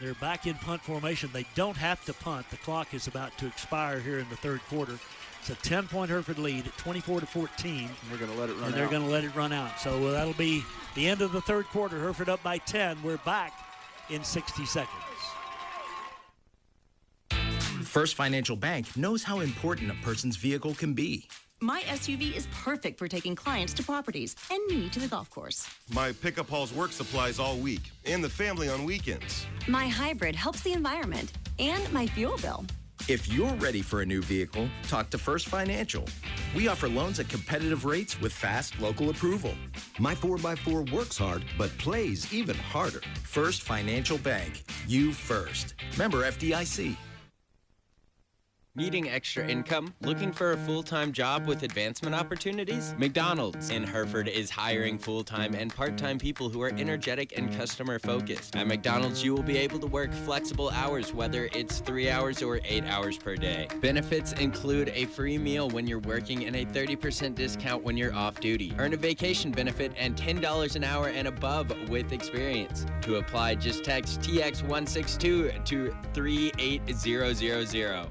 They're back in punt formation. They don't have to punt. The clock is about to expire here in the 3rd quarter. It's a 10-point Hereford lead at 24-14. And they're going to let it run out. And they're going to let it run out. So that'll be the end of the 3rd quarter. Hereford up by 10. We're back in 60 seconds. First Financial Bank knows how important a person's vehicle can be. My SUV is perfect for taking clients to properties and me to the golf course. My pickup hauls work supplies all week and the family on weekends. My hybrid helps the environment and my fuel bill. If you're ready for a new vehicle, talk to First Financial. We offer loans at competitive rates with fast local approval. My 4x4 works hard, but plays even harder. First Financial Bank. You first. Member FDIC. Needing extra income? Looking for a full-time job with advancement opportunities? McDonald's in Hereford is hiring full-time and part-time people who are energetic and customer-focused. At McDonald's, you will be able to work flexible hours, whether it's 3 hours or 8 hours per day. Benefits include a free meal when you're working and a 30% discount when you're off-duty. Earn a vacation benefit and $10 an hour and above with experience. To apply, just text TX162 to 38000.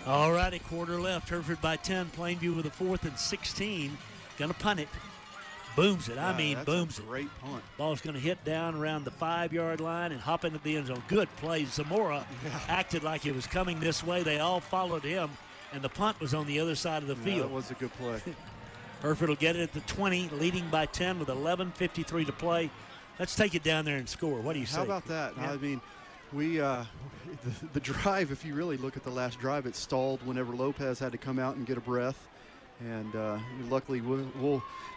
All righty, quarter left. Hereford by 10. Plainview with a 4th and 16. Going to punt it. Booms it. Booms it. Great punt. Ball's going to hit down around the 5-yard line and hop into the end zone. Good play. Zamora acted like it was coming this way. They all followed him, and the punt was on the other side of the field. That was a good play. Hereford will get it at the 20, leading by 10 with 11:53 to play. Let's take it down there and score. What do you say? How about that? Yeah. I mean, the drive, if you really look at the last drive, it stalled whenever Lopez had to come out and get a breath. And luckily,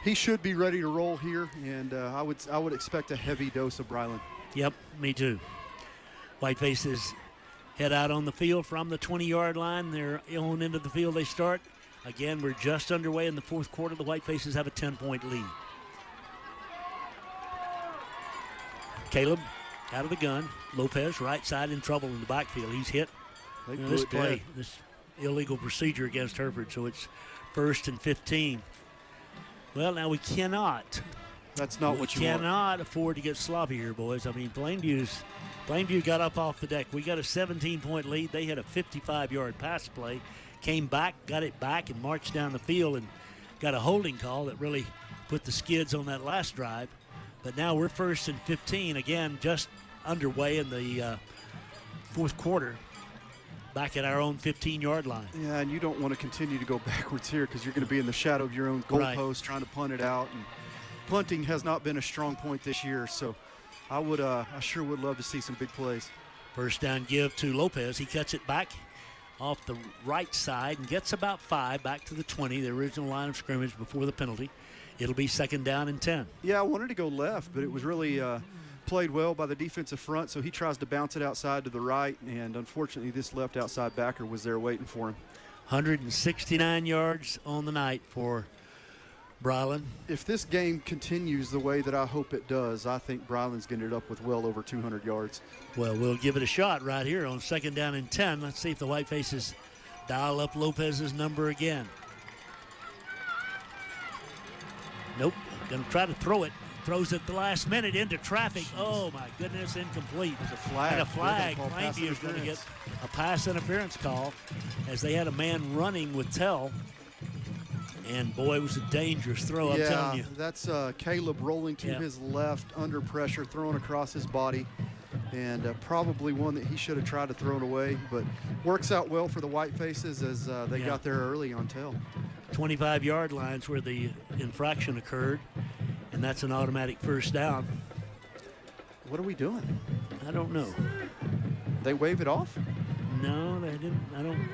he should be ready to roll here. And I would expect a heavy dose of Bryland. Yep, me too. Whitefaces head out on the field from the 20-yard line. They're on into the field. They start. Again, we're just underway in the 4th quarter. The Whitefaces have a 10-point lead. Caleb out of the gun. Lopez, right side, in trouble in the backfield. He's hit. This illegal procedure against Hereford, so it's 1st and 15. Well, now we cannot. That's not what you want. We cannot afford to get sloppy here, boys. I mean, Plainview got up off the deck. We got a 17-point lead. They had a 55-yard pass play, came back, got it back, and marched down the field and got a holding call that really put the skids on that last drive. But now we're 1st and 15, again, just underway in the 4th quarter, back at our own 15-yard line. Yeah, and you don't want to continue to go backwards here because you're going to be in the shadow of your own goalpost trying to punt it out. And punting has not been a strong point this year, so I sure would love to see some big plays. First down give to Lopez. He cuts it back off the right side and gets about 5 back to the 20, the original line of scrimmage before the penalty. It'll be 2nd down and 10. Yeah, I wanted to go left, but it was really played well by the defensive front, so he tries to bounce it outside to the right, and unfortunately this left outside backer was there waiting for him. 169 yards on the night for Bryland. If this game continues the way that I hope it does, I think Bryland's going to end up with well over 200 yards. Well, we'll give it a shot right here on 2nd down and 10. Let's see if the Whitefaces dial up Lopez's number again. Nope. Going to try to throw it. Throws it the last minute into traffic. Oh, my goodness, incomplete. There's a flag. And a flag. Plainview is going to get a pass interference call as they had a man running with Tell. And, boy, it was a dangerous throw, I'm telling you. That's Caleb rolling to his left under pressure, throwing across his body. And probably one that he should have tried to throw it away, but works out well for the Whitefaces as they got there early on Tell. 25-yard lines where the infraction occurred, and that's an automatic first down. What are we doing? I don't know. They wave it off? No, they didn't. I don't.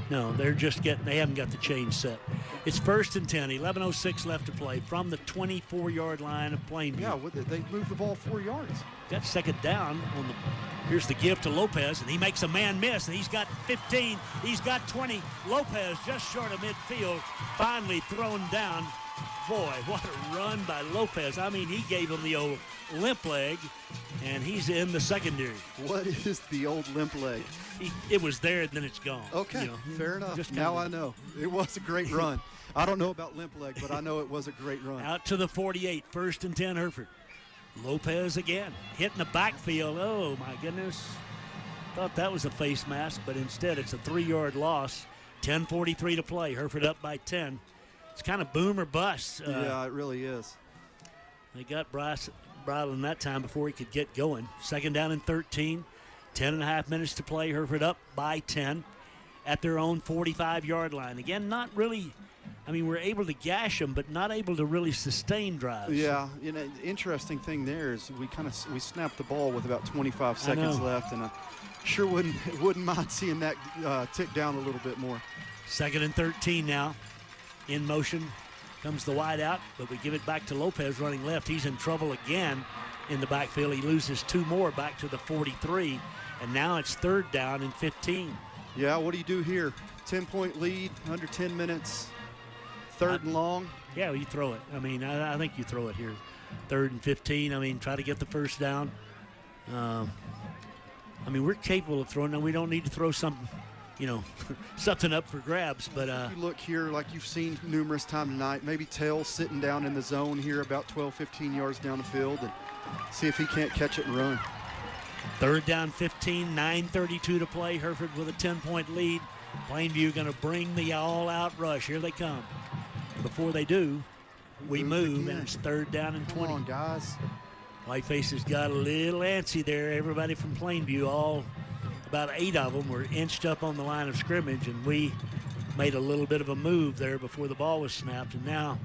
No, they haven't got the chain set. It's 1st and 10, 11:06 left to play from the 24-yard line of Plainview. Yeah, they moved the ball 4 yards. Got second down on the. Here's the give to Lopez, and he makes a man miss, and he's got 15. He's got 20. Lopez just short of midfield, finally thrown down. Boy, what a run by Lopez. I mean, he gave him the old limp leg, and he's in the secondary. What is the old limp leg? It was there, and then it's gone. Okay, fair enough. Now I know. It was a great run. I don't know about limp leg, but I know it was a great run. Out to the 48, 1st and 10, Hereford. Lopez again, hitting the backfield. Oh, my goodness. Thought that was a face mask, but instead it's a 3-yard loss. 10:43 to play. Hereford up by 10. It's kind of boom or bust. Yeah, it really is. They got Bryce Brylan that time before he could get going. 2nd down and 13. 10.5 minutes to play. Hereford up by 10 at their own 45-yard line. Again, not really. I mean, we're able to gash them, but not able to really sustain drives. Yeah, you know, the interesting thing there is we snapped the ball with about 25 seconds left, and I sure wouldn't mind seeing that tick down a little bit more. 2nd and 13 now. In motion comes the wide out, but we give it back to Lopez running left. He's in trouble again in the backfield. He loses 2 more back to the 43, and now it's 3rd down and 15. Yeah, what do you do here? 10-point lead, under 10 minutes. 3rd and long. Yeah, well, you throw it. I mean, I think you throw it here. 3rd and 15. I mean, try to get the first down. I mean, we're capable of throwing. Now, we don't need to throw something, something up for grabs. But you look here like you've seen numerous times tonight. Maybe Tail sitting down in the zone here about 12, 15 yards down the field and see if he can't catch it and run. 3rd down 15, 9:32 to play. Hereford with a 10-point lead. Plainview going to bring the all-out rush. Here they come. Before they do, we move, and it's 3rd down and 20. Come on, guys. Whiteface has got a little antsy there. Everybody from Plainview, about 8 of them, were inched up on the line of scrimmage, and we made a little bit of a move there before the ball was snapped. And now,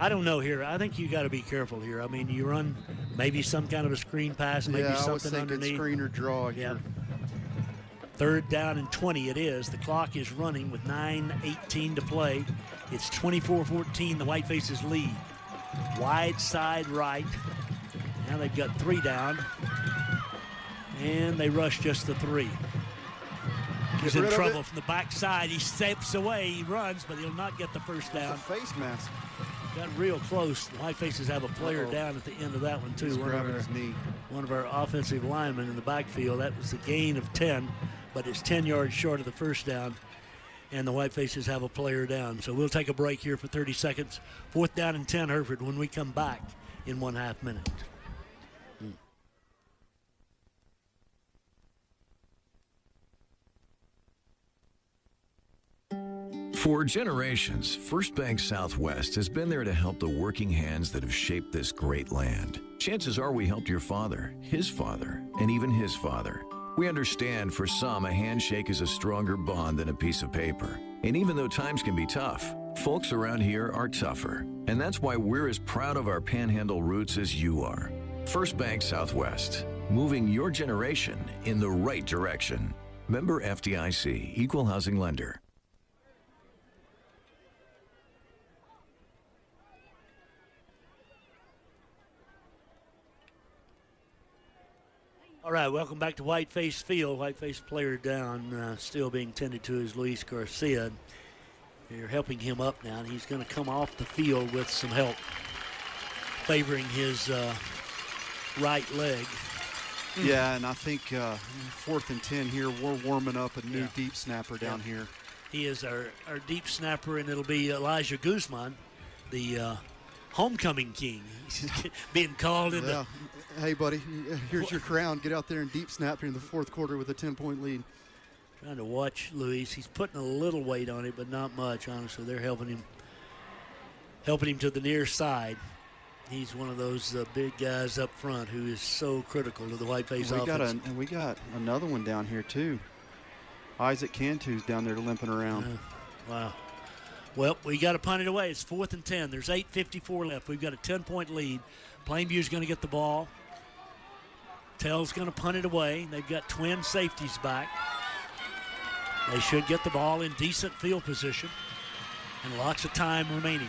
I don't know here. I think you got to be careful here. I mean, you run maybe some kind of a screen pass, maybe something I was thinking underneath. Screen or draw here. 3rd down and 20 it is. The clock is running with 9:18 to play. It's 24-14, the Whitefaces lead. Wide side right. Now they've got 3 down. And they rush just the 3. He's in trouble from the backside. He steps away. He runs, but he'll not get the first down. It's a face mask. Got real close. The Whitefaces have a player down at the end of that one, too. One of our offensive linemen in the backfield. That was the gain of 10, but it's 10 yards short of the first down. And the Whitefaces have a player down. So we'll take a break here for 30 seconds. 4th down and 10, Hereford, when we come back in 1/2 minute. For generations, First Bank Southwest has been there to help the working hands that have shaped this great land. Chances are we helped your father, his father, and even his father. We understand for some a handshake is a stronger bond than a piece of paper. And even though times can be tough, folks around here are tougher. And that's why we're as proud of our Panhandle roots as you are. First Bank Southwest, moving your generation in the right direction. Member FDIC, Equal Housing Lender. All right, welcome back to Whiteface Field. Whiteface player down, still being tended to is Luis Garcia. They're helping him up now, and he's going to come off the field with some help, favoring his right leg. Yeah, and I think 4th and 10 here, we're warming up a new deep snapper down here. He is our deep snapper, and it'll be Elijah Guzman, the homecoming king. He's being called into. Yeah. Hey, buddy, here's your crown. Get out there and deep snap here in the fourth quarter with a 10-point lead. Trying to watch Luis. He's putting a little weight on it, but not much, honestly. They're helping him to the near side. He's one of those big guys up front who is so critical to the Whiteface offense. We got another one down here, too. Isaac Cantu's down there limping around. Wow. Well, we got to punt it away. It's 4th and 10. There's 8:54 left. We've got a 10-point lead. Plainview's going to get the ball. Tell's going to punt it away. They've got twin safeties back. They should get the ball in decent field position and lots of time remaining.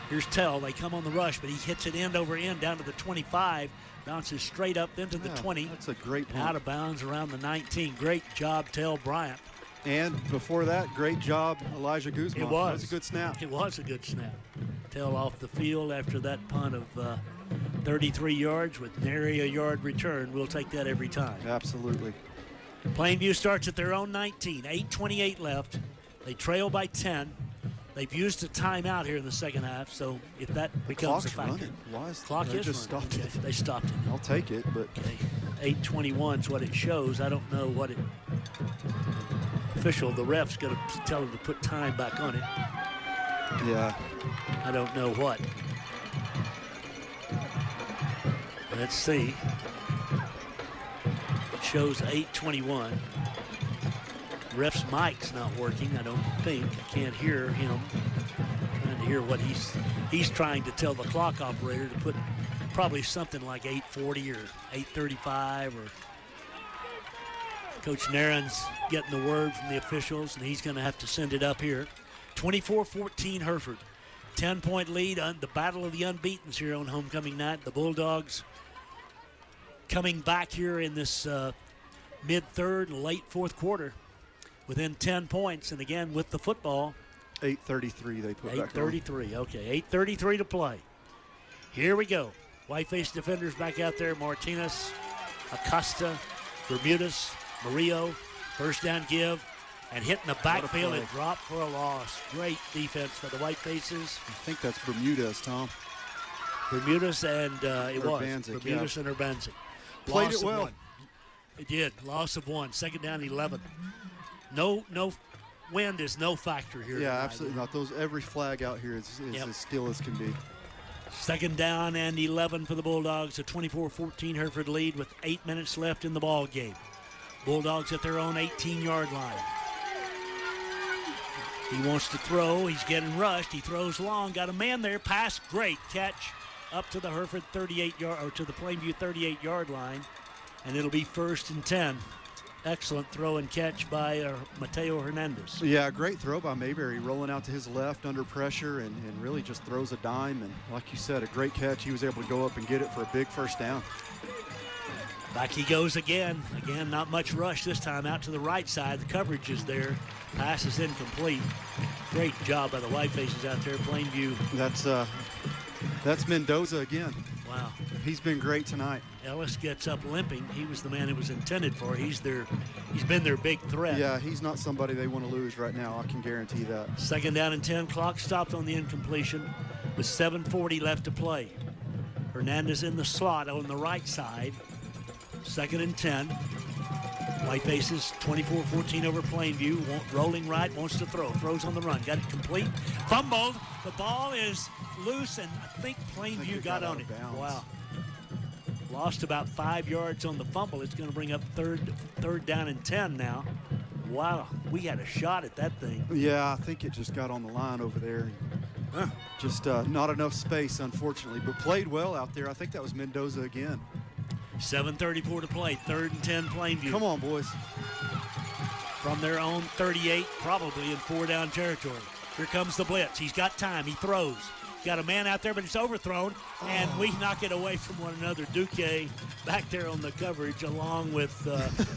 Here's Tell. They come on the rush, but he hits it end over end down to the 25, bounces straight up into the 20. That's a great punt. And out of bounds around the 19. Great job, Tell Bryant. And before that, great job, Elijah Guzman. It was. That was a good snap. It was a good snap. Tell off the field after that punt of 33 yards with nary a yard return. We'll take that every time. Absolutely. Plainview starts at their own 19. 8:28 left. They trail by 10. They've used a timeout here in the second half, so if that becomes a factor. Clock is just running. stopped it. They stopped it. I'll take it, but 8:21 is what it shows. I don't know what it. Official, the ref's going to tell him to put time back on it. Yeah. I don't know what. Let's see. It shows 8:21. Ref's mic's not working, I don't think. I can't hear him. I'm trying to hear what he's trying to tell the clock operator to put probably something like 8:40 or 8:35 or. Coach Nairn's getting the word from the officials, and he's going to have to send it up here. 24-14 Hereford. 10-point lead on the battle of the unbeatens here on homecoming night. The Bulldogs coming back here in this mid-third and late fourth quarter within 10 points. And again, with the football. 8:33 they put back on. 8:33, okay. 8:33 to play. Here we go. Whiteface defenders back out there. Martinez, Acosta, Bermudez, Murillo, first down give, and hitting the backfield and drop for a loss. Great defense for the Whitefaces. I think that's Bermudez, Tom. Bermudez and it was Urbanzik, Bermudez and Urbanzik. Played it well. It did. Loss of 1. Second down, 11. No wind is no factor here. Yeah, tonight. absolutely not. Every flag out here is as still as can be. Second down and 11 for the Bulldogs. A 24-14 Hereford lead with 8 minutes left in the ball game. Bulldogs at their own 18-yard line. He wants to throw. He's getting rushed. He throws long. Got a man there. Pass. Great catch up to the Hereford 38-yard or to the Plainview 38-yard line, and it'll be 1st and 10. Excellent throw and catch by Mateo Hernandez. Yeah, great throw by Mayberry, rolling out to his left under pressure and really just throws a dime. And like you said, a great catch. He was able to go up and get it for a big first down. Back he goes again. Again, not much rush this time. Out to the right side. The coverage is there. Pass is incomplete. Great job by the Whitefaces out there. Plainview. That's Mendoza again. Wow. He's been great tonight. Ellis gets up limping. He was the man it was intended for. He's been their big threat. Yeah, he's not somebody they want to lose right now. I can guarantee that. Second down and 10. Clock stopped on the incompletion with 7:40 left to play. Hernandez in the slot on the right side. 2nd and 10. Whitefaces 24-14 over Plainview. Rolling right, wants to throw. Throws on the run. Got it complete. Fumbled. The ball is loose, and I think Plainview got on it. Wow. Lost about 5 yards on the fumble. It's going to bring up third down and 10 now. Wow, we had a shot at that thing. Yeah, I think it just got on the line over there. Just not enough space, unfortunately, but played well out there. I think that was Mendoza again. 7:34 to play. 3rd and 10 Plainview. Come on, boys. From their own 38, probably in 4-down territory. Here comes the blitz. He's got time. He throws. Got a man out there, but it's overthrown, and we knock it away from one another. Duque back there on the coverage along with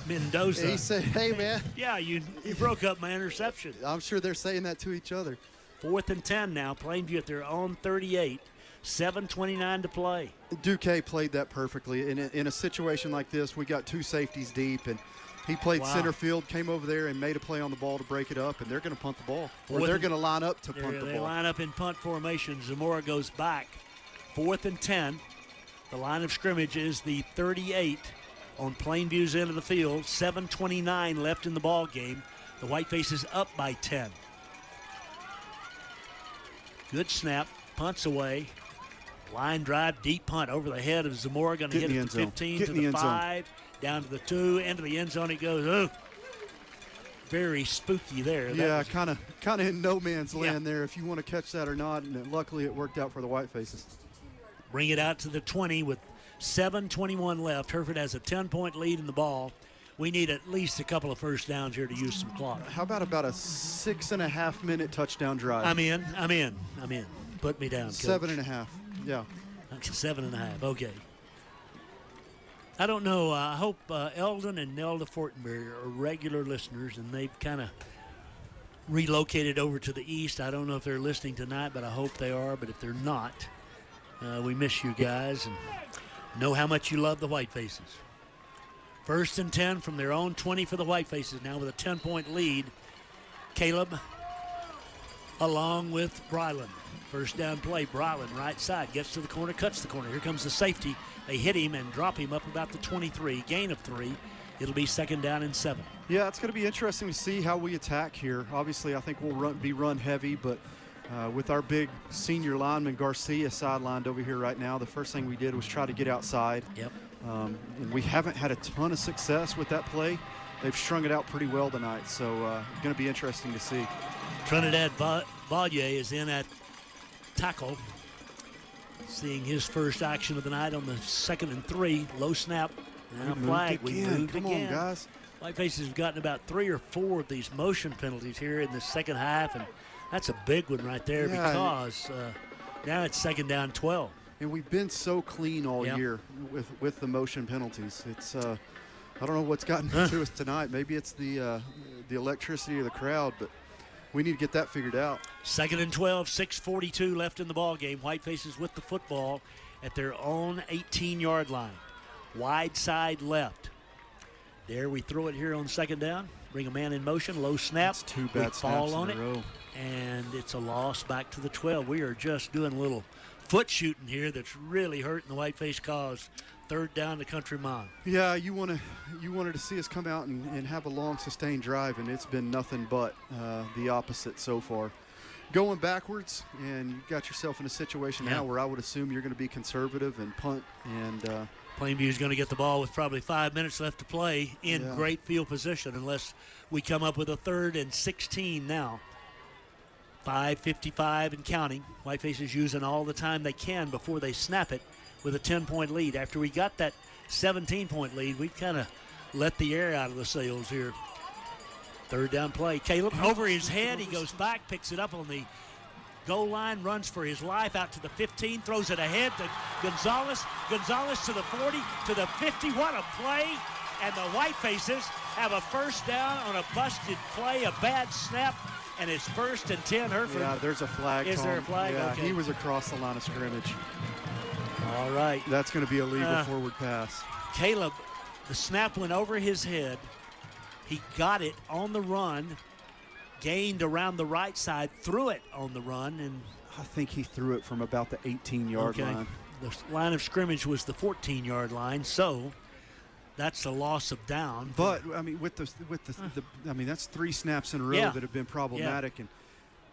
Mendoza. He said, hey, man. Yeah, you broke up my interception. I'm sure they're saying that to each other. 4th and 10 now. Plainview at their own 38. 7:29 to play. Duque played that perfectly. In a situation like this, we got 2 safeties deep, and he played center field, came over there and made a play on the ball to break it up, and they're going to punt the ball. Or they're going to line up to punt the ball. They line up in punt formation. Zamora goes back. 4th and 10. The line of scrimmage is the 38 on Plainview's end of the field. 7:29 left in the ball game. The Whitefaces up by 10. Good snap, punts away. Line drive, deep punt over the head of Zamora. Going to hit it to 15, to the 5, down to the 2, into the end zone it goes. Oh, very spooky there. Yeah, kind of in no man's land there if you want to catch that or not, and luckily it worked out for the Whitefaces. Bring it out to the 20 with 7:21 left. Hereford has a 10-point lead in the ball. We need at least a couple of first downs here to use some clock. How about a 6.5-minute touchdown drive? I'm in. Put me down, Coach. 7.5. Yeah. 7.5. Okay. I don't know. I hope Eldon and Nelda Fortenberry are regular listeners, and they've kind of relocated over to the east. I don't know if they're listening tonight, but I hope they are. But if they're not, we miss you guys and know how much you love the Whitefaces. 1st and 10 from their own 20 for the Whitefaces now with a 10-point lead. Caleb along with Bryland. First down play, Bryland right side, gets to the corner, cuts the corner. Here comes the safety. They hit him and drop him up about the 23. Gain of 3. It'll be 2nd down and 7. Yeah, it's going to be interesting to see how we attack here. Obviously, I think we'll be run heavy, but with our big senior lineman Garcia sidelined over here right now, the first thing we did was try to get outside. Yep. And we haven't had a ton of success with that play. They've strung it out pretty well tonight, so going to be interesting to see. Trinidad Valier is in at tackle, seeing his first action of the night on the 2nd and 3. Low snap. Now flag. We moved again. Come on, guys. Whitefaces have gotten about 3 or 4 of these motion penalties here in the second half, and that's a big one right there because now it's 2nd down 12. And we've been so clean all year with the motion penalties. It's I don't know what's gotten to us tonight. Maybe it's the electricity of the crowd, but we need to get that figured out. 2nd and 12, 6:42 left in the ball game. Whitefaces with the football at their own 18-yard line. Wide side left. There we throw it here on 2nd down. Bring a man in motion. Low snap. That's 2 bad fall snaps on in a row. And it's a loss back to the 12. We are just doing a little foot shooting here that's really hurting the Whiteface cause. 3rd down to Country Mile. Yeah, you wanted to see us come out and have a long, sustained drive, and it's been nothing but the opposite so far. Going backwards, and you got yourself in a situation now where I would assume you're going to be conservative and punt. And Plainview is going to get the ball with probably 5 minutes left to play in great field position unless we come up with a 3rd and 16 now. 5:55 and counting. Whitefaces using all the time they can before they snap it with a 10-point lead. After we got that 17-point lead, we've kind of let the air out of the sails here. 3rd down play. Caleb over his head. He goes back, picks it up on the goal line, runs for his life out to the 15, throws it ahead to Gonzalez. Gonzalez to the 40, to the 50. What a play. And the Whitefaces have a first down on a busted play, a bad snap, and it's 1st and 10. Hereford. Yeah, there's a flag. Is there a flag? Yeah, okay. he was across the line of scrimmage. All right. That's going to be a legal forward pass. Caleb, the snap went over his head. He got it on the run, gained around the right side, threw it on the run, and I think he threw it from about the 18-yard line. The line of scrimmage was the 14-yard line, so that's a loss of down. But I mean, I mean, that's 3 snaps in a row that have been problematic, and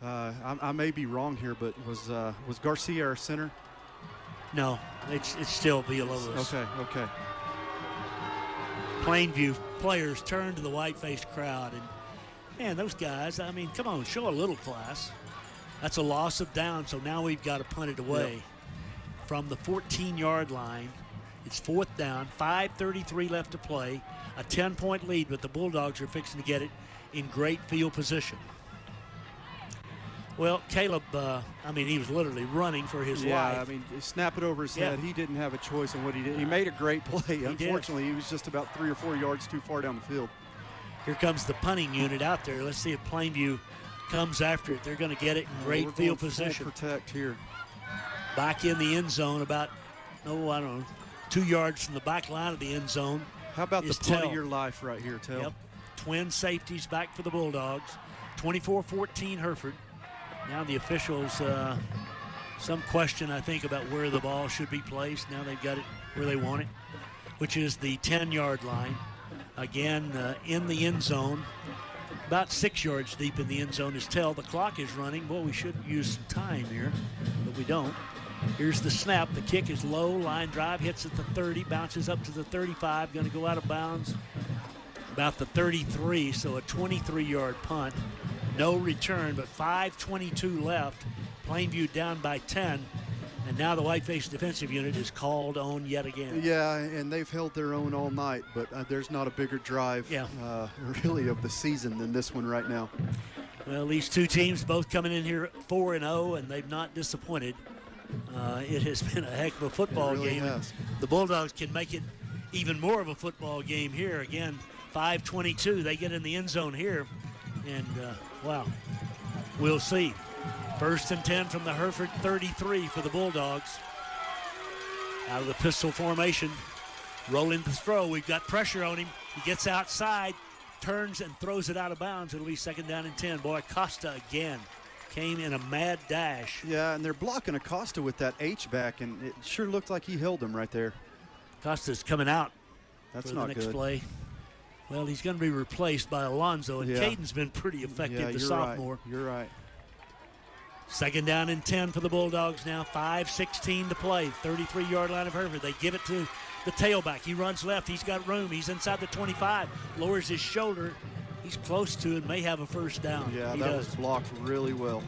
I may be wrong here, but was Garcia our center? No, it's still Villalobos. Okay. Plainview players turn to the Whiteface crowd, and man, those guys, I mean, come on, show a little class. That's a loss of down, so now we've got to punt it away from the 14-yard line. It's 4th down, 5:33 left to play, a 10-point lead, but the Bulldogs are fixing to get it in great field position. Well, Caleb, I mean, he was literally running for his life. Yeah, I mean, snap it over his head. He didn't have a choice in what he did. He made a great play. Unfortunately, he was just about 3 or 4 yards too far down the field. Here comes the punting unit out there. Let's see if Plainview comes after it. They're going to get it in great field position. Full protect here. Back in the end zone about, I don't know, 2 yards from the back line of the end zone. How about the punt of your life right here, Tell? Yep. Twin safeties back for the Bulldogs. 24-14 Hereford. Now the officials some question, I think, about where the ball should be placed. Now they've got it where they want it, which is the 10-yard line. Again, in the end zone, about 6 yards deep in the end zone is Tell. The clock is running. Well, we should use some time here, but we don't. Here's the snap. The kick is low. Line drive hits at the 30, bounces up to the 35, going to go out of bounds about the 33, so a 23-yard punt. No return, but 5:22 left. Plainview down by 10. And now the Whiteface defensive unit is called on yet again. Yeah, and they've held their own all night, but there's not a bigger drive really of the season than this one right now. Well, these two teams both coming in here 4-0, and they've not disappointed. It has been a heck of a football game. Has. The Bulldogs can make it even more of a football game here. Again, 5:22, they get in the end zone here, and wow, we'll see. 1st and 10 from the Hereford 33 for the Bulldogs. Out of the pistol formation, rolling the throw. We've got pressure on him. He gets outside, turns and throws it out of bounds. It'll be 2nd down and 10. Boy, Acosta again came in a mad dash. Yeah, and they're blocking Acosta with that H-back, and it sure looked like he held him right there. Acosta's coming out. That's for not the next good. play. Well, he's going to be replaced by Alonzo, and Caden's been pretty effective, the sophomore. Right. You're right. 2nd down and 10 for the Bulldogs now. 5:16 to play. 33-yard line of Hereford. They give it to the tailback. He runs left. He's got room. He's inside the 25. Lowers his shoulder. He's close to it. May have a 1st down. Yeah, he that does. was blocked really well.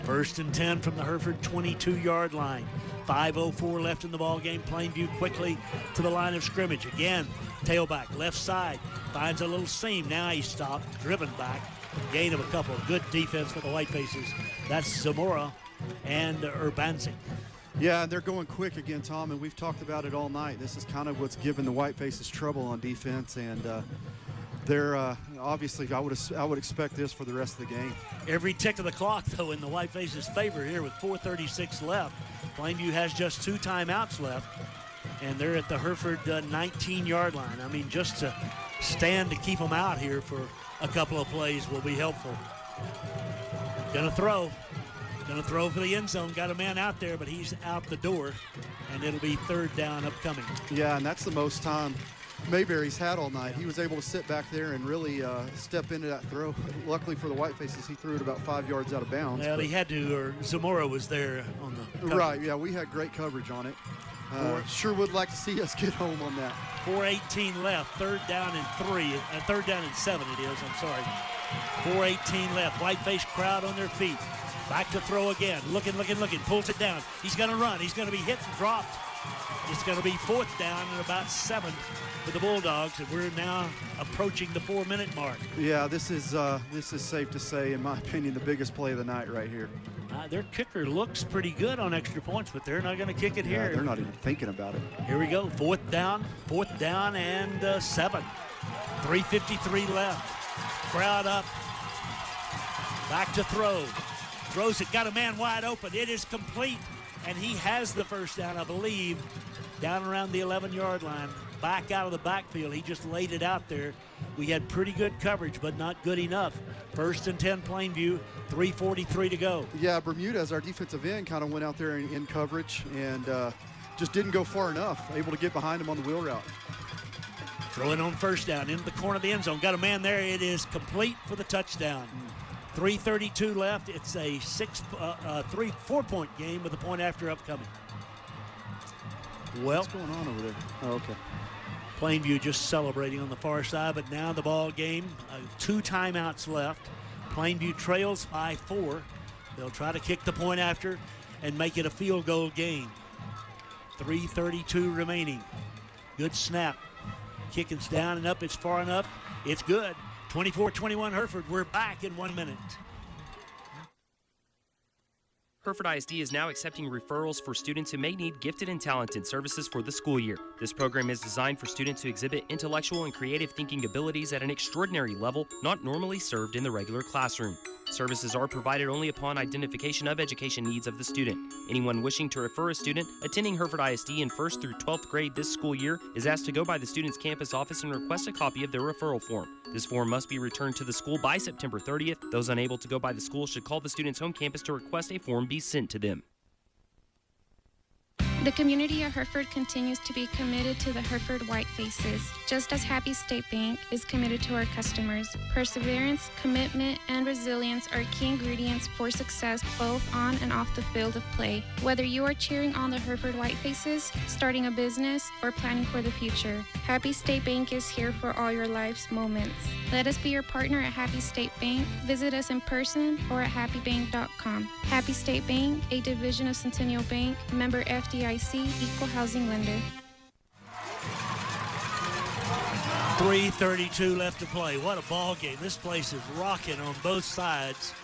1st and 10 from the Hereford 22-yard line. 5:04 left in the ball game. Plainview quickly to the line of scrimmage. Again, tailback, left side. Finds a little seam. Now he's stopped, driven back. Gain of a couple. Good defense for the Whitefaces. That's Zamora and Urbanczyk. Yeah, and they're going quick again, Tom, and we've talked about it all night. This is kind of what's given the Whitefaces trouble on defense, and they're obviously, I would expect this for the rest of the game. Every tick of the clock, though, in the Whitefaces' favor here with 4:36 left. Plainview has just 2 timeouts left, and they're at the Hereford 19-yard line. I mean, just to stand to keep them out here for a couple of plays will be helpful. Gonna throw for the end zone. Got a man out there, but he's out the door, and it'll be 3rd down upcoming. Yeah, and that's the most time Mayberry's had all night. He was able to sit back there and really step into that throw. Luckily for the Whitefaces, he threw it about 5 yards out of bounds. Well, he had to, or Zamora was there on the coverage. Right, yeah, we had great coverage on it. Sure would like to see us get home on that. 4:18 left, 3rd down and 3, 3rd down and 7 it is, I'm sorry. 4:18 left, Whiteface crowd on their feet. Back to throw again, looking, pulls it down. He's gonna run, he's gonna be hit and dropped. It's gonna be 4th down and about 7 for the Bulldogs, and we're now approaching the 4-minute mark. Yeah, this is safe to say, in my opinion, the biggest play of the night right here. Their kicker looks pretty good on extra points, but they're not going to kick it here. They're not even thinking about it. Here we go, 4th down and 7. 3:53 left. Crowd up. Back to throw. Throws it, got a man wide open. It is complete, and he has the 1st down, I believe, down around the 11-yard line. Back out of the backfield. He just laid it out there. We had pretty good coverage, but not good enough. 1st and 10 Plainview, 3:43 to go. Yeah, Bermudez, our defensive end, kind of went out there in coverage and just didn't go far enough, able to get behind him on the wheel route. Throwing on 1st down into the corner of the end zone. Got a man there. It is complete for the touchdown. 3:32 left. It's a 4-point game with a point after upcoming. Well, what's going on over there? Oh, okay. Plainview just celebrating on the far side, but now the ball game, 2 timeouts left. Plainview trails by 4. They'll try to kick the point after and make it a field goal game. 3:32 remaining. Good snap. Kicking's down and up. It's far enough. It's good. 24-21 Hereford. We're back in 1 minute. Hereford ISD is now accepting referrals for students who may need gifted and talented services for the school year. This program is designed for students who exhibit intellectual and creative thinking abilities at an extraordinary level not normally served in the regular classroom. Services are provided only upon identification of education needs of the student. Anyone wishing to refer a student attending Hereford ISD in 1st through 12th grade this school year is asked to go by the student's campus office and request a copy of their referral form. This form must be returned to the school by September 30th. Those unable to go by the school should call the student's home campus to request a form be sent to them. The community of Hereford continues to be committed to the Hereford Whitefaces, just as Happy State Bank is committed to our customers. Perseverance, commitment, and resilience are key ingredients for success both on and off the field of play. Whether you are cheering on the Hereford Whitefaces, starting a business, or planning for the future, Happy State Bank is here for all your life's moments. Let us be your partner at Happy State Bank. Visit us in person or at happybank.com. Happy State Bank, a division of Centennial Bank, member FDIC, equal housing lender. 3:32 left to play. What a ball game. This place is rocking on both sides.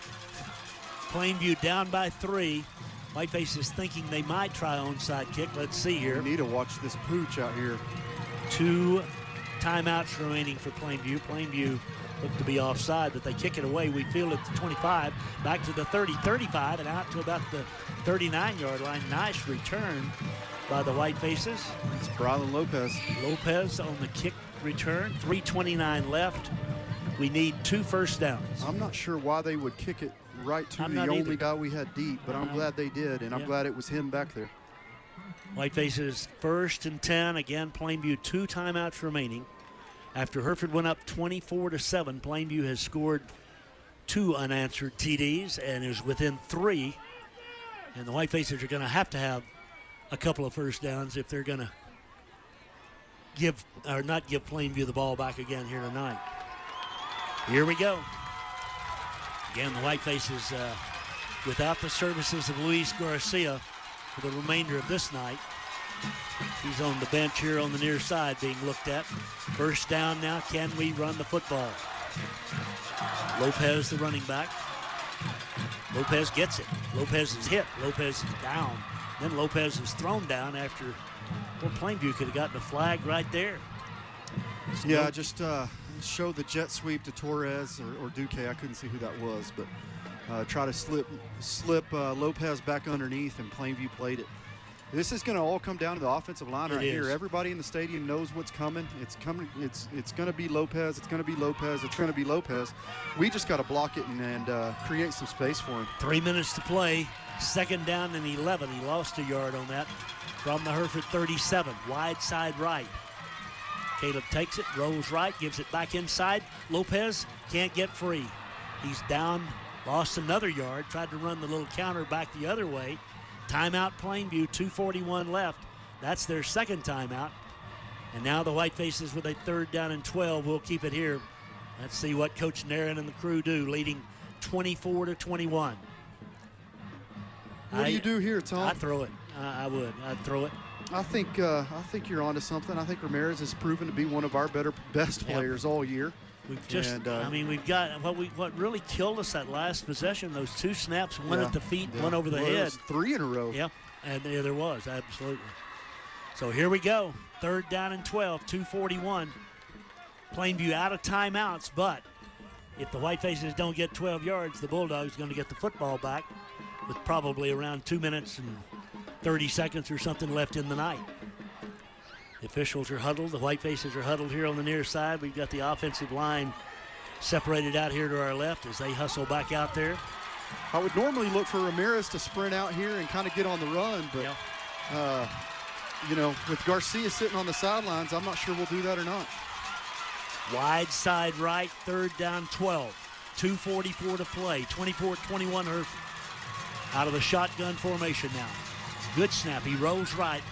Plainview down by 3. Whiteface is thinking they might try onside kick. Let's see here. We need to watch this pooch out here. 2 timeouts remaining for Plainview. Plainview looked to be offside, but they kick it away. We field at the 25, back to the 30, 35, and out to about the 39-yard line. Nice return by the Whitefaces. It's Brylan Lopez. Lopez on the kick return. 3:29 left. We need 2 first downs. I'm not sure why they would kick it right to the only guy we had deep, but I'm glad they did, and I'm glad it was him back there. Whitefaces 1st and 10. Again, Plainview 2 timeouts remaining. After Hereford went up 24-7, Plainview has scored 2 unanswered TDs and is within 3. And the Whitefaces are going to have a couple of first downs if they're going to not give Plainview the ball back again here tonight. Here we go. Again, the Whitefaces without the services of Luis Garcia for the remainder of this night. He's on the bench here on the near side being looked at. First down now. Can we run the football? Lopez, the running back. Lopez gets it. Lopez is hit. Lopez is down. Then Lopez is thrown down after, well, Plainview could have gotten a flag right there. Yeah, just show the jet sweep to Torres or Duque. I couldn't see who that was, but try to slip Lopez back underneath, and Plainview played it. This is going to all come down to the offensive line right here. Everybody in the stadium knows what's coming. It's coming. It's going to be Lopez. It's going to be Lopez. It's going to be Lopez. We just got to block it and create some space for him. 3 minutes to play. 2nd down and 11. He lost a yard on that from the Hereford 37. Wide side right. Caleb takes it, rolls right, gives it back inside. Lopez can't get free. He's down, lost another yard, tried to run the little counter back the other way. Timeout Plainview, 2:41 left. That's their 2nd timeout. And now the Whitefaces with a 3rd down and 12 will keep it here. Let's see what Coach Nairn and the crew do, leading 24-21. What do you do here, Tom? I'd throw it. I would. I'd throw it. I think you're onto something. I think Ramirez has proven to be one of our best players all year. We've just, we've got what really killed us that last possession. Those 2 snaps, one at the feet, one over the head. 3 in a row. Yeah, and there was absolutely. So here we go. 3rd down and 12, 2:41. Plainview out of timeouts, but if the Whitefaces don't get 12 yards, the Bulldogs are going to get the football back with probably around 2 minutes and 30 seconds or something left in the night. The officials are huddled. The Whitefaces are huddled here on the near side. We've got the offensive line separated out here to our left as they hustle back out there. I would normally look for Ramirez to sprint out here and kind of get on the run, but, with Garcia sitting on the sidelines, I'm not sure we'll do that or not. Wide side right, 3rd down 12. 2:44 to play. 24-21 Hereford. Out of the shotgun formation now. Good snap. He rolls right.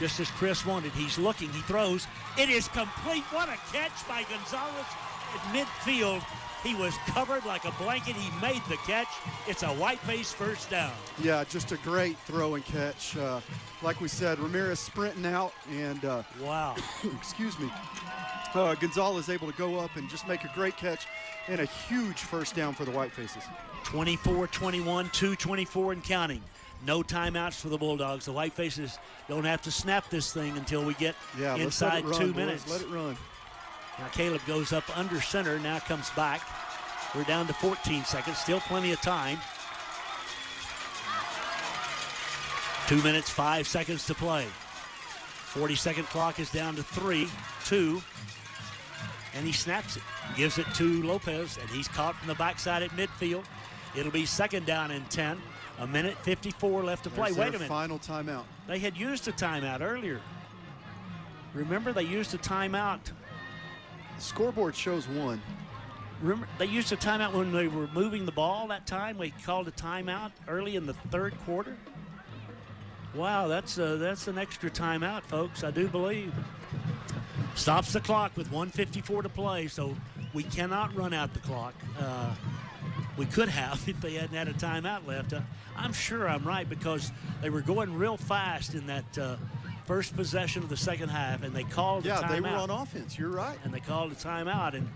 Just as Chris wanted. He's looking. He throws. It is complete. What a catch by Gonzalez at midfield. He was covered like a blanket. He made the catch. It's a Whiteface 1st down. Yeah, just a great throw and catch. Like we said, Ramirez sprinting out, and wow. Excuse me. Gonzalez able to go up and just make a great catch and a huge 1st down for the Whitefaces. 24-21, 2:24 and counting. No timeouts for the Bulldogs. The Whitefaces don't have to snap this thing until we get inside 2 minutes. Let it run. Now Caleb goes up under center, now comes back. We're down to 14 seconds, still plenty of time. 2 minutes, 5 seconds to play. 40-second clock is down to 3, 2, and he snaps it. Gives it to Lopez, and he's caught from the backside at midfield. It'll be 2nd down and 10. A minute 54 left to play. There's Wait a their minute. final timeout. They had used a timeout earlier. Remember, they used a timeout. The scoreboard shows 1. Remember, they used a timeout when they were moving the ball that time. We called a timeout early in the third quarter. Wow, that's an extra timeout, folks, I do believe. Stops the clock with 1:54 to play, so we cannot run out the clock. We could have if they hadn't had a timeout left. I'm sure I'm right because they were going real fast in that first possession of the second half, and they called a timeout. Yeah, they were on offense. You're right. And they called a timeout, and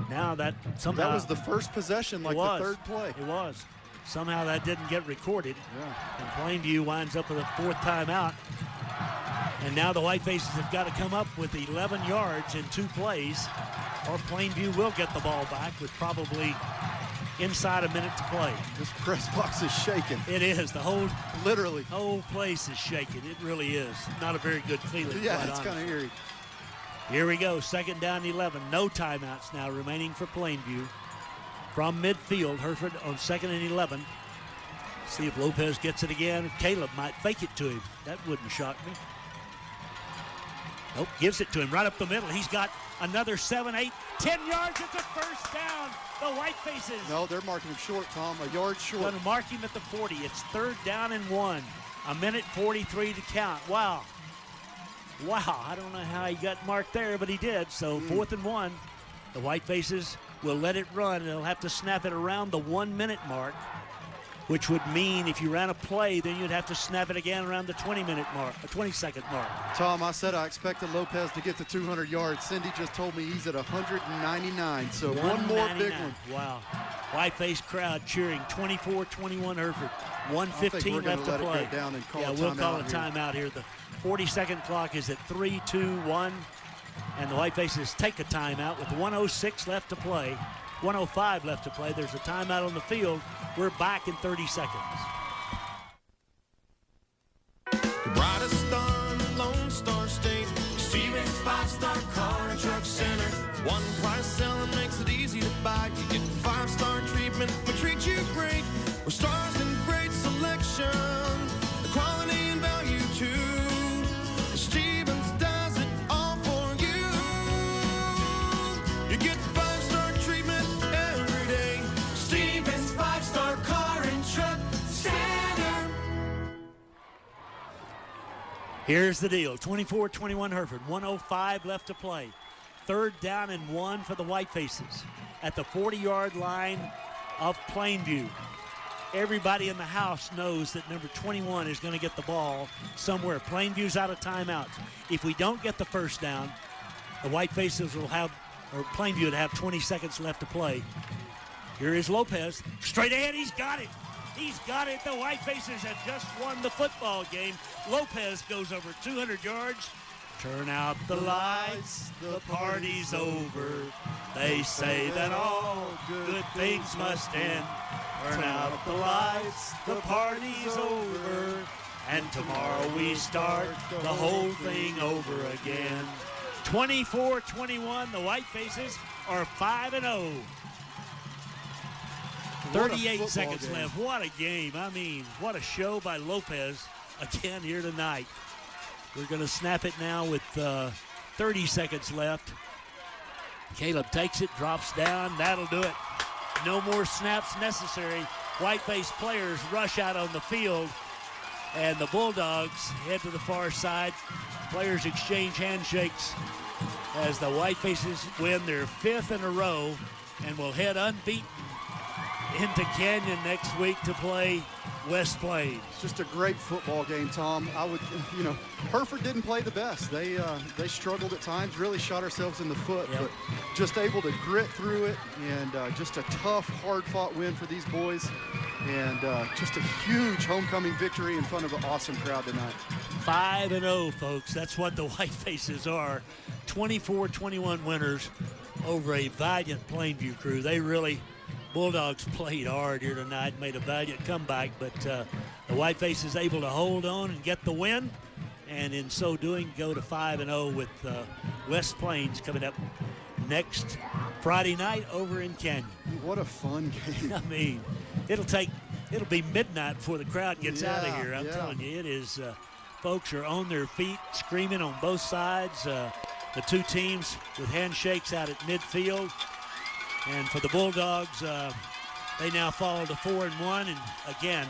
now that somehow... That was the first possession, like the third play. It was. Somehow that didn't get recorded. Yeah. And Plainview winds up with a 4th timeout. And now the Whitefaces have got to come up with 11 yards in 2 plays, or Plainview will get the ball back with probably inside a minute to play. This press box is shaking. It is. The whole place is shaking. It really is. Not a very good feeling. Yeah, it's kind of eerie. Here we go. 2nd down, 11. No timeouts now remaining for Plainview. From midfield, Hereford on 2nd and 11. See if Lopez gets it again. Caleb might fake it to him. That wouldn't shock me. Nope, gives it to him right up the middle. He's got another 7, 8, 10 yards. It's a first down. The Whitefaces. No, they're marking him short, Tom. A yard short. Going to mark him at the 40. It's 3rd down and 1. A minute 43 to count. Wow. I don't know how he got marked there, but he did. So 4th and 1. The Whitefaces will let it run, and they'll have to snap it around the 1 minute mark, which would mean if you ran a play, then you'd have to snap it again around the 20-minute mark, a 20-second mark. Tom, I said I expected Lopez to get to 200 yards. Cindy just told me he's at 199, so one more big one. Wow. Whiteface crowd cheering 24-21 Hereford. 1:15 left to play. We'll call a timeout here. The 40-second clock is at 3, 2, 1, and the Whitefaces take a timeout with 1:06 left to play. 1:05 left to play. There's a timeout on the field. We're back in 30 seconds. The brightest star in the Lone Star State, Stevens 5-Star Car and Truck Center. One price selling makes it easy to buy. You get 5-star treatment, we treat you great. We're stars in great selection, the quality and value too. Stevens does it all for you. You get 5-star treatment every day. Stevens 5-Star Car and Truck Center. Here's the deal. 24-21 Hereford. 1:05 left to play. 3rd down and 1 for the Whitefaces at the 40-yard line of Plainview. Everybody in the house knows that number 21 is going to get the ball somewhere. Plainview's out of timeouts. If we don't get the first down, the Whitefaces will have, or Plainview would have 20 seconds left to play. Here is Lopez. Straight ahead, he's got it. He's got it. The Whitefaces have just won the football game. Lopez goes over 200 yards. Turn out the lights, the party's over. They say that all good things must end. Turn out the lights, the party's over. And tomorrow we start the whole thing over again. 24-21, the Whitefaces are 5-0. 38 seconds left. What a game. I mean, what a show by Lopez again here tonight. We're going to snap it now with 30 seconds left. Caleb takes it, drops down. That'll do it. No more snaps necessary. Whiteface players rush out on the field, and the Bulldogs head to the far side. Players exchange handshakes as the Whitefaces win their 5th in a row and will head unbeaten into Canyon next week to play West Plains. Just a great football game, Tom. Hereford didn't play the best. They struggled at times, really shot ourselves in the foot, but just able to grit through it, and just a tough, hard-fought win for these boys, and just a huge homecoming victory in front of an awesome crowd tonight. 5-0, folks. That's what the Whitefaces are. 24-21 winners over a valiant Plainview crew. They really... Bulldogs played hard here tonight, made a valiant comeback, but the Whiteface is able to hold on and get the win, and in so doing go to 5-0 with West Plains coming up next Friday night over in Canyon. What a fun game. I mean, it'll take it'll be midnight before the crowd gets out of here. I'm telling you, it is. Folks are on their feet, screaming on both sides. The two teams with handshakes out at midfield. And for the Bulldogs, they now fall to 4-1. And again,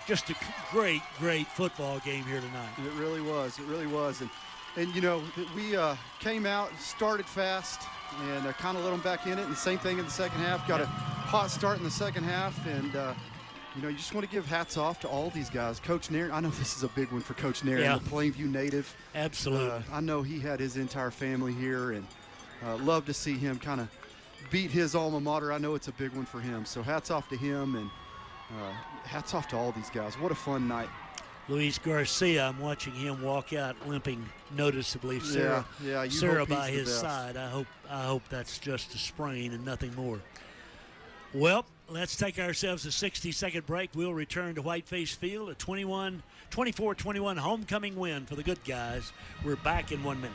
just a great, great football game here tonight. It really was. It really was. And you know, we came out, started fast, and kind of let them back in it. And the same thing in the second half. Got a hot start in the second half. And, you know, you just want to give hats off to all these guys. Coach Nairn, I know this is a big one for Coach Nairn, the Plainview native. Absolutely. I know he had his entire family here, and love to see him kind of beat his alma mater. I know it's a big one for him. So hats off to him, and hats off to all these guys. What a fun night. Luis Garcia, I'm watching him walk out limping noticeably. Sarah by his side. I hope that's just a sprain and nothing more. Well, let's take ourselves a 60-second break. We'll return to Whiteface Field, a 24-21 homecoming win for the good guys. We're back in 1 minute.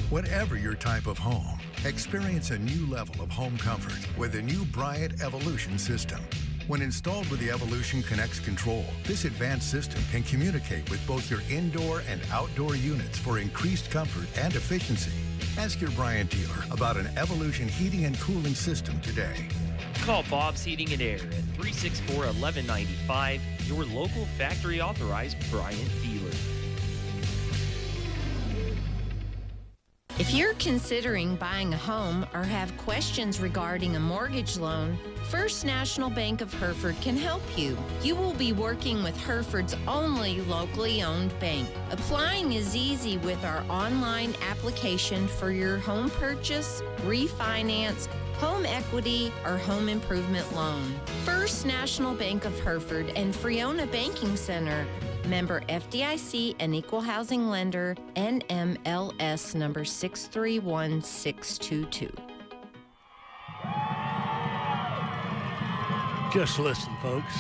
Whatever your type of home, experience a new level of home comfort with the new Bryant Evolution system. When installed with the Evolution Connects control, this advanced system can communicate with both your indoor and outdoor units for increased comfort and efficiency. Ask your Bryant dealer about an Evolution heating and cooling system today. Call Bob's Heating and Air at 364-1195, your local factory authorized Bryant dealer. If you're considering buying a home or have questions regarding a mortgage loan, First National Bank of Hereford can help you. You will be working with Hereford's only locally owned bank. Applying is easy with our online application for your home purchase, refinance, home equity, or home improvement loan. First National Bank of Hereford and Friona Banking Center. Member FDIC and Equal Housing Lender, NMLS number 631622. Just listen, folks.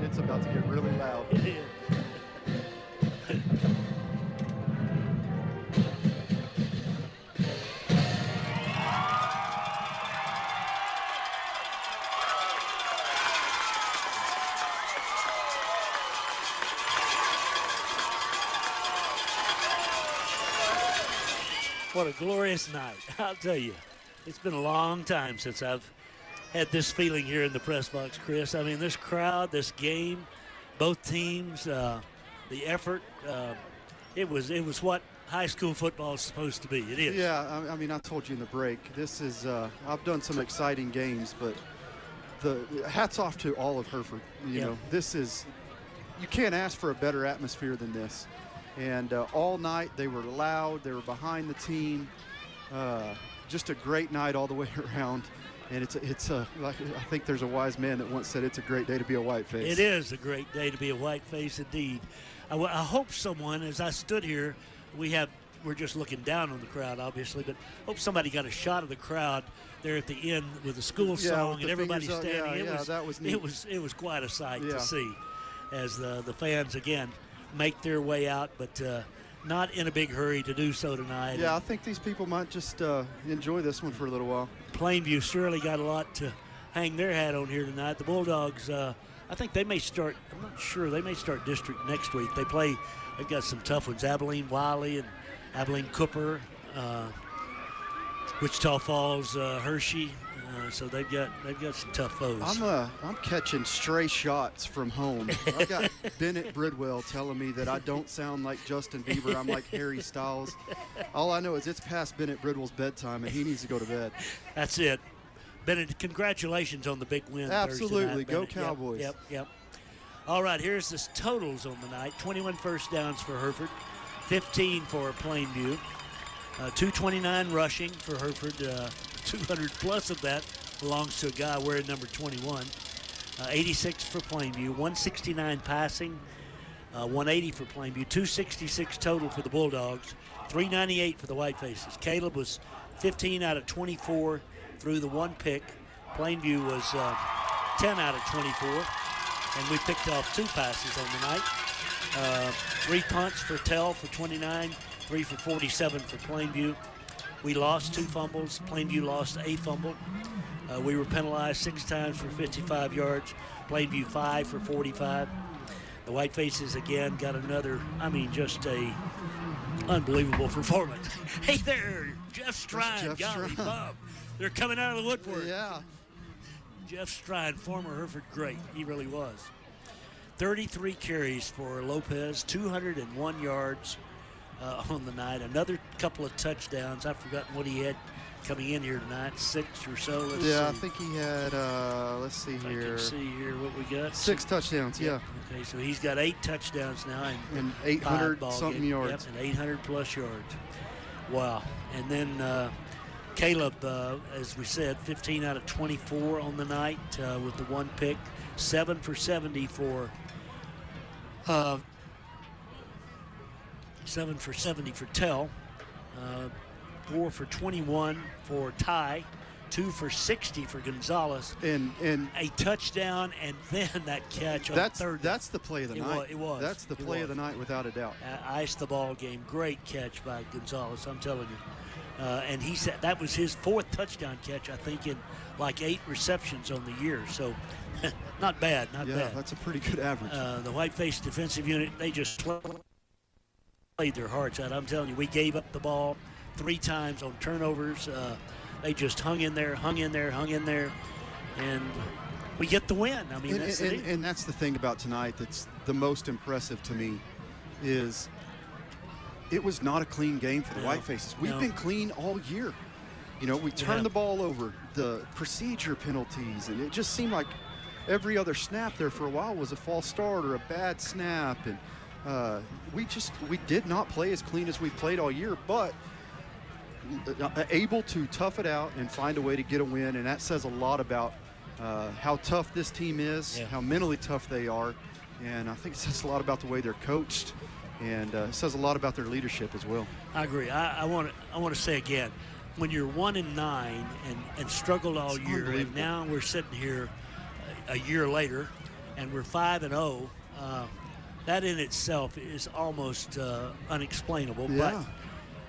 It's about to get really loud. It is. What a glorious night. I'll tell you, it's been a long time since I've had this feeling here in the press box, Chris. I mean, this crowd, this game, both teams, the effort, it was what high school football is supposed to be. It is. Yeah, I mean, I told you in the break, this is, I've done some exciting games, but the hats off to all of Hereford. You know, this is, you can't ask for a better atmosphere than this. And all night they were loud, they were behind the team. Just a great night all the way around. And it's like, I think there's a wise man that once said it's a great day to be a Whiteface. It is a great day to be a Whiteface indeed. I hope someone, as I stood here, we're just looking down on the crowd, obviously, but hope somebody got a shot of the crowd there at the end with the school song and everybody standing. That was neat. It was quite a sight to see as the fans again make their way out, but not in a big hurry to do so tonight. Yeah, I think these people might just enjoy this one for a little while. Plainview surely got a lot to hang their hat on here tonight. The Bulldogs, I think they may start, I'm not sure, they may start district next week. They've got some tough ones, Abilene Wiley and Abilene Cooper, Wichita Falls, Hershey. So they've got some tough foes. I'm catching stray shots from home. I got Bennett Bridwell telling me that I don't sound like Justin Bieber. I'm like Harry Styles. All I know is it's past Bennett Bridwell's bedtime and he needs to go to bed. That's it. Bennett, congratulations on the big win. Absolutely. Thursday night, Go Cowboys. Yep. All right, here's the totals on the night. 21 first downs for Hereford, 15 for Plainview, 229 rushing for Hereford. 200 plus of that belongs to a guy wearing number 21. 86 for Plainview, 169 passing, 180 for Plainview, 266 total for the Bulldogs, 398 for the Whitefaces. Caleb was 15 out of 24 through the one pick. Plainview was 10 out of 24, and we picked off 2 passes on the night. 3 punts for Tell for 29, 3 for 47 for Plainview. We lost 2 fumbles. Plainview lost a fumble. We were penalized 6 times for 55 yards. Plainview 5 for 45. The Whitefaces again got another, just a unbelievable performance. Hey there, Jeff Strine. Golly, Bob. They're coming out of the woodwork. Yeah. Jeff Strine, former Hereford great. He really was. 33 carries for Lopez, 201 yards on the night. Another couple of touchdowns. I've forgotten what he had coming in here tonight, 6 or so. Let's see. I think he had, let's see here. I can see here what we got. 6 touchdowns, yeah. Okay, so he's got 8 touchdowns now. And 800-something yards. Yep, and 800-plus yards. Wow. And then Caleb, as we said, 15 out of 24 on the night with the 1 pick. 7 for 70 for 7 for 70 for Tell. 4 for 21 for Ty. 2 for 60 for Gonzalez. And a touchdown, and then that catch on third. That's the play of the night. It was. That's the play of the night, without a doubt. Iced the ball game. Great catch by Gonzalez, I'm telling you. And he said that was his 4th touchdown catch, I think, in like 8 receptions on the year. So not bad, not bad. Yeah, that's a pretty good average. The Whiteface defensive unit, they just played their hearts out. I'm telling you, we gave up the ball 3 times on turnovers. They just hung in there, and we get the win. And that's the thing about tonight that's the most impressive to me is it was not a clean game for the Whitefaces. We've been clean all year. We turned the ball over, the procedure penalties, and it just seemed like every other snap there for a while was a false start or a bad snap. And we did not play as clean as we've played all year, but able to tough it out and find a way to get a win. And that says a lot about how tough this team is, how mentally tough they are. And I think it says a lot about the way they're coached. And it says a lot about their leadership as well. I agree. I want to say again, when you're 1-9 and struggled all year, and now we're sitting here a year later, and we're 5-0, that in itself is almost unexplainable. Yeah. But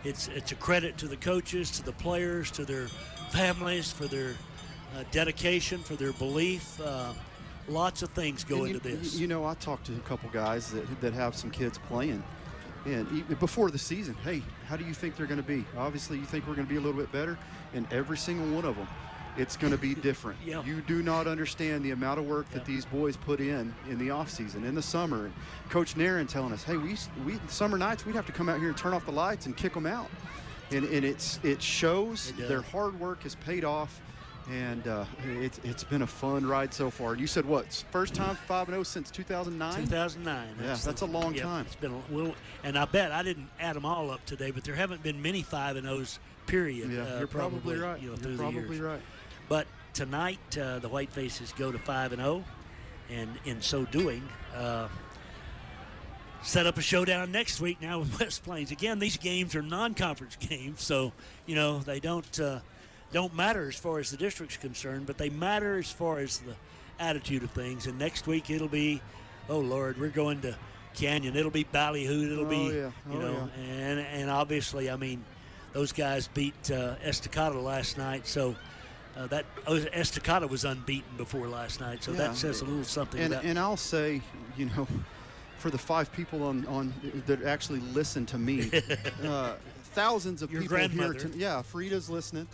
it's a credit to the coaches, to the players, to their families for their dedication, for their belief. Lots of things go into this. I talked to a couple guys that have some kids playing, and before the season, hey, how do you think they're going to be? Obviously, you think we're going to be a little bit better, and every single one of them, it's going to be different. You do not understand the amount of work that these boys put in the offseason, in the summer. And Coach Nairn telling us, hey, we summer nights, we'd have to come out here and turn off the lights and kick them out. And it shows their hard work has paid off. And it's been a fun ride so far. And you said what? First time 5-0 since 2009? 2009. Yeah, that's a long time. It's been a little, and I bet I didn't add them all up today, but there haven't been many 5-0s. Period. Yeah, you're probably right. You're probably right. But tonight the Whitefaces go to 5-0, and in so doing, set up a showdown next week now with West Plains. Again, these games are non-conference games, so they don't matter as far as the district's concerned, but they matter as far as the attitude of things. And next week it'll be, oh Lord, we're going to Canyon. It'll be Ballyhoo. It'll be, and obviously, those guys beat Estacado last night, so Estacado was unbeaten before last night, so that says a little something. And I'll say, for the 5 people on that actually listen to me, thousands of people here. Frida's listening.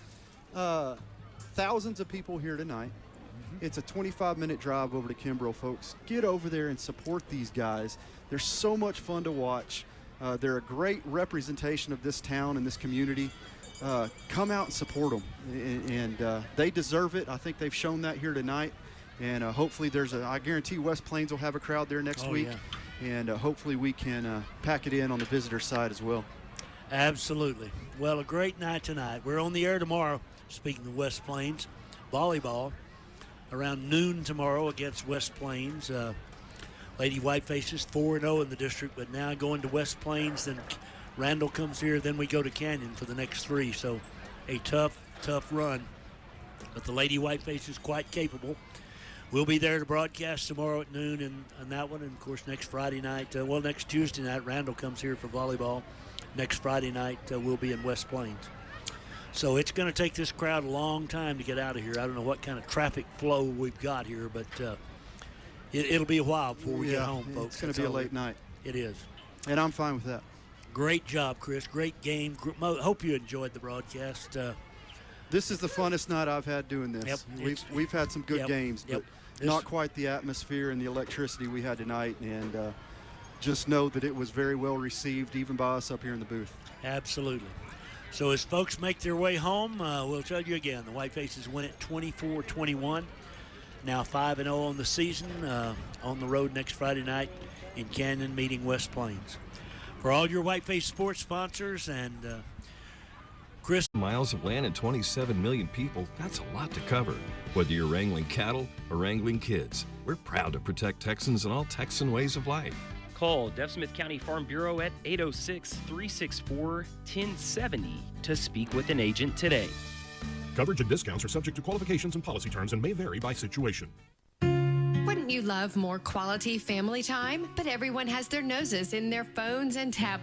Thousands of people here tonight. It's a 25-minute drive over to Kimbrough, folks. Get over there and support these guys. They're so much fun to watch. They're a great representation of this town and this community. Come out and support them, and they deserve it. I think they've shown that here tonight, and hopefully I guarantee West Plains will have a crowd there next week, and hopefully we can pack it in on the visitor side as well. Absolutely. Well, a great night tonight. We're on the air tomorrow, speaking of West Plains. Volleyball around noon tomorrow against West Plains. Lady Whitefaces 4-0 in the district, but now going to West Plains, then Randall comes here, then we go to Canyon for the next 3. So a tough run. But the Lady Whiteface is quite capable. We'll be there to broadcast tomorrow at noon on that one. And, of course, next Friday night, next Tuesday night, Randall comes here for volleyball. Next Friday night, we'll be in West Plains. So it's going to take this crowd a long time to get out of here. I don't know what kind of traffic flow we've got here, but it'll be a while before we get home, folks. It's going to be a late night. It is. And I'm fine with that. Great job, Chris. Great game. Hope you enjoyed the broadcast. This is the funnest night I've had doing this. Yep, we've had some good games, but not quite the atmosphere and the electricity we had tonight. And just know that it was very well received, even by us up here in the booth. Absolutely. So as folks make their way home, we'll tell you again, the Whitefaces win it 24-21. Now 5-0 on the season, on the road next Friday night in Canyon, meeting West Plains. For all your Whiteface sports sponsors and Chris. Miles of land and 27 million people, that's a lot to cover. Whether you're wrangling cattle or wrangling kids, we're proud to protect Texans and all Texan ways of life. Call Deaf Smith County Farm Bureau at 806-364-1070 to speak with an agent today. Coverage and discounts are subject to qualifications and policy terms and may vary by situation. Wouldn't you love more quality family time? But everyone has their noses in their phones and tablets.